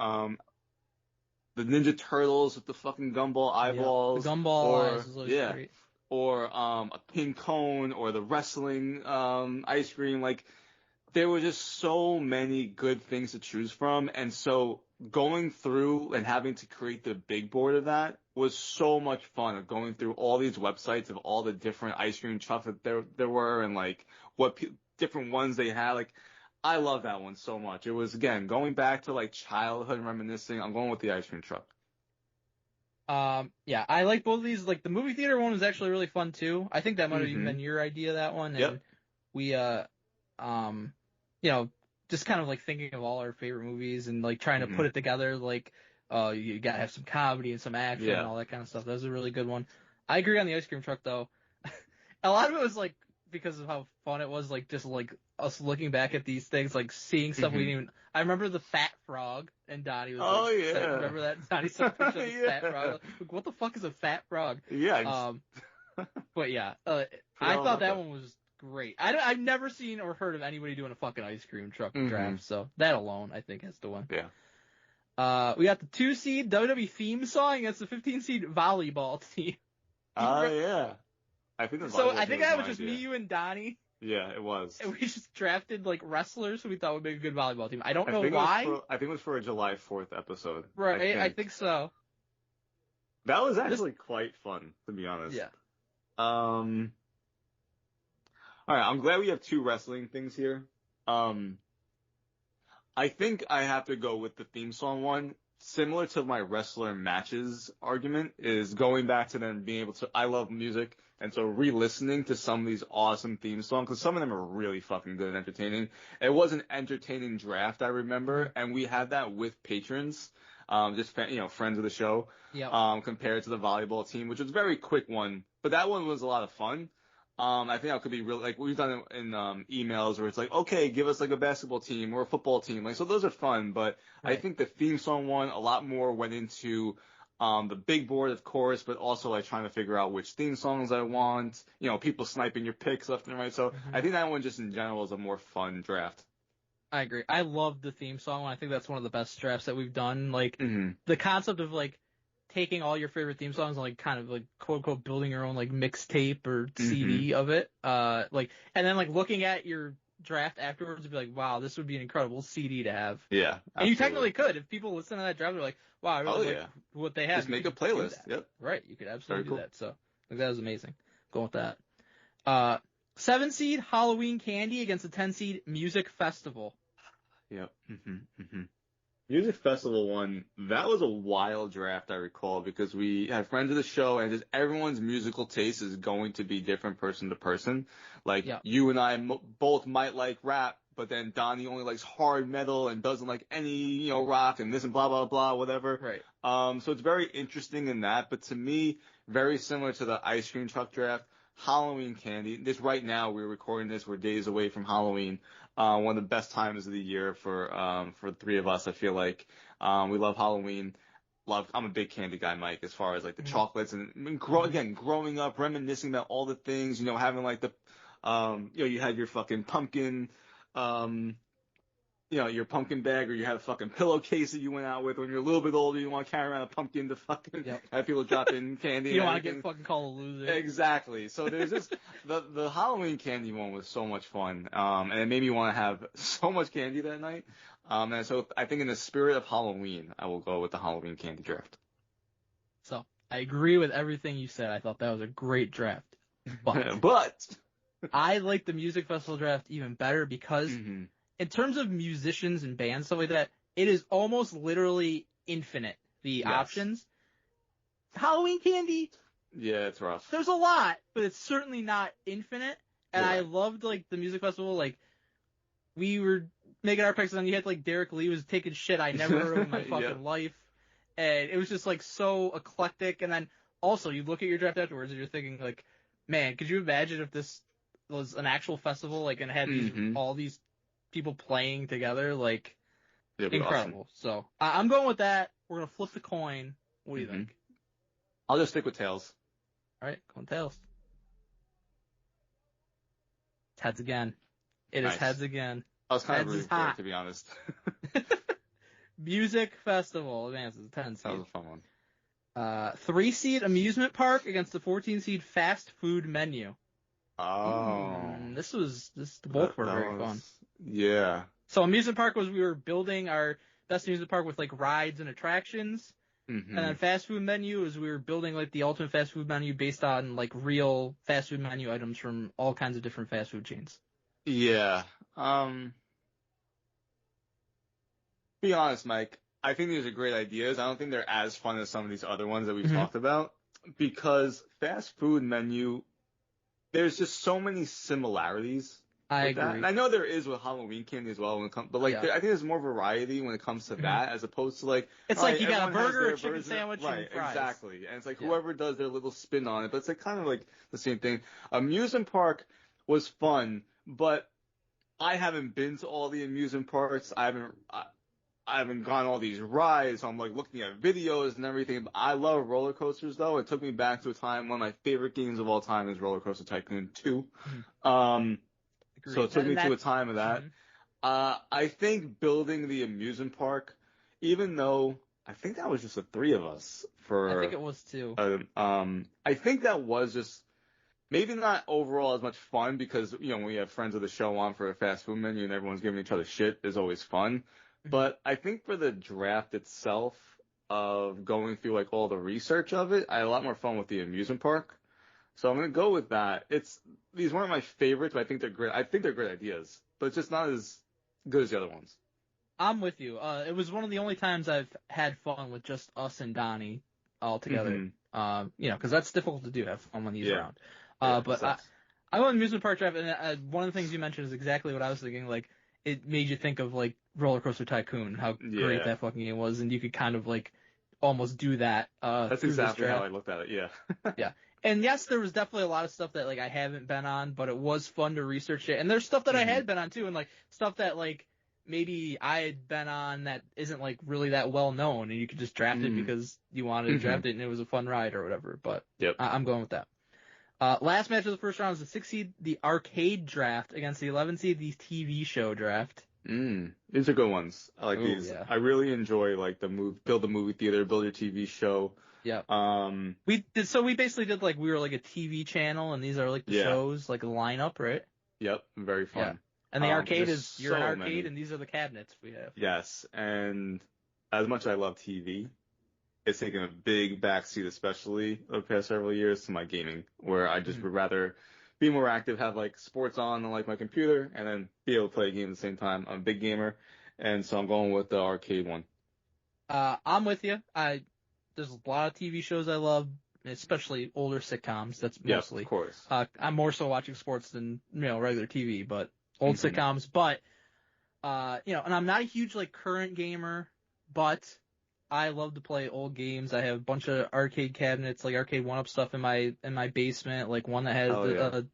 [SPEAKER 5] the Ninja Turtles with the fucking gumball eyeballs.
[SPEAKER 2] The gumball eyes is always great.
[SPEAKER 5] Or a pink cone, or the wrestling ice cream. Like, there were just so many good things to choose from, and so going through and having to create the big board of that was so much fun. Of going through all these websites of all the different ice cream trucks that there were, and like what different ones they had. Like, I love that one so much. It was, again, going back to like childhood and reminiscing. I'm going with the ice cream truck.
[SPEAKER 2] Yeah, I like both of these. Like, the movie theater one was actually really fun, too. I think that might have even
[SPEAKER 5] Mhm.
[SPEAKER 2] been your idea, that one. And
[SPEAKER 5] Yep.
[SPEAKER 2] we, just kind of, like, thinking of all our favorite movies and, like, trying to
[SPEAKER 5] Mhm.
[SPEAKER 2] put it together, like, you gotta have some comedy and some action and
[SPEAKER 5] Yeah.
[SPEAKER 2] all that kind of stuff. That was a really good one. I agree on the ice cream truck, though. A lot of it was, like, because of how fun it was, like, just, like, us looking back at these things, like, seeing stuff we
[SPEAKER 5] Mhm.
[SPEAKER 2] didn't even... I remember the fat frog, and Donnie was
[SPEAKER 5] Oh,
[SPEAKER 2] like...
[SPEAKER 5] yeah.
[SPEAKER 2] Remember that? Donnie took a picture of the fat
[SPEAKER 5] Yeah.
[SPEAKER 2] frog. Like, what the fuck is a fat frog?
[SPEAKER 5] Yeah.
[SPEAKER 2] But yeah,
[SPEAKER 5] Forgot
[SPEAKER 2] I
[SPEAKER 5] all
[SPEAKER 2] thought
[SPEAKER 5] about
[SPEAKER 2] that
[SPEAKER 5] that.
[SPEAKER 2] one was great. I've never seen or heard of anybody doing a fucking ice cream truck
[SPEAKER 5] Mhm.
[SPEAKER 2] draft, so that alone, I think, has to win.
[SPEAKER 5] Yeah.
[SPEAKER 2] We got the 2-seed WWE theme song against the 15-seed volleyball team.
[SPEAKER 5] Yeah. I think
[SPEAKER 2] So
[SPEAKER 5] volleyball
[SPEAKER 2] I
[SPEAKER 5] team
[SPEAKER 2] think
[SPEAKER 5] was
[SPEAKER 2] that was
[SPEAKER 5] my
[SPEAKER 2] just
[SPEAKER 5] idea.
[SPEAKER 2] me, you, and Donnie,
[SPEAKER 5] Yeah, it was.
[SPEAKER 2] and we just drafted like wrestlers who we thought would make a good volleyball team. I don't know
[SPEAKER 5] think
[SPEAKER 2] why.
[SPEAKER 5] I think it was for a July 4th episode.
[SPEAKER 2] Right, I think so.
[SPEAKER 5] That was actually quite fun, to be honest.
[SPEAKER 2] Yeah.
[SPEAKER 5] All right, I'm glad we have two wrestling things here. I think I have to go with the theme song one. Similar to my wrestler matches argument is going back to them being able to, I love music, and so re-listening to some of these awesome theme songs, because some of them are really fucking good and entertaining. It was an entertaining draft, I remember, and we had that with patrons, friends of the show,
[SPEAKER 2] Yep.
[SPEAKER 5] compared to the volleyball team, which was a very quick one, but that one was a lot of fun. I think that could be real, like we've done it in emails where it's like, okay, give us like a basketball team or a football team. Like, so those are fun, but
[SPEAKER 2] Right.
[SPEAKER 5] I think the theme song one, a lot more went into, the big board, of course, but also like trying to figure out which theme songs I want, people sniping your picks left and right. So I think that one just in general is a more fun draft.
[SPEAKER 2] I agree. I love the theme song. I think that's one of the best drafts that we've done. Like,
[SPEAKER 5] Mm-hmm.
[SPEAKER 2] the concept of like taking all your favorite theme songs and like kind of like quote unquote building your own like mixtape or CD of it. And then like looking at your draft afterwards and be like, wow, this would be an incredible CD to have.
[SPEAKER 5] Yeah.
[SPEAKER 2] And you
[SPEAKER 5] absolutely.
[SPEAKER 2] technically could. If people listen to that draft, they're like, wow, I really like what they have.
[SPEAKER 5] Just make
[SPEAKER 2] You
[SPEAKER 5] a
[SPEAKER 2] could do
[SPEAKER 5] playlist.
[SPEAKER 2] that.
[SPEAKER 5] Yep.
[SPEAKER 2] Right. You could absolutely
[SPEAKER 5] Very cool.
[SPEAKER 2] do that. So like, that was amazing. Going with that. 7-seed Halloween Candy against the 10-seed Music Festival.
[SPEAKER 5] Yep. Music Festival one, that was a wild draft, I recall, because we had friends of the show, and just everyone's musical taste is going to be different person to person. Like, you and I both might like rap, but then Donnie only likes hard metal and doesn't like any, rock and this and blah, blah, blah, whatever.
[SPEAKER 2] Right.
[SPEAKER 5] So it's very interesting in that, but to me, very similar to the ice cream truck draft. Halloween Candy. This right now, we're recording this. We're days away from Halloween. One of the best times of the year for the three of us. I feel like we love Halloween. I'm a big candy guy, Mike. As far as like the chocolates and growing up, reminiscing about all the things. Having like the you had your fucking pumpkin. Your pumpkin bag, or you had a fucking pillowcase that you went out with when you're a little bit older. You want to carry around a pumpkin to fucking have people drop in candy.
[SPEAKER 2] You don't want to get fucking called a loser.
[SPEAKER 5] Exactly. So there's just the Halloween candy one was so much fun, and it made me want to have so much candy that night. And so I think in the spirit of Halloween, I will go with the Halloween candy draft.
[SPEAKER 2] So I agree with everything you said. I thought that was a great draft,
[SPEAKER 5] but
[SPEAKER 2] I like the music festival draft even better because. In terms of musicians and bands, stuff like that, it is almost literally infinite, the options. Halloween Candy.
[SPEAKER 5] Yeah, it's rough.
[SPEAKER 2] There's a lot, but it's certainly not infinite. And I loved, like, the music festival. Like, we were making our picks, and you had, like, Derek Lee was taking shit I never heard of in my fucking life. And it was just, like, so eclectic. And then, also, you look at your draft afterwards, and you're thinking, like, man, could you imagine if this was an actual festival, like, and had all these people playing together, like, incredible.
[SPEAKER 5] Awesome.
[SPEAKER 2] So I'm going with that. We're gonna flip the coin. What do you think?
[SPEAKER 5] I'll just stick with tails.
[SPEAKER 2] All right, going tails. It's heads again. It is heads again.
[SPEAKER 5] I was kind of rooting for it, to be honest.
[SPEAKER 2] Music Festival advances 10 seed.
[SPEAKER 5] That was a fun one.
[SPEAKER 2] 3-seed amusement park against the 14-seed fast food menu.
[SPEAKER 5] Oh.
[SPEAKER 2] Both were very fun.
[SPEAKER 5] Yeah.
[SPEAKER 2] So amusement park was we were building our best amusement park with like rides and attractions. And then fast food menu is we were building like the ultimate fast food menu based on like real fast food menu items from all kinds of different fast food chains.
[SPEAKER 5] Yeah. Be honest, Mike. I think these are great ideas. I don't think they're as fun as some of these other ones that we've talked about because fast food menu, there's just so many similarities.
[SPEAKER 2] I
[SPEAKER 5] with that.
[SPEAKER 2] agree.
[SPEAKER 5] And I know there is with Halloween candy as well when it comes, but like I think there's more variety when it comes to that as opposed to like
[SPEAKER 2] it's
[SPEAKER 5] all
[SPEAKER 2] like
[SPEAKER 5] right,
[SPEAKER 2] you got a
[SPEAKER 5] everyone has
[SPEAKER 2] burger,
[SPEAKER 5] their
[SPEAKER 2] a chicken
[SPEAKER 5] version.
[SPEAKER 2] sandwich,
[SPEAKER 5] Right,
[SPEAKER 2] and fries.
[SPEAKER 5] exactly. And it's like whoever does their little spin on it, but it's like kind of like the same thing. Amusement park was fun, but I haven't been to all the amusement parks. I haven't gone all these rides. So I'm like looking at videos and everything. But I love roller coasters though. It took me back to a time. One of my favorite games of all time is Roller Coaster Tycoon 2. So it took me to a time of that. I think building the amusement park, even though I think that was just the three of us for.
[SPEAKER 2] I think it was too.
[SPEAKER 5] I think that was just maybe not overall as much fun because when we have friends of the show on for a fast food menu and everyone's giving each other shit is always fun. But I think for the draft itself of going through like all the research of it, I had a lot more fun with the amusement park. So I'm gonna go with that. These weren't my favorites, but I think they're great. I think they're great ideas, but it's just not as good as the other ones.
[SPEAKER 2] I'm with you. It was one of the only times I've had fun with just us and Donnie all together. Because that's difficult to do, have fun when he's around. But I went amusement park draft, and one of the things you mentioned is exactly what I was thinking. Like, it made you think of like Roller Coaster Tycoon, how great that fucking game was, and you could kind of like almost do that.
[SPEAKER 5] That's exactly how I looked at it. Yeah.
[SPEAKER 2] Yeah. And yes, there was definitely a lot of stuff that like I haven't been on, but it was fun to research it. And there's stuff that I had been on too, and like stuff that like maybe I had been on that isn't like really that well known, and you could just draft it because you wanted to draft it and it was a fun ride or whatever. But I'm going with that. Last match of the first round was the 6 seed, the arcade draft against the 11 seed, the TV show draft.
[SPEAKER 5] These are good ones. I like these. Yeah. I really enjoy like build a movie theater, build your TV show.
[SPEAKER 2] Yeah. We basically did like we were like a TV channel, and these are like the shows, like a lineup, right?
[SPEAKER 5] Yep, very fun.
[SPEAKER 2] Yeah. And the arcade is you're
[SPEAKER 5] so
[SPEAKER 2] an arcade,
[SPEAKER 5] many.
[SPEAKER 2] and these are the cabinets we have.
[SPEAKER 5] Yes, and as much as I love TV, it's taken a big backseat, especially over the past several years, to my gaming, where I just would rather be more active, have like sports on like my computer, and then be able to play a game at the same time. I'm a big gamer, and so I'm going with the arcade one.
[SPEAKER 2] I'm with you. There's a lot of TV shows I love, especially older sitcoms. That's mostly.
[SPEAKER 5] Of course.
[SPEAKER 2] I'm more so watching sports than regular TV, but old sitcoms. But and I'm not a huge like current gamer, but I love to play old games. I have a bunch of arcade cabinets, like arcade 1-up stuff in my basement, like one that has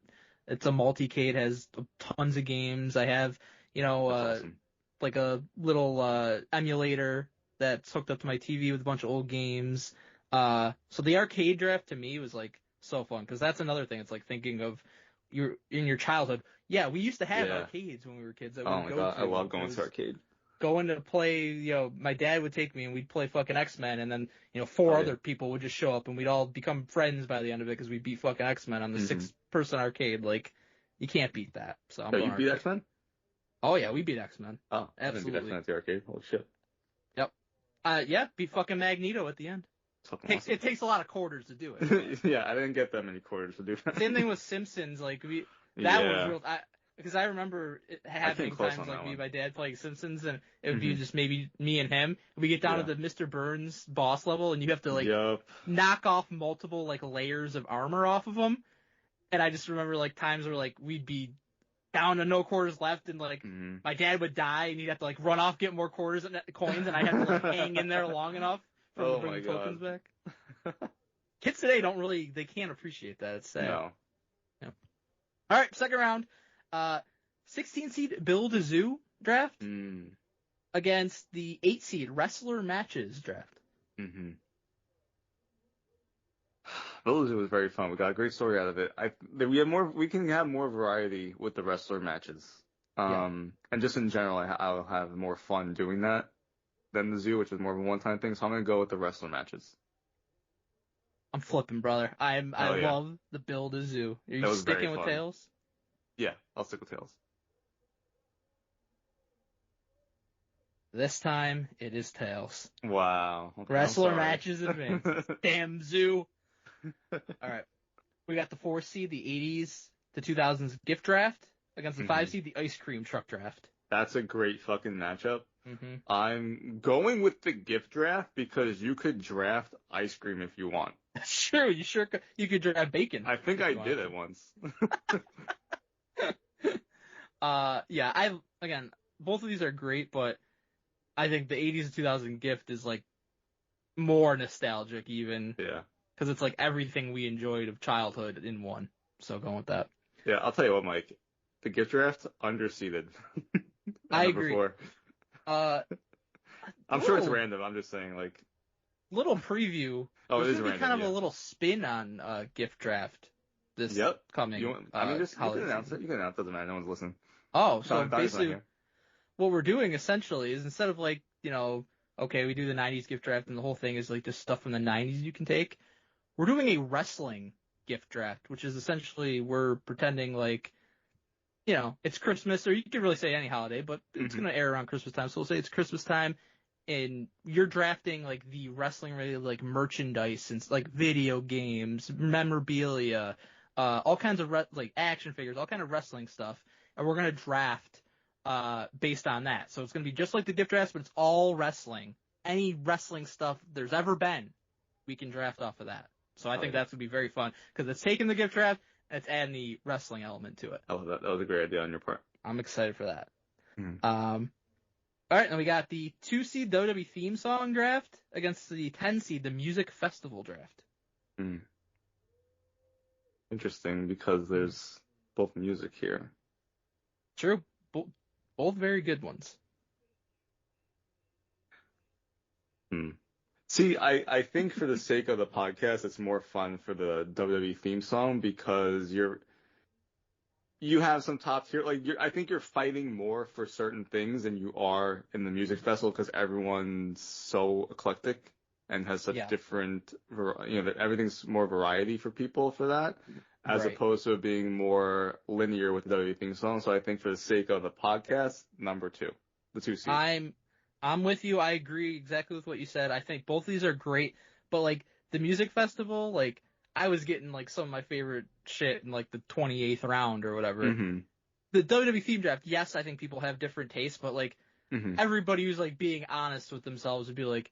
[SPEAKER 2] it's a multi-cade, has tons of games. I have awesome. Like a little emulator that's hooked up to my TV with a bunch of old games. So the arcade draft to me was like so fun because that's another thing. It's like thinking of in your childhood. Yeah, we used to have arcades when we were kids. That
[SPEAKER 5] oh my god, I love going to arcade.
[SPEAKER 2] Going to play, my dad would take me and we'd play fucking X-Men, and then, four other people would just show up and we'd all become friends by the end of it because we beat fucking X-Men on the 6-person arcade. Like, you can't beat that. So I'm
[SPEAKER 5] you beat X-Men?
[SPEAKER 2] Oh yeah, we beat X-Men.
[SPEAKER 5] Oh,
[SPEAKER 2] absolutely.
[SPEAKER 5] I didn't beat X-Men at the arcade. Holy shit.
[SPEAKER 2] Yep. Beat fucking Magneto at the end. It takes a lot of quarters to do it.
[SPEAKER 5] Yeah, I didn't get that many quarters to do that.
[SPEAKER 2] Same thing with Simpsons. Like was real. Because I remember it happening times like me and my dad playing Simpsons, and it would be just maybe me and him. We get down to the Mr. Burns boss level, and you have to knock off multiple like layers of armor off of him. And I just remember like times where like we'd be down to no quarters left, and like my dad would die, and he'd have to like run off, get more quarters and coins, and I'd have to like hang in there long enough for him to bring the tokens back. Kids today they can't appreciate that. It's sad.
[SPEAKER 5] No.
[SPEAKER 2] Yeah. All right, second round. 16 seed Build a Zoo draft against the 8 seed Wrestler Matches draft.
[SPEAKER 5] Build a Zoo was very fun. We got a great story out of it. We can have more variety with the wrestler matches. And just in general, I'll have more fun doing that than the zoo, which is more of a one-time thing. So I'm gonna go with the wrestler matches.
[SPEAKER 2] I'm flipping, brother. I love the Build a Zoo. Are you sticking with Tails?
[SPEAKER 5] Yeah, I'll stick with Tails.
[SPEAKER 2] This time, it is Tails.
[SPEAKER 5] Wow. Okay,
[SPEAKER 2] Wrestler matches advance. Damn Zoo. All right. We got the 4 seed, the 80s, the 2000s gift draft against the 5 seed, the ice cream truck draft.
[SPEAKER 5] That's a great fucking matchup.
[SPEAKER 2] Mm-hmm.
[SPEAKER 5] I'm going with the gift draft because you could draft ice cream if you want.
[SPEAKER 2] That's true. You sure could. You could draft bacon.
[SPEAKER 5] I think
[SPEAKER 2] if
[SPEAKER 5] I
[SPEAKER 2] you
[SPEAKER 5] did
[SPEAKER 2] wanted.
[SPEAKER 5] it once.
[SPEAKER 2] Yeah. Again, both of these are great, but I think the 80s and 2000 gift is like more nostalgic even
[SPEAKER 5] Yeah.
[SPEAKER 2] because it's like everything we enjoyed of childhood in one. So going with that.
[SPEAKER 5] Yeah, I'll tell you what, Mike. The gift draft, underseated.
[SPEAKER 2] I
[SPEAKER 5] Number
[SPEAKER 2] agree.
[SPEAKER 5] 4. I'm sure it's
[SPEAKER 2] little-
[SPEAKER 5] random. I'm just saying, like,
[SPEAKER 2] Little preview.
[SPEAKER 5] oh, it
[SPEAKER 2] There's
[SPEAKER 5] is
[SPEAKER 2] gonna be
[SPEAKER 5] random.
[SPEAKER 2] kind of
[SPEAKER 5] yeah.
[SPEAKER 2] a little spin on gift draft this
[SPEAKER 5] Yep.
[SPEAKER 2] coming.
[SPEAKER 5] You can
[SPEAKER 2] holiday
[SPEAKER 5] announce
[SPEAKER 2] season.
[SPEAKER 5] it. You can announce it. Doesn't matter. No one's listening.
[SPEAKER 2] Oh, so
[SPEAKER 5] Donnie's not
[SPEAKER 2] basically
[SPEAKER 5] here.
[SPEAKER 2] what we're doing essentially is instead of like, okay, we do the 90s gift draft and the whole thing is like just stuff from the 90s you can take, we're doing a wrestling gift draft, which is essentially we're pretending like, it's Christmas, or you could really say any holiday, but it's going to air around Christmas time. So we'll say it's Christmas time and you're drafting like the wrestling related like merchandise and like video games, memorabilia, all kinds of like action figures, all kind of wrestling stuff. And we're going to draft based on that. So it's going to be just like the gift draft, but it's all wrestling. Any wrestling stuff there's ever been, we can draft off of that. So I think that's going to be very fun because it's taking the gift draft and it's adding the wrestling element to it.
[SPEAKER 5] I love that. That was a great idea on your part.
[SPEAKER 2] I'm excited for that.
[SPEAKER 5] Mhm.
[SPEAKER 2] All right, and we got the 2-seed WWE theme song draft against the 10-seed, the music festival draft.
[SPEAKER 5] Interesting because there's both music here.
[SPEAKER 2] True. Both very good ones.
[SPEAKER 5] See, I think for the sake of the podcast, it's more fun for the WWE theme song because you have some top tier, like I think you're fighting more for certain things than you are in the music festival because everyone's so eclectic and has such different, that everything's more variety for people for that, as opposed to it being more linear with the WWE theme song. So I think for the sake of the podcast, number 2, the 2 seed.
[SPEAKER 2] I'm with you. I agree exactly with what you said. I think both of these are great, but like the music festival, like I was getting like some of my favorite shit in like the 28th round or whatever.
[SPEAKER 5] Mm-hmm.
[SPEAKER 2] The WWE theme draft, yes, I think people have different tastes, but like everybody who's like being honest with themselves would be like,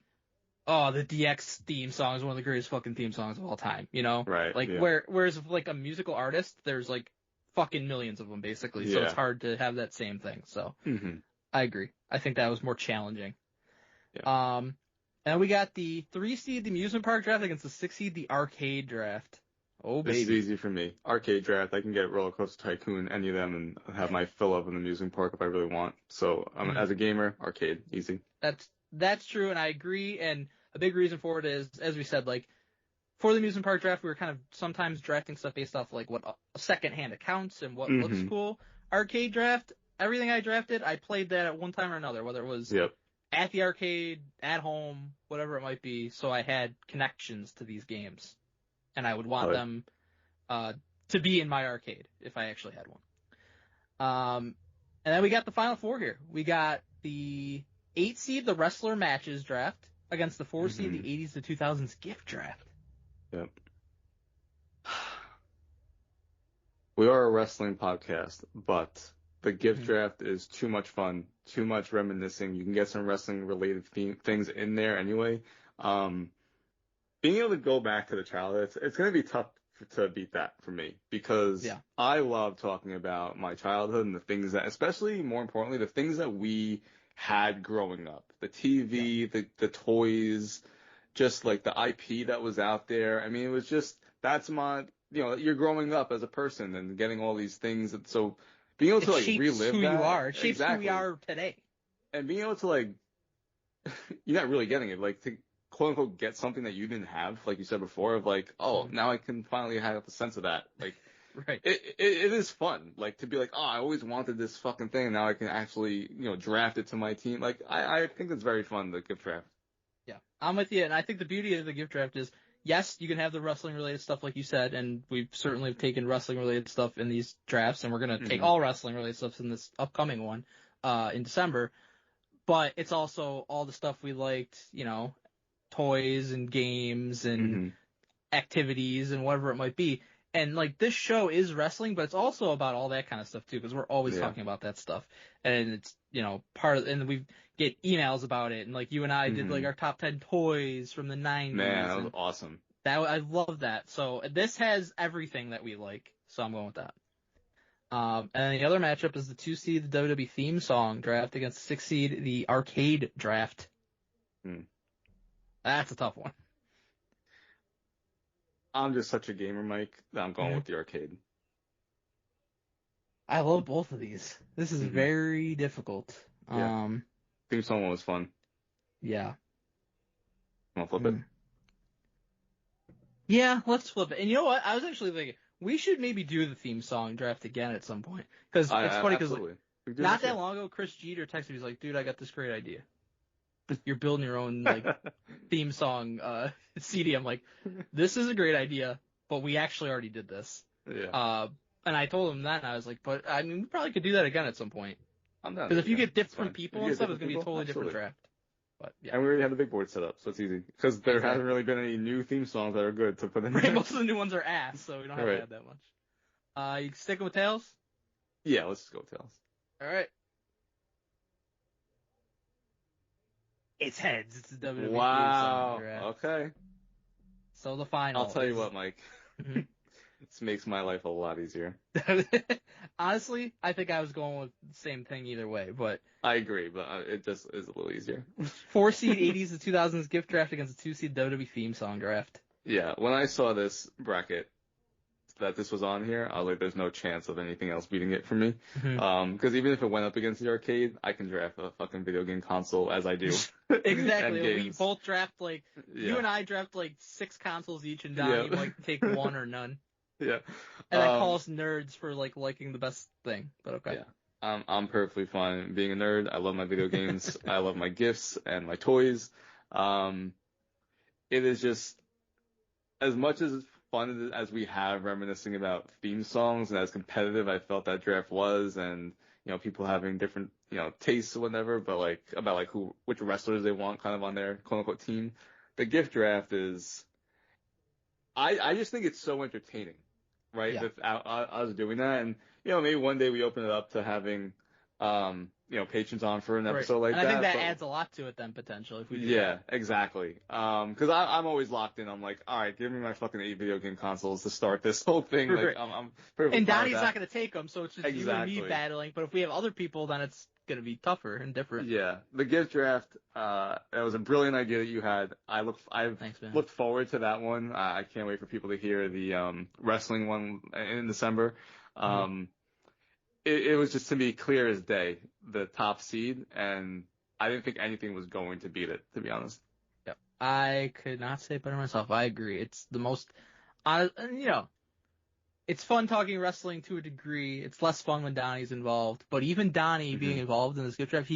[SPEAKER 2] oh, the DX theme song is one of the greatest fucking theme songs of all time,
[SPEAKER 5] Right.
[SPEAKER 2] Like whereas with like a musical artist, there's like fucking millions of them basically, so it's hard to have that same thing. So I agree. I think that was more challenging.
[SPEAKER 5] Yeah.
[SPEAKER 2] And we got the 3-seed, the amusement park draft against the 6-seed, the arcade draft. Oh, baby.
[SPEAKER 5] This is easy for me. Arcade draft, I can get Roller Coaster Tycoon, any of them, and have my fill of an amusement park if I really want. So, as a gamer, arcade, easy.
[SPEAKER 2] That's true, and I agree. And a big reason for it is, as we said, like, for the amusement park draft, we were kind of sometimes drafting stuff based off, like, what secondhand accounts and what looks cool. Arcade draft, everything I drafted, I played that at one time or another, whether it was at the arcade, at home, whatever it might be. So I had connections to these games, and I would want them to be in my arcade if I actually had one. And then we got the final 4 here. We got the 8-seed, the wrestler matches draft against the 4-seed, the 80s to 2000s gift draft.
[SPEAKER 5] Yep. We are a wrestling podcast, but the gift draft is too much fun, too much reminiscing. You can get some wrestling-related things in there anyway. Being able to go back to the childhood, it's going to be tough to beat that for me because I love talking about my childhood and the things that, especially more importantly, the things that we had growing up. The TV, the toys, just like the IP that was out there. I mean, it was just, that's my, you're growing up as a person and getting all these things. And so being able to like relive
[SPEAKER 2] who
[SPEAKER 5] that.
[SPEAKER 2] You are. It shapes who we are today.
[SPEAKER 5] And being able to like, you're not really getting it, like to quote unquote get something that you didn't have, like you said before, of like, oh, now I can finally have the sense of that. Like, it is fun, like to be like, oh, I always wanted this fucking thing, and now I can actually, draft it to my team. Like, I think it's very fun, the gift draft.
[SPEAKER 2] Yeah, I'm with you, and I think the beauty of the gift draft is, yes, you can have the wrestling related stuff like you said, and we've certainly taken wrestling related stuff in these drafts, and we're gonna take all wrestling related stuff in this upcoming one, in December. But it's also all the stuff we liked, toys and games and activities and whatever it might be. And like this show is wrestling, but it's also about all that kind of stuff too, because we're always talking about that stuff. And part of, and we get emails about it, and like you and I did like our top 10 toys from the 90s.
[SPEAKER 5] Man, that was awesome.
[SPEAKER 2] I love that. So this has everything that we like. So I'm going with that. And then the other matchup is the 2 seed, the WWE theme song draft against the 6 seed, the arcade draft. That's a tough one.
[SPEAKER 5] I'm just such a gamer, Mike, that I'm going with the arcade.
[SPEAKER 2] I love both of these. This is very difficult.
[SPEAKER 5] Yeah. Theme song one was fun.
[SPEAKER 2] Yeah.
[SPEAKER 5] Want to flip it?
[SPEAKER 2] Yeah, let's flip it. And you know what? I was actually thinking we should maybe do the theme song draft again at some point. Because it's funny because not that long ago, Chris Jeter texted me. He's like, dude, I got this great idea. You're building your own like theme song CD. I'm like, this is a great idea, but we actually already did this.
[SPEAKER 5] Yeah.
[SPEAKER 2] And I told him that, and I was like, but I mean, we probably could do that again at some point.
[SPEAKER 5] I'm down.
[SPEAKER 2] Because if you get different people and stuff, it's gonna be a totally different draft. But yeah.
[SPEAKER 5] And we already have the big board set up, so it's easy. Because there hasn't really been any new theme songs that are good to put in there.
[SPEAKER 2] Right, most of the new ones are ass, so we don't have to add that much. You sticking with Tails?
[SPEAKER 5] Yeah, let's just go with Tails.
[SPEAKER 2] All right. It's heads. It's the WWE
[SPEAKER 5] Wow.
[SPEAKER 2] theme song.
[SPEAKER 5] Okay.
[SPEAKER 2] So the final.
[SPEAKER 5] I'll tell you what, Mike. This makes my life a lot easier.
[SPEAKER 2] Honestly, I think I was going with the same thing either way, but
[SPEAKER 5] I agree, but it just is a little easier.
[SPEAKER 2] 4 seed 80s to 2000s gift draft against the 2 seed WWE theme song draft.
[SPEAKER 5] Yeah, when I saw this bracket that this was on here, I was like, there's no chance of anything else beating it for me. Because even if it went up against the arcade, I can draft a fucking video game console as I do.
[SPEAKER 2] Exactly. We both draft you and I draft 6 consoles each, and Donnie take one or none.
[SPEAKER 5] Yeah.
[SPEAKER 2] And I call us nerds for liking the best thing, but okay.
[SPEAKER 5] Yeah. I'm perfectly fine being a nerd. I love my video games. I love my gifts and my toys. It is just as much as fun as we have reminiscing about theme songs and as competitive I felt that draft was, and people having different tastes or whatever, but about which wrestlers they want kind of on their quote unquote team. The gift draft is I just think it's so entertaining. Right,
[SPEAKER 2] yeah.
[SPEAKER 5] With us doing that, and maybe one day we open it up to having patrons on for an episode like that.
[SPEAKER 2] I think that adds a lot to it then potentially if we do that.
[SPEAKER 5] Yeah, exactly. Because I'm always locked in. I'm like, all right, give me my fucking 8 video game consoles to start this whole thing.
[SPEAKER 2] Right.
[SPEAKER 5] I'm perfectly
[SPEAKER 2] and
[SPEAKER 5] fine
[SPEAKER 2] Donnie's
[SPEAKER 5] with
[SPEAKER 2] not going to take them, so it's just you and me battling. But if we have other people, then it's going to be tougher and different.
[SPEAKER 5] Yeah, the gift draft. That was a brilliant idea that you had.
[SPEAKER 2] Thanks, man.
[SPEAKER 5] Looked forward to that one. I can't wait for people to hear the wrestling one in December. It was just to me clear as day the top seed, and I didn't think anything was going to beat it, to be honest.
[SPEAKER 2] Yep. I could not say it better myself. I agree. It's the most, it's fun talking wrestling to a degree. It's less fun when Donnie's involved, but even Donnie being involved in this gift draft,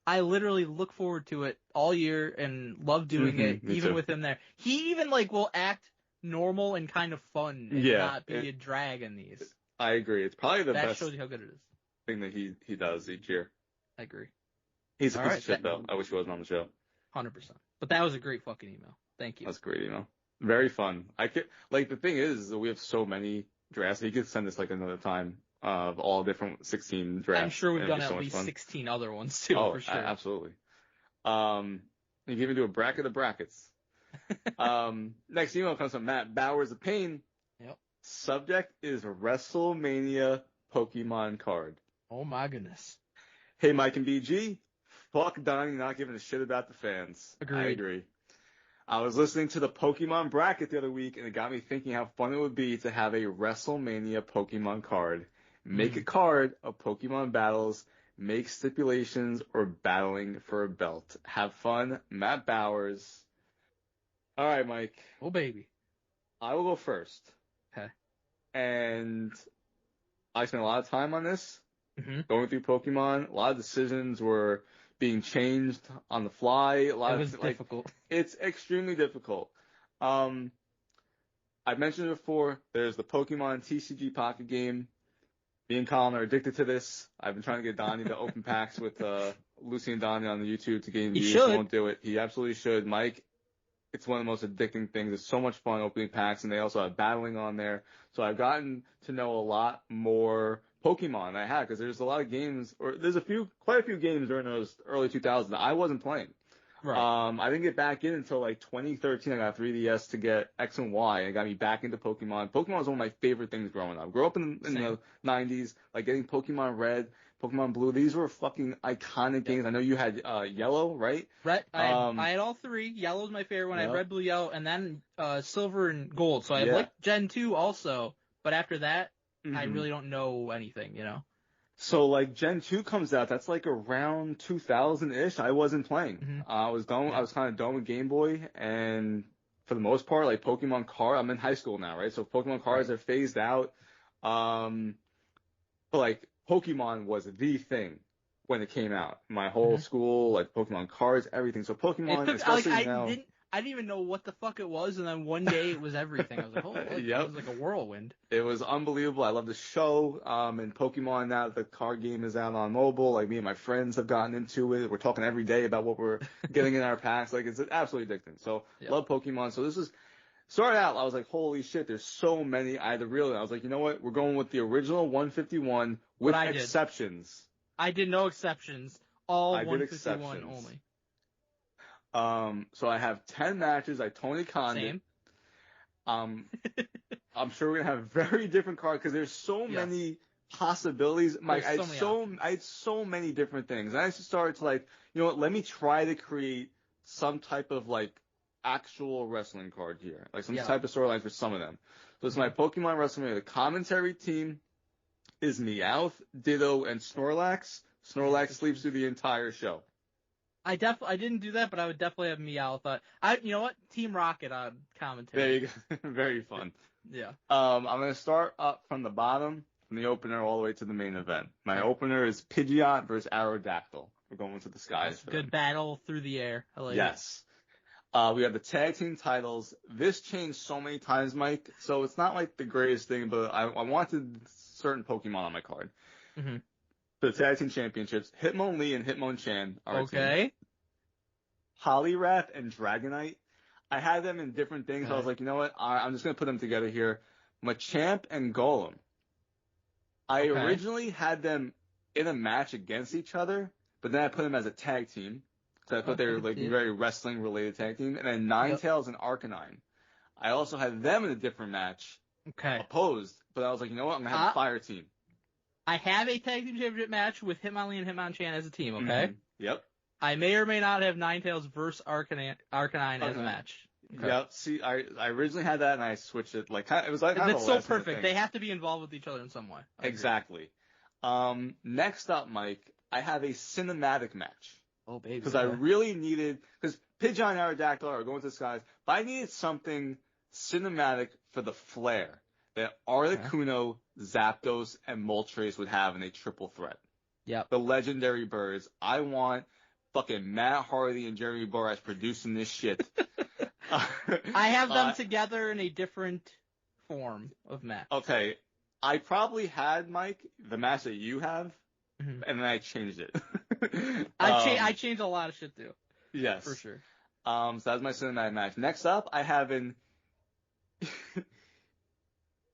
[SPEAKER 2] I literally look forward to it all year and love doing it, even with him there. He even will act normal and kind of fun and not be a drag in these.
[SPEAKER 5] I agree. It's probably the best.
[SPEAKER 2] That shows you how good it is.
[SPEAKER 5] Thing that he does each year.
[SPEAKER 2] I agree.
[SPEAKER 5] He's a piece of shit, though. I wish he wasn't on the show.
[SPEAKER 2] 100%. But that was a great fucking email. Thank you.
[SPEAKER 5] That's a great email. Very fun. The thing is that we have so many drafts. He could send us another time of all different 16 drafts.
[SPEAKER 2] I'm sure we've done at least 16 other ones too, for sure.
[SPEAKER 5] Absolutely. You can even do a bracket of brackets. Next email comes from Matt Bowers of Pain.
[SPEAKER 2] Yep.
[SPEAKER 5] Subject is WrestleMania Pokemon card.
[SPEAKER 2] Oh my goodness.
[SPEAKER 5] Hey, Mike and BG. Fuck Donnie not giving a shit about the fans.
[SPEAKER 2] Agreed.
[SPEAKER 5] I agree. I was listening to the Pokemon bracket the other week, and it got me thinking how fun it would be to have a WrestleMania Pokemon card. Make a card of Pokemon battles, make stipulations, or battling for a belt. Have fun. Matt Bowers. All right, Mike.
[SPEAKER 2] Oh, baby.
[SPEAKER 5] I will go first.
[SPEAKER 2] Okay.
[SPEAKER 5] And I spent a lot of time on this, going through Pokemon. A lot of decisions were being changed on the fly.
[SPEAKER 2] It was difficult.
[SPEAKER 5] It's extremely difficult. I've mentioned it before. There's the Pokemon TCG Pocket game. Me and Colin are addicted to this. I've been trying to get Donnie to open packs with Lucy and Donnie on the YouTube to gain views. He won't do it. He absolutely should. Mike, it's one of the most addicting things. It's so much fun opening packs, and they also have battling on there. So I've gotten to know a lot more Pokemon I had, because there's a lot of games, or there's quite a few games during those early 2000s that I wasn't playing.
[SPEAKER 2] Right.
[SPEAKER 5] I didn't get back in until like 2013. I got 3DS to get X and Y, and it got me back into Pokemon. Pokemon was one of my favorite things growing up. Grew up in the 90s, like getting Pokemon Red, Pokemon Blue. These were fucking iconic games. I know you had Yellow, right?
[SPEAKER 2] Red. I had all three. Yellow's my favorite one. I had Red, Blue, Yellow, and then Silver and Gold. So I like Gen 2 also, but after that, I really don't know anything,
[SPEAKER 5] So like Gen 2 comes out, that's like around 2000-ish. I wasn't playing. I was kind of done with Game Boy, and for the most part, like Pokemon cards, I'm in high school now, right? So Pokemon cards are phased out. But like Pokemon was the thing when it came out. My whole school, like Pokemon cards, everything. So Pokemon, especially now.
[SPEAKER 2] I didn't even know what the fuck it was, and then one day it was everything. I was like, oh, it was like a whirlwind.
[SPEAKER 5] It was unbelievable. I love the show. And Pokemon, now that the card game is out on mobile, like me and my friends have gotten into it. We're talking every day about what we're getting in our packs. Like, it's absolutely addicting. So, love Pokemon. So started out, I was like, holy shit, there's so many. I was like, you know what? We're going with the original 151 with exceptions.
[SPEAKER 2] I did no exceptions. All 151 only.
[SPEAKER 5] So I have 10 matches. I Tony Khan'd it.
[SPEAKER 2] Same.
[SPEAKER 5] I'm sure we're gonna have very different cards because there's so many possibilities. I had so many different things. And I just started to like, you know what? Let me try to create some type of like actual wrestling card here, like some type of storyline for some of them. So it's my Pokemon WrestleMania. The commentary team is Meowth, Ditto, and Snorlax. Snorlax sleeps through the entire show.
[SPEAKER 2] I didn't do that, but I would definitely have Meowth. You know what? Team Rocket on commentary.
[SPEAKER 5] There you go. Very fun.
[SPEAKER 2] Yeah.
[SPEAKER 5] I'm gonna start up from the bottom, from the opener all the way to the main event. My opener is Pidgeot versus Aerodactyl. We're going to the skies.
[SPEAKER 2] Good battle through the air. I like
[SPEAKER 5] yes. We have the tag team titles. This changed so many times, Mike. So it's not like the greatest thing, but I wanted certain Pokemon on my card.
[SPEAKER 2] Mm-hmm.
[SPEAKER 5] The tag team championships, Hitmonlee and Hitmonchan are
[SPEAKER 2] okay.
[SPEAKER 5] Team. Poliwrath and Dragonite. I had them in different things. Okay. I was like, you know what? I'm just going to put them together here. Machamp and Golem. I originally had them in a match against each other, but then I put them as a tag team. So I thought they were like very wrestling related tag team. And then Ninetales and Arcanine. I also had them in a different match. Opposed. But I was like, you know what? I'm going to have a fire team.
[SPEAKER 2] I have a tag team championship match with Hitmonlee and Hitmonchan as a team, okay?
[SPEAKER 5] Mm-hmm. Yep.
[SPEAKER 2] I may or may not have Ninetales versus Arcanine as a match.
[SPEAKER 5] Okay. Yep. See, I originally had that and I switched it. Like it was like
[SPEAKER 2] that's so perfect. They have to be involved with each other in some way.
[SPEAKER 5] Exactly. Next up, Mike, I have a cinematic match.
[SPEAKER 2] Oh baby.
[SPEAKER 5] Because I really needed because Pidgeot and Aerodactyl are going to the skies, but I needed something cinematic for the flair that Articuno, Zapdos, and Moltres would have in a triple threat.
[SPEAKER 2] Yep.
[SPEAKER 5] The legendary birds. I want fucking Matt Hardy and Jeremy Borash producing this shit.
[SPEAKER 2] I have them together in a different form of match.
[SPEAKER 5] Okay. I probably had, Mike, the match that you have, and then I changed it.
[SPEAKER 2] I changed a lot of shit too.
[SPEAKER 5] Yes.
[SPEAKER 2] For sure.
[SPEAKER 5] So that's my cinematic match. Next up, I have an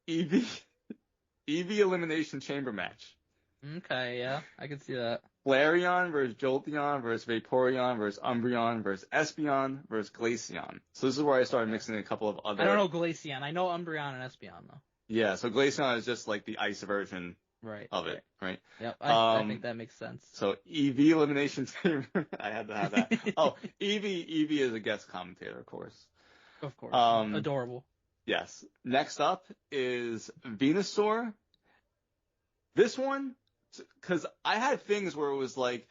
[SPEAKER 5] EV Elimination Chamber match.
[SPEAKER 2] Okay, yeah, I can see that.
[SPEAKER 5] Flareon versus Jolteon versus Vaporeon versus Umbreon versus Espeon versus Glaceon. So this is where I started mixing in a couple of other.
[SPEAKER 2] I don't know Glaceon. I know Umbreon and Espeon though.
[SPEAKER 5] Yeah, so Glaceon is just like the ice version of it, right?
[SPEAKER 2] Yep, I think that makes sense.
[SPEAKER 5] So EV Elimination Chamber, I had to have that. Oh, Eevee is a guest commentator, of course.
[SPEAKER 2] Of course. Adorable.
[SPEAKER 5] Yes. Next up is Venusaur. This one, because I had things where it was like,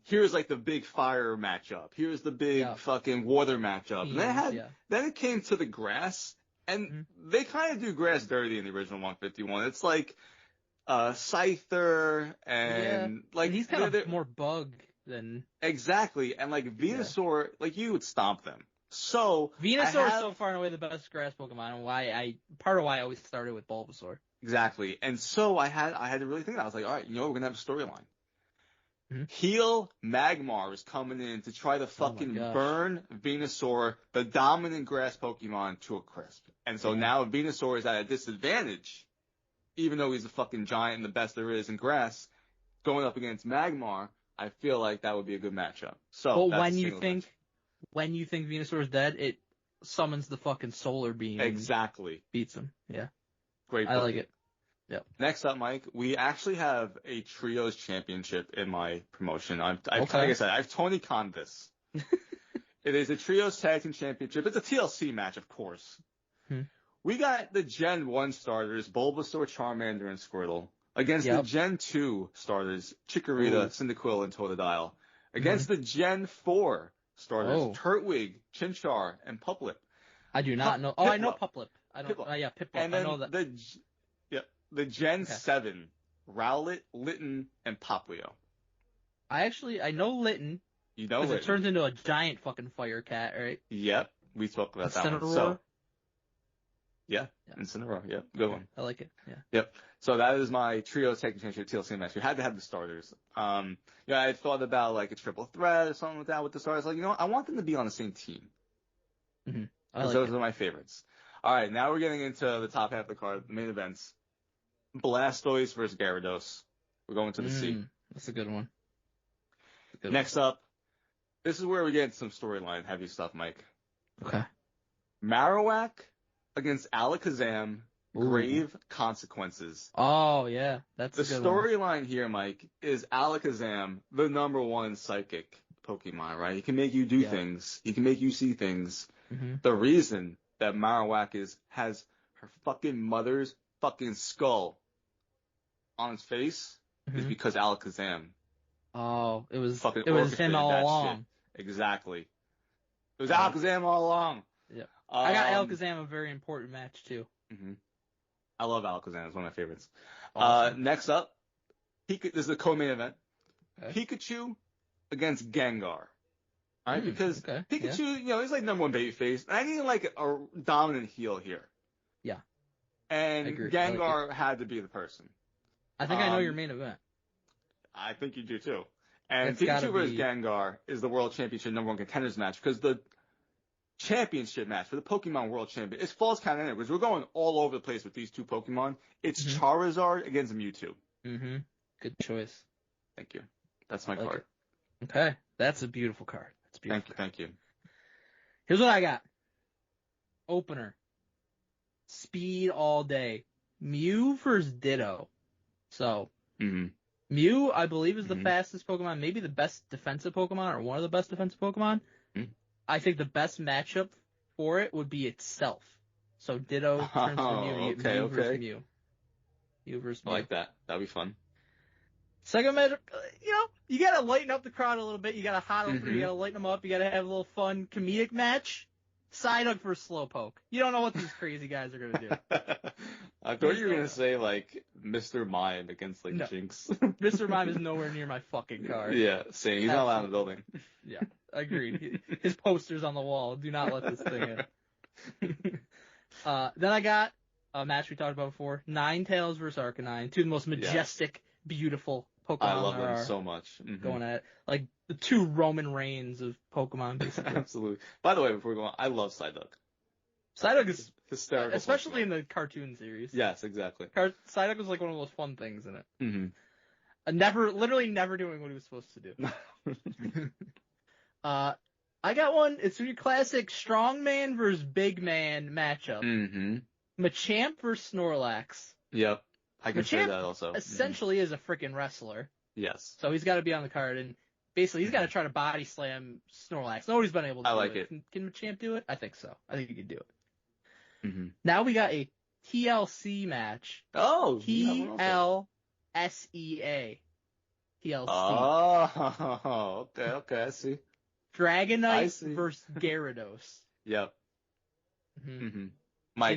[SPEAKER 5] here's like the big fire matchup. Here's the big fucking water matchup. And then it came to the grass, and they kind of do grass dirty in the original 151. It's like Scyther and like
[SPEAKER 2] he's kind of more bug than
[SPEAKER 5] exactly. And like Venusaur, like you would stomp them. So
[SPEAKER 2] Venusaur is so far and away the best grass Pokemon, and part of why I always started with Bulbasaur.
[SPEAKER 5] Exactly. And so I had to really think that. I was like, all right, you know what? We're going to have a storyline. Heel Magmar is coming in to try to fucking burn Venusaur, the dominant grass Pokemon, to a crisp. And so now Venusaur is at a disadvantage even though he's a fucking giant and the best there is in grass, going up against Magmar, I feel like that would be a good matchup. So,
[SPEAKER 2] But when you think Venusaur is dead, it summons the fucking solar beam.
[SPEAKER 5] Exactly.
[SPEAKER 2] Beats him. Yeah.
[SPEAKER 5] Great.
[SPEAKER 2] I like it. Yep.
[SPEAKER 5] Next up, Mike, we actually have a trios championship in my promotion.
[SPEAKER 2] Okay.
[SPEAKER 5] Like I said, I've Tony Khan this. It is a trios tag team championship. It's a TLC match, of course. We got the Gen 1 starters, Bulbasaur, Charmander, and Squirtle, against the Gen 2 starters, Chikorita, Cyndaquil, and Totodile, against the Gen 4 starters, Turtwig, Chimchar, and Pupplip.
[SPEAKER 2] I do not know. Oh, I know Pupplip. I don't.
[SPEAKER 5] Piplup.
[SPEAKER 2] Piplup.
[SPEAKER 5] And then
[SPEAKER 2] I know that.
[SPEAKER 5] The Gen 7, Rowlet, Litten, and Poplio.
[SPEAKER 2] I know Litten.
[SPEAKER 5] You know
[SPEAKER 2] Litten.
[SPEAKER 5] Litten.
[SPEAKER 2] It turns into a giant fucking fire cat, right?
[SPEAKER 5] Yep. We spoke about that one. So, Incineroar. Yep. Good one.
[SPEAKER 2] I like it. Yeah.
[SPEAKER 5] Yep. So that is my trio tag championship TLC match. We had to have the starters. I thought about like a triple threat or something like that with the starters. Like, I want them to be on the same team.
[SPEAKER 2] Mm-hmm.
[SPEAKER 5] Those are my favorites. All right. Now we're getting into the top half of the card, the main events. Blastoise versus Gyarados. We're going to the sea.
[SPEAKER 2] That's a good one.
[SPEAKER 5] Next up, this is where we get some storyline heavy stuff, Mike.
[SPEAKER 2] Okay.
[SPEAKER 5] Marowak against Alakazam, Grave Consequences.
[SPEAKER 2] Oh, yeah. That's
[SPEAKER 5] the storyline here, Mike, is Alakazam, the number one psychic Pokemon, right? He can make you do things. He can make you see things.
[SPEAKER 2] Mm-hmm.
[SPEAKER 5] The reason that Marowak has her fucking mother's fucking skull on his face is because Alakazam.
[SPEAKER 2] Oh, it was
[SPEAKER 5] fucking
[SPEAKER 2] him all along.
[SPEAKER 5] Shit. Exactly. It was Alakazam all along.
[SPEAKER 2] Yeah. I got Alakazam a very important match too.
[SPEAKER 5] Mm-hmm. I love Alakazam. It's one of my favorites.
[SPEAKER 2] Awesome.
[SPEAKER 5] Next up, this is the co-main event. Okay. Pikachu against Gengar. All right, because Pikachu, he's like number one babyface. I need like a dominant heel here.
[SPEAKER 2] Yeah.
[SPEAKER 5] And Gengar had to be the person.
[SPEAKER 2] I think I know your main event.
[SPEAKER 5] I think you do too. And Pikachu versus Gengar is the World Championship number one contenders match because the championship match for the Pokemon World Champion is falls count anyway because we're going all over the place with these two Pokemon. It's Charizard against Mewtwo.
[SPEAKER 2] Mm-hmm. Good choice.
[SPEAKER 5] Thank you. That's my card.
[SPEAKER 2] Okay. That's a beautiful card. That's beautiful.
[SPEAKER 5] Thank you.
[SPEAKER 2] Here's what I got. Opener. Speed all day. Mew versus Ditto. So, Mew, I believe, is the fastest Pokemon, maybe the best defensive Pokemon, or one of the best defensive Pokemon. I think the best matchup for it would be itself. So Ditto turns to Mew. Mew versus Mew. Mew versus Mew.
[SPEAKER 5] I like that. That'd be fun.
[SPEAKER 2] Second matchup, you gotta lighten up the crowd a little bit. You gotta hot opener, you gotta lighten them up. You gotta have a little fun comedic match. Psyduck versus Slowpoke. You don't know what these crazy guys are gonna do.
[SPEAKER 5] I thought you were gonna say like Mr. Mime against Jinx.
[SPEAKER 2] Mr. Mime is nowhere near my fucking card.
[SPEAKER 5] Yeah, same. He's not allowed in the building.
[SPEAKER 2] Yeah, agreed. His poster's on the wall. Do not let this thing in. Then I got a match we talked about before: Ninetales versus Arcanine. Two of the most majestic, beautiful Pokemon.
[SPEAKER 5] I love them so much.
[SPEAKER 2] Going at it. Like the two Roman Reigns of Pokemon, basically.
[SPEAKER 5] Absolutely. By the way, before we go on, I love Psyduck.
[SPEAKER 2] Psyduck is
[SPEAKER 5] hysterical,
[SPEAKER 2] especially in the cartoon series.
[SPEAKER 5] Yes, exactly.
[SPEAKER 2] Psyduck was like one of those fun things in it. Literally never doing what he was supposed to do. I got one. It's your classic strongman versus big man matchup. Machamp versus Snorlax.
[SPEAKER 5] Yep, I can say that also.
[SPEAKER 2] Essentially, is a freaking wrestler.
[SPEAKER 5] Yes.
[SPEAKER 2] So he's got to be on the card, and basically he's got to try to body slam Snorlax. Nobody's been able to.
[SPEAKER 5] I like it.
[SPEAKER 2] Can Machamp do it? I think so. I think he can do it. Now we got a TLC match.
[SPEAKER 5] Oh,
[SPEAKER 2] TLSEA. TLC.
[SPEAKER 5] Oh, okay, I see.
[SPEAKER 2] Dragonite versus Gyarados.
[SPEAKER 5] Yep. My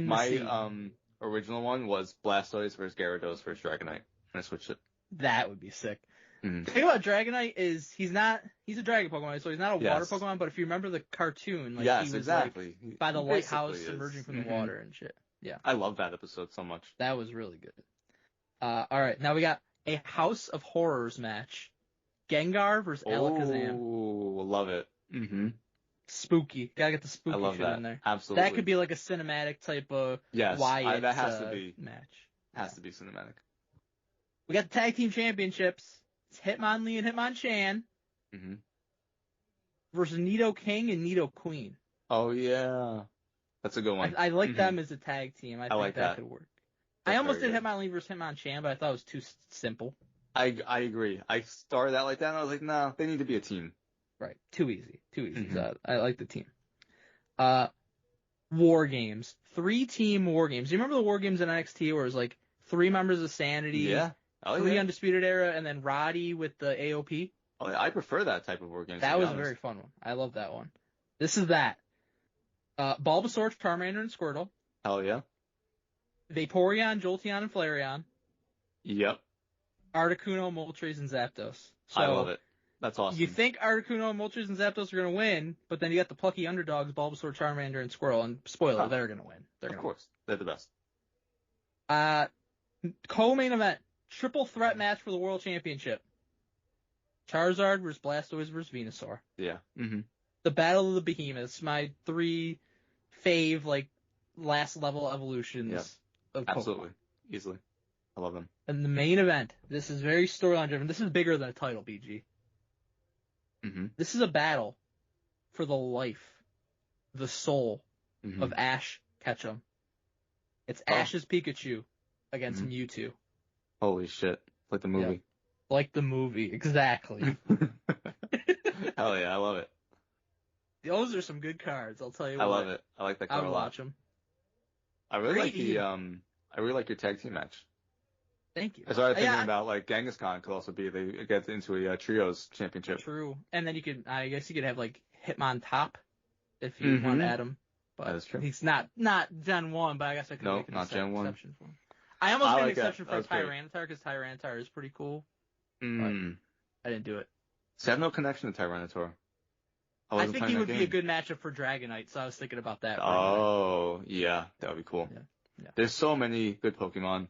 [SPEAKER 5] original one was Blastoise versus Gyarados versus Dragonite. I switched it.
[SPEAKER 2] That would be sick. The thing about Dragonite is he's a dragon Pokemon, so he's not a water Pokemon, but if you remember the cartoon, he was
[SPEAKER 5] exactly.
[SPEAKER 2] Like by the lighthouse emerging from the water and shit. Yeah.
[SPEAKER 5] I love that episode so much.
[SPEAKER 2] That was really good. Alright, now we got a House of Horrors match. Gengar versus Alakazam.
[SPEAKER 5] Oh, love it.
[SPEAKER 2] Spooky. Gotta get the spooky shit in there.
[SPEAKER 5] Absolutely.
[SPEAKER 2] That could be like a cinematic type of
[SPEAKER 5] that has to be
[SPEAKER 2] match.
[SPEAKER 5] Has to be cinematic.
[SPEAKER 2] We got the tag team championships. It's Hitmonlee and Hitmonchan
[SPEAKER 5] Mm-hmm.
[SPEAKER 2] versus Nido King and Nido Queen.
[SPEAKER 5] Oh, yeah. That's a good one.
[SPEAKER 2] I like them as a tag team. I think
[SPEAKER 5] like that.
[SPEAKER 2] could work.
[SPEAKER 5] That's
[SPEAKER 2] I almost
[SPEAKER 5] very
[SPEAKER 2] did
[SPEAKER 5] good.
[SPEAKER 2] Hitmonlee versus Hitmonchan, but I thought it was too simple.
[SPEAKER 5] I agree. I started out like that, and I was like, no, they need to be a team.
[SPEAKER 2] Right. Too easy.
[SPEAKER 5] Mhm.
[SPEAKER 2] So I like the team. War Games. 3-team War Games. Do you remember the War Games in NXT where it was like 3 members of Sanity,
[SPEAKER 5] Yeah. Oh,
[SPEAKER 2] 3
[SPEAKER 5] yeah.
[SPEAKER 2] Undisputed Era, and then Roddy with the AOP?
[SPEAKER 5] Oh, yeah. I prefer that type of war game.
[SPEAKER 2] That was a very fun one. I love that one. This is that. Bulbasaur, Charmander, and Squirtle.
[SPEAKER 5] Hell yeah.
[SPEAKER 2] Vaporeon, Jolteon, and Flareon.
[SPEAKER 5] Yep.
[SPEAKER 2] Articuno, Moltres, and Zapdos. So
[SPEAKER 5] I love it. That's awesome.
[SPEAKER 2] you think Articuno, Moltres, and Zapdos are going to win, but then you got the plucky underdogs, Bulbasaur, Charmander, and Squirtle, and spoiler, they're going to win.
[SPEAKER 5] Of course. They're the best.
[SPEAKER 2] Co-main event, triple threat match for the World Championship. Charizard versus Blastoise versus Venusaur.
[SPEAKER 5] Yeah. Mm-hmm.
[SPEAKER 2] The Battle of the Behemoths, my 3 fave, like, last level evolutions of Pokemon.
[SPEAKER 5] Absolutely. Easily. I love them.
[SPEAKER 2] And the main event, this is very storyline driven. This is bigger than a title, BG.
[SPEAKER 5] Mm-hmm.
[SPEAKER 2] This is a battle for the life, the soul
[SPEAKER 5] Mm-hmm.
[SPEAKER 2] of Ash Ketchum. It's Ash's Pikachu against Mewtwo.
[SPEAKER 5] Holy shit. Like the movie.
[SPEAKER 2] Like the movie, exactly.
[SPEAKER 5] Hell yeah, I love it.
[SPEAKER 2] Those are some good cards, I'll tell you what.
[SPEAKER 5] I love it. I like that
[SPEAKER 2] I
[SPEAKER 5] card
[SPEAKER 2] would
[SPEAKER 5] a lot.
[SPEAKER 2] watch them.
[SPEAKER 5] I really
[SPEAKER 2] Great
[SPEAKER 5] like the I really like your tag team match.
[SPEAKER 2] Thank you.
[SPEAKER 5] I started thinking about like Kangaskhan could also be they get into a trios championship.
[SPEAKER 2] True. And then I guess you could have like Hitmon top if you want to add him. But
[SPEAKER 5] that is true.
[SPEAKER 2] he's not Gen 1, but I guess I could make an
[SPEAKER 5] not Gen 1.
[SPEAKER 2] exception for him. I almost made an exception
[SPEAKER 5] that.
[SPEAKER 2] for Tyranitar because Tyranitar is pretty cool.
[SPEAKER 5] Mm.
[SPEAKER 2] I didn't do it.
[SPEAKER 5] See, I have no connection to Tyranitar.
[SPEAKER 2] I think he would be a good matchup for Dragonite, so I was thinking about that.
[SPEAKER 5] Oh, yeah, that would be cool.
[SPEAKER 2] Yeah.
[SPEAKER 5] There's so many good Pokemon,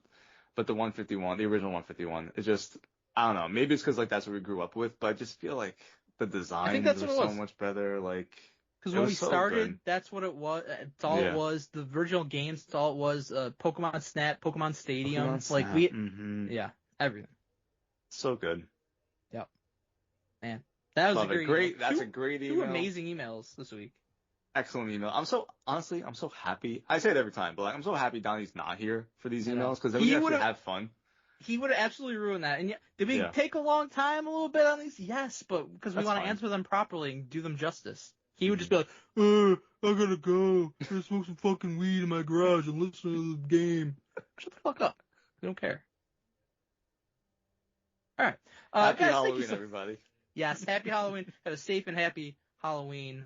[SPEAKER 5] but the 151, the original 151, is just, I don't know, maybe it's because like that's what we grew up with, but I just feel like the designs are so much better, like.
[SPEAKER 2] Because when we started, that's what it was. It's all it was. The original games, it's all it was. Pokemon Snap, Pokemon Stadium. Everything.
[SPEAKER 5] So good.
[SPEAKER 2] Yep. Man, that was a great.
[SPEAKER 5] That's a great email.
[SPEAKER 2] 2 amazing emails this week.
[SPEAKER 5] Excellent email. I'm so happy. I say it every time, but like, I'm so happy Donnie's not here for these emails because then we actually have fun.
[SPEAKER 2] He would have absolutely ruined that. And did we take a long time a little bit on these? Yes, but because we want to answer them properly and do them justice. He would just be like, I gotta go. I'm gonna smoke some fucking weed in my garage and listen to the game. Shut the fuck up. We don't care. All right.
[SPEAKER 5] Happy
[SPEAKER 2] guys,
[SPEAKER 5] Halloween, everybody.
[SPEAKER 2] Yes, happy Halloween. Have a safe and happy Halloween.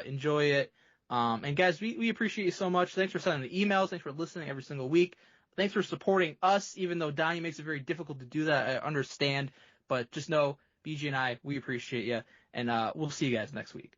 [SPEAKER 2] Enjoy it. And guys, we appreciate you so much. Thanks for sending the emails. Thanks for listening every single week. Thanks for supporting us, even though Donnie makes it very difficult to do that. I understand. But just know, BG and I, we appreciate you. And we'll see you guys next week.